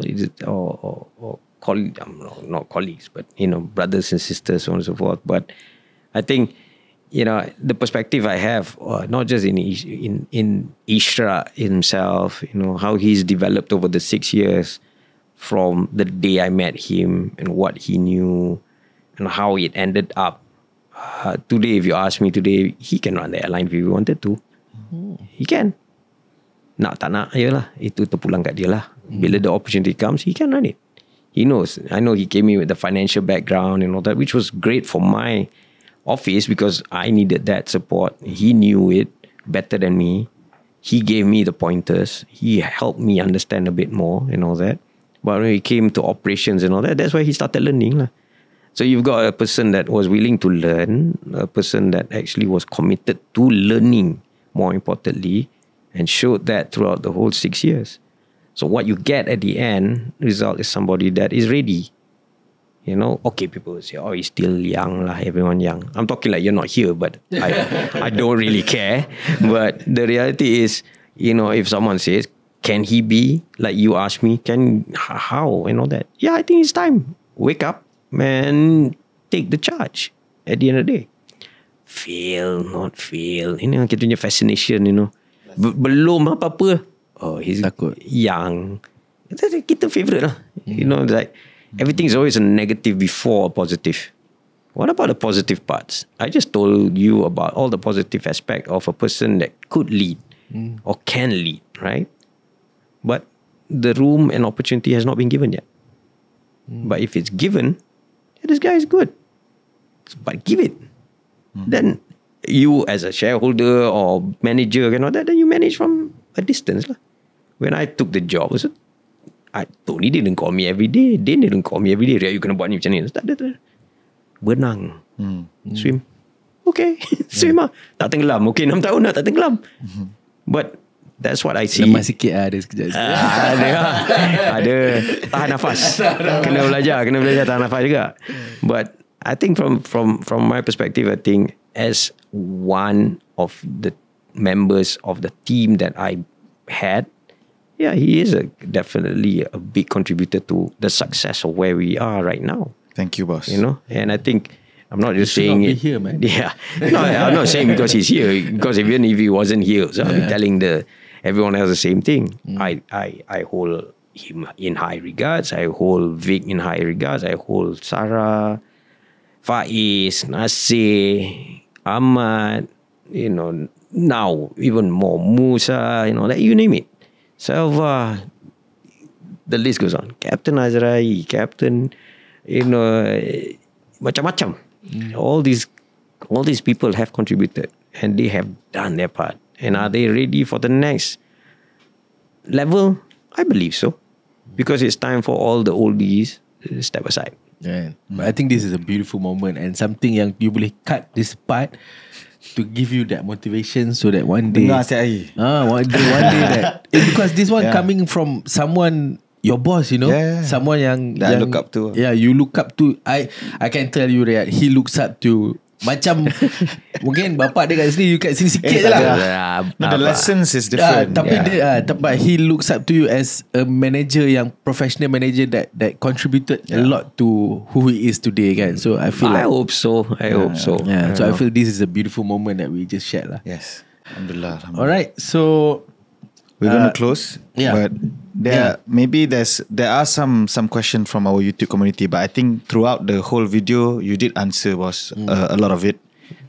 colleagues, not colleagues, but, you know, brothers and sisters, so on and so forth. But I think, you know, the perspective I have, not just in Ishraq himself, you know, how he's developed over the 6 years from the day I met him and what he knew and how it ended up. Today, if you ask me today, he can run the airline if he wanted to. He can. Nak tak nak, yelah, itu terpulang kat dia lah. Bila the opportunity comes, he can run it. He knows. I know he came in with the financial background and all that, which was great for my office because I needed that support. He knew it better than me. He gave me the pointers. He helped me understand a bit more and all that. But when it came to operations and all that, that's why he started learning lah. So you've got a person that was willing to learn, a person that actually was committed to learning, more importantly, and showed that throughout the whole 6 years. So what you get at the end result is somebody that is ready. You know, okay, people will say, oh, he's still young lah, everyone young. I'm talking like you're not here, but I don't really care. But the reality is, you know, if someone says, can he be, like you asked me, how and all that? Yeah, I think it's time. Wake up and take the charge at the end of the day. Fail, not fail. You know, kita punya fascination, you know. Belum apa-apa. Oh, he's takut. Young. Kita favorite lah. You know, like, everything is always a negative before a positive. What about the positive parts? I just told you about all the positive aspect of a person that could lead or can lead, right? But the room and opportunity has not been given yet. But if it's given, this guy is good. But give it. Then you as a shareholder or manager and all that, then you manage from a distance lah. When I took the job, Tony didn't call me every day. They didn't call me every day. Riad, you kena buat ni macam ni. Tak ada. Berenang. Swim. Okay. Swim lah. Tak tenggelam. Okay, 6 tahun dah tak tenggelam. But that's what I see. Lemas sikit ada sekejap. Ada. Tahan nafas. Kena belajar tahan nafas juga. But I think from my perspective, I think as one of the members of the team that I had, he is definitely a big contributor to the success of where we are right now. Thank you, boss. You know, and I think I'm not just saying not it. Here, man. Yeah, no, I'm not saying because he's here. Because even if he wasn't here, so I'll be telling everyone else the same thing. I hold him in high regards. I hold Vic in high regards. I hold Sarah, Faiz, Nasir, Ahmad. You know, now even more Musa. You know, like you name it. Selva, the list goes on. Captain Azrai, Captain, you know, macam-macam. All these people have contributed and they have done their part. And are they ready for the next level? I believe so. Because it's time for all the oldies to step aside. Yeah. But I think this is a beautiful moment and something yang you boleh cut this part to give you that motivation so that one day Dengar setiap hari. one day that because this one coming from someone your boss, you know, someone yang that I look up to. Yeah, you look up to. I can tell you that he looks up to. Macam mungkin bapak dia kat sini, you kat sini sikit je lah. No, the lessons is different. Tapi but he looks up to you as a manager, yang professional manager that contributed a lot to who he is today, kan. So I feel I hope so. I hope so. Yeah. So I feel this is a beautiful moment that we just shared lah. Yes. Alhamdulillah. Alright, so we're going to close. Yeah. But there are some question from our YouTube community, but I think throughout the whole video you did answer, boss, a lot of it.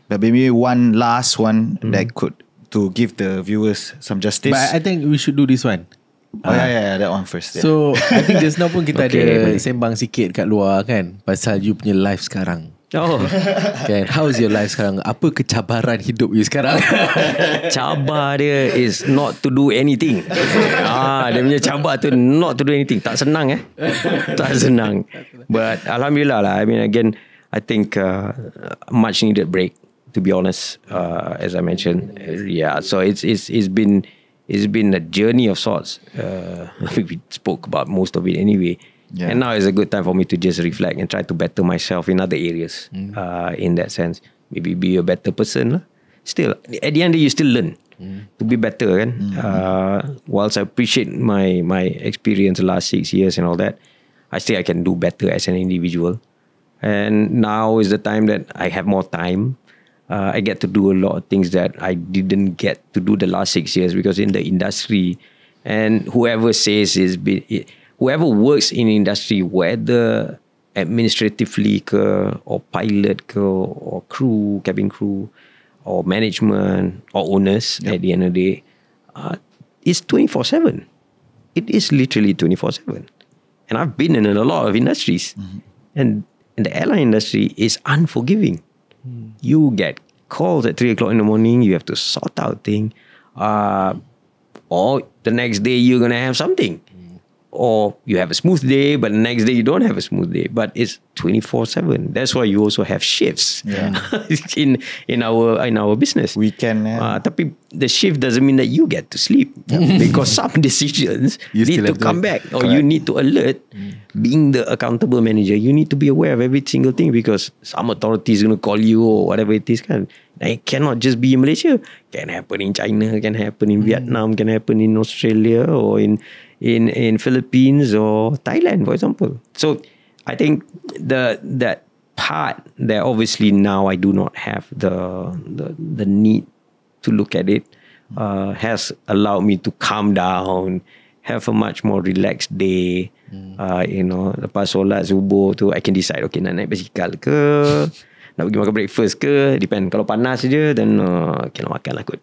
But maybe one last one that could to give the viewers some justice. But I think we should do this one. That one first. So I think just now pun kita ada sembang sikit kat luar kan pasal you punya life sekarang. Kan, how's your life sekarang? Apa kecabaran hidup you sekarang? Cabar dia is not to do anything. Dia punya cabar tu not to do anything. Tak senang Tak senang. But Alhamdulillah lah. I mean, again, I think much needed break, to be honest, as I mentioned. So it's been a journey of sorts. We spoke about most of it anyway. Yeah. And now is a good time for me to just reflect and try to better myself in other areas. In that sense, maybe be a better person lah. Still, at the end you still learn to be better, kan. Whilst I appreciate my experience the last 6 years and all that, I can do better as an individual. And now is the time that I have more time. I get to do a lot of things that I didn't get to do the last 6 years, because in the industry, and whoever works in industry, whether administratively ke, or pilot ke, or crew, cabin crew, or management, or owners, at the end of the day, it's 24/7. It is literally 24/7. And I've been in a lot of industries, and the airline industry is unforgiving. You get calls at 3 o'clock in the morning, you have to sort out things, or the next day you're gonna have something. Or you have a smooth day, but the next day you don't have a smooth day. But it's 24/7. That's why you also have shifts in our business. Weekend. Tapi the shift doesn't mean that you get to sleep, because some decisions need to come back, or you need to alert. Being the accountable manager, you need to be aware of every single thing, because some authority is going to call you or whatever it is. Kan? It cannot just be in Malaysia. Can happen in China, can happen in Vietnam, can happen in Australia, or in Philippines or Thailand, for example. So I think that part that obviously now I do not have the need to look at it, has allowed me to calm down, have a much more relaxed day. Lepas solat subuh tu, I can decide, okay, nak naik basikal ke, nak pergi makan breakfast ke, depend. Kalau panas je, then okay, nak makan lah kot.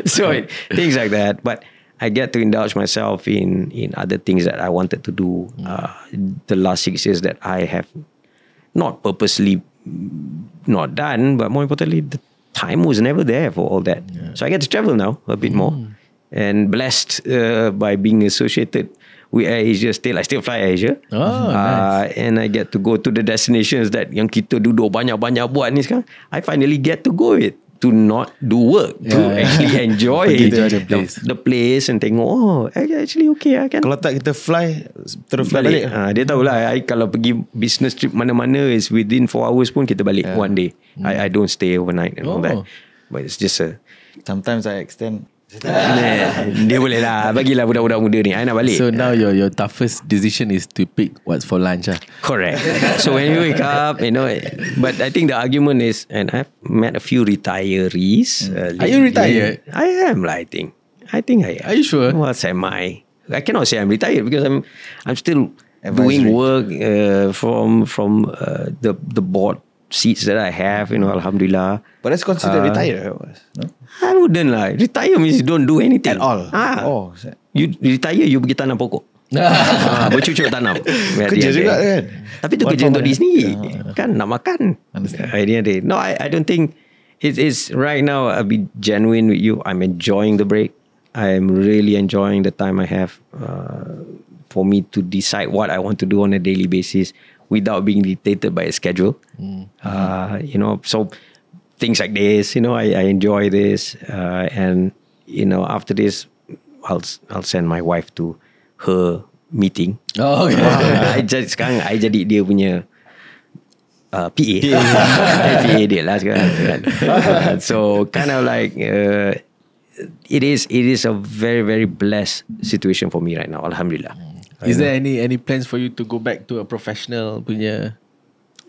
So things like that. But I get to indulge myself in other things that I wanted to do the last 6 years that I have not purposely not done, but more importantly, the time was never there for all that. So I get to travel now a bit more, and blessed by being associated with Airasia still. I still fly Airasia. Nice. And I get to go to the destinations that yang kita duduk banyak-banyak buat ni sekarang. I finally get to go it. To not do work, to actually enjoy the place and tengok, actually okay I can. Kalau tak kita fly, terus fly balik. Dia tahulah, I kalau pergi business trip mana-mana is within 4 hours pun kita balik one day. I don't stay overnight and all that. But it's just sometimes I extend. Dia boleh lah, bagilah budak-budak muda ni, I nak balik. So now your toughest decision is to pick what's for lunch. Correct. So when you wake up, but I think the argument is, and I've met a few retirees. Are you retired? I am lah, I think I am. Are you sure? Well, semi. I cannot say I'm retired because I'm still Advisory. doing work from the board seats that I have, Alhamdulillah. But that's considered retired, no? I wouldn't lah. Retire means you don't do anything At all. You retire, you pergi tanam pokok. Bercucuk tanam. Kerja juga kan. Tapi tu kerja untuk diri sendiri. Kan nak makan. No, I don't think it's right now. I'll be genuine with you. I'm enjoying the break. I'm really enjoying the time I have for me to decide what I want to do on a daily basis without being dictated by a schedule. So things like this, I enjoy this, and after this, I'll send my wife to her meeting. Oh, okay. Sekarang I jadi dia punya PA. PA dia lah sekarang. So kind of like it is a very, very blessed situation for me right now. Alhamdulillah. Is there any plans for you to go back to a professional punya?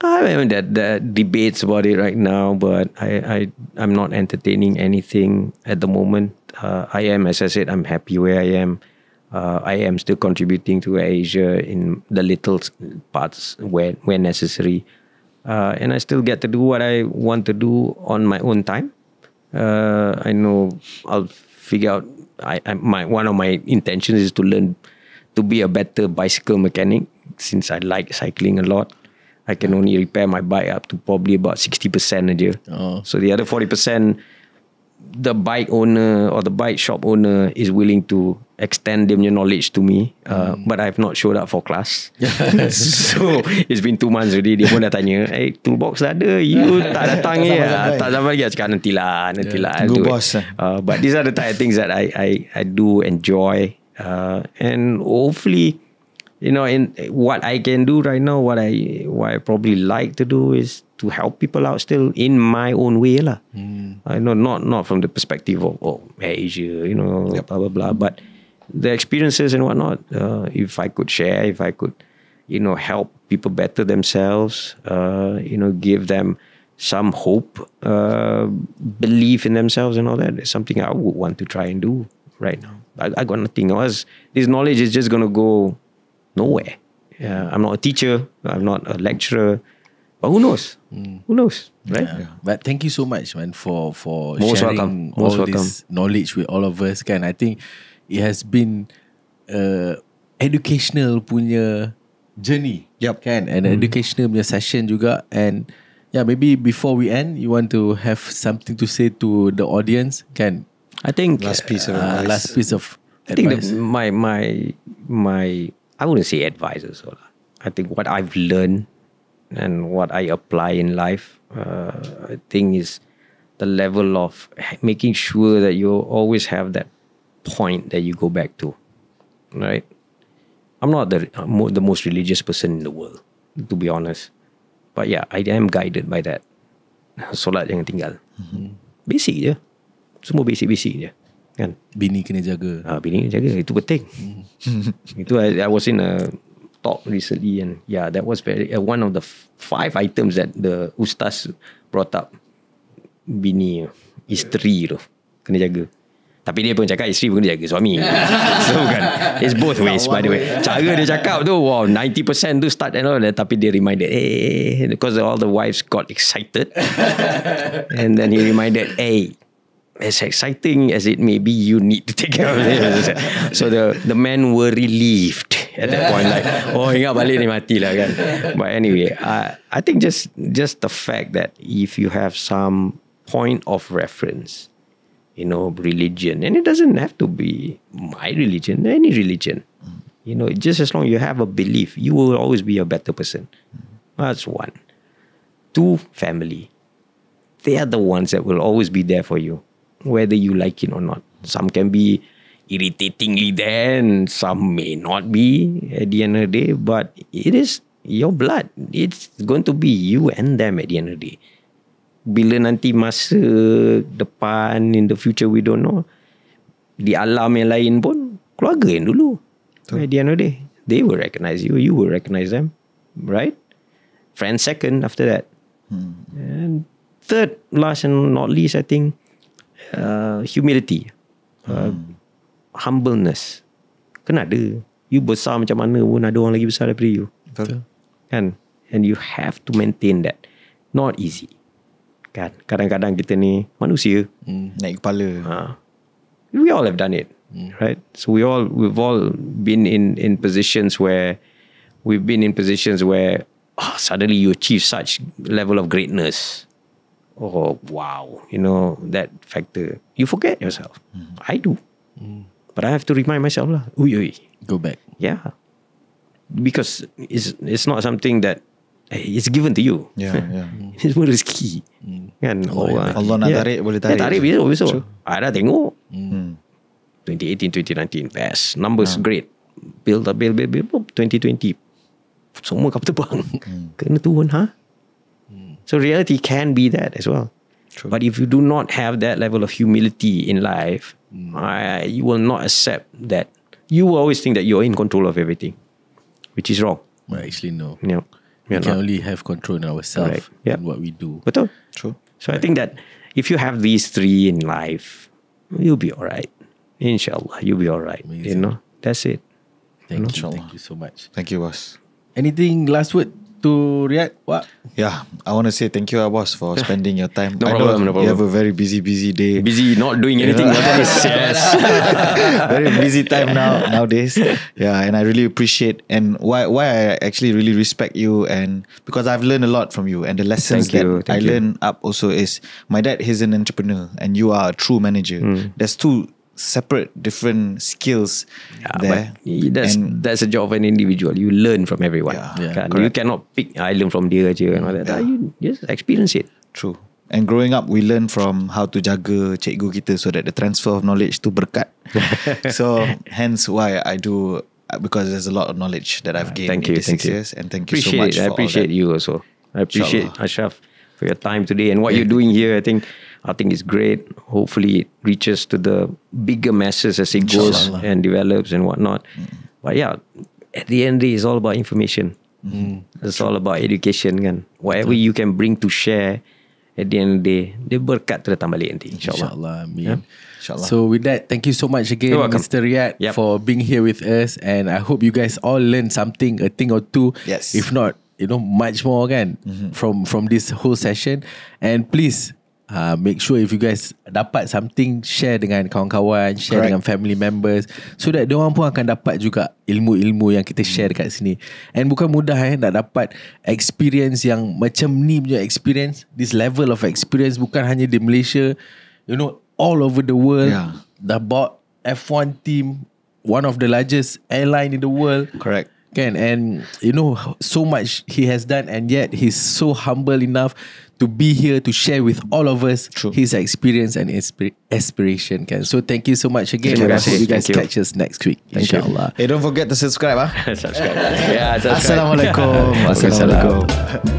I mean that debates about it right now, but I'm not entertaining anything at the moment. I am, as I said, I'm happy where I am. I am still contributing to Asia in the little parts where necessary, and I still get to do what I want to do on my own time. I know I'll figure out. One of my intentions is to learn to be a better bicycle mechanic, since I like cycling a lot. I can only repair my bike up to probably about 60% aja. So the other 40%, the bike owner or the bike shop owner is willing to extend their knowledge to me, but I've not showed up for class. So it's been 2 months already. Dia pun dah tanya, toolbox dah ada, you tak datang ya? Tak datang lagi. Cakap nantilah. Go boss. But these are the type of things that I do enjoy, and hopefully, in what I can do right now, what I probably like to do is to help people out still in my own way lah. I know not from the perspective of Asia, blah blah blah, but the experiences and whatnot. If I could share, if I could, help people better themselves, give them some hope, belief in themselves and all that, is something I would want to try and do right now. I got nothing else. This knowledge is just gonna go nowhere. I'm not a teacher. I'm not a lecturer. But who knows? Who knows, right? But thank you so much, man, for Most sharing welcome. Most all welcome. this knowledge with all of us. Kan, I think it has been educational punya journey. Kan, and educational punya session juga. And maybe before we end, you want to have something to say to the audience? Kan? I think Last piece of advice. Last piece of I think advice. my I wouldn't say advisors. I think what I've learned and what I apply in life, I think is the level of making sure that you always have that point that you go back to, right? I'm not the most religious person in the world, to be honest. But yeah, I am guided by that. Solat jangan tinggal. Basic je. Semua basic je. Kan? Bini kena jaga. Bini kena jaga. Itu penting. Itu I was in a talk recently, and that was very one of the 5 items that the ustaz brought up. Bini, isteri tu kena jaga. Tapi dia pun cakap isteri pun kena jaga suami. So kan, it's both ways by the way. Cara dia cakap tu, 90% tu start and all that, tapi dia reminded, because all the wives got excited. And then he reminded, as exciting as it may be, you need to take care of it. So the men were relieved at that point, like, ingat balik ni mati lah kan. But anyway, I think just the fact that if you have some point of reference, religion, and it doesn't have to be my religion, any religion, You know, just as long you have a belief, you will always be a better person. That's one. Two, family. They are the ones that will always be there for you, whether you like it or not. Some can be irritatingly there and some may not be at the end of the day, but it is your blood. It's going to be you and them at the end of the day. Bila nanti masa depan, in the future, we don't know, di alam yang lain pun keluarga yang dulu. At the end of the day, they will recognize you, you will recognize them, right? Friends second after that. And third, last and not least, I think humility, humbleness. Kena ada. You besar macam mana pun ada orang lagi besar daripada you. Betul. Kan? And you have to maintain that. Not easy. Kan? Kadang-kadang kita ni manusia. Naik kepala. We all have done it. Right? So we've all been in positions where suddenly you achieve such level of greatness. Oh wow, you know, that factor. You forget yourself. I do. But I have to remind myself lah. Go back. Yeah. Because it's not something that it's given to you. Yeah. It's more risky. Kan? Allah nak tarik, boleh tarik. Tarik besok. I dah tengok. 2018, 2019, best. Numbers great. Build. 2020. Semua kapal terbang. Kena turun, So reality can be that as well. True. But if you do not have that level of humility in life, you will not accept that. You will always think that you're in control of everything, which is wrong. Well, actually, no. You know, We can only have control in ourselves and what we do. Betul. True. So I think that if you have these three in life, you'll be alright. Inshallah, you'll be alright. Amazing. You know, that's it. Thank Inshallah. you so much. Thank you, boss. Anything last word to Riad? What? Yeah, I want to say thank you, boss, for spending your time. No I problem, know no problem. you have a very busy day. Busy not doing anything. Yes. Very busy time nowadays. Yeah, and I really appreciate, and why I actually really respect you, and because I've learned a lot from you, and the lessons Thank you. learned up also is my dad is an entrepreneur and you are a true manager. There's two separate different skills there. But that's a job of an individual. You learn from everyone. Yeah, Kan? You cannot pick island from dia je and all that. You just experience it. True. And growing up, we learn from how to jaga cikgu kita so that the transfer of knowledge tu berkat. So hence why I do, because there's a lot of knowledge that I've gained in these 6 years. And thank you so much for I appreciate all that. you also. I appreciate Ashraf for your time today and what you're doing here. I think it's great. Hopefully it reaches to the bigger masses as it goes and develops and whatnot. But yeah, at the end of the day, it's all about information. It's all about education kan. Whatever you can bring to share, at the end of the day, dia berkat tu datang balik nanti. InsyaAllah. Amin. So with that, thank you so much again, Mr. Riad, for being here with us. And I hope you guys all learn something, a thing or two. Yes. If not, much more kan from this whole session. And please make sure if you guys dapat something, share dengan kawan-kawan, share dengan family members, so that diorang pun akan dapat juga ilmu-ilmu yang kita share dekat sini. And bukan mudah nak dapat experience yang macam ni punya experience, this level of experience, bukan hanya di Malaysia, all over the world. Dah bought F1 team, one of the largest airline in the world. Correct. Kan? And so much he has done, and yet he's so humble enough to be here to share with all of us his experience and aspiration. Kan? So thank you so much again. I hope you guys catch us next week. InsyaAllah. Hey, don't forget to subscribe. Subscribe. Yeah, subscribe. Assalamualaikum. Assalamualaikum.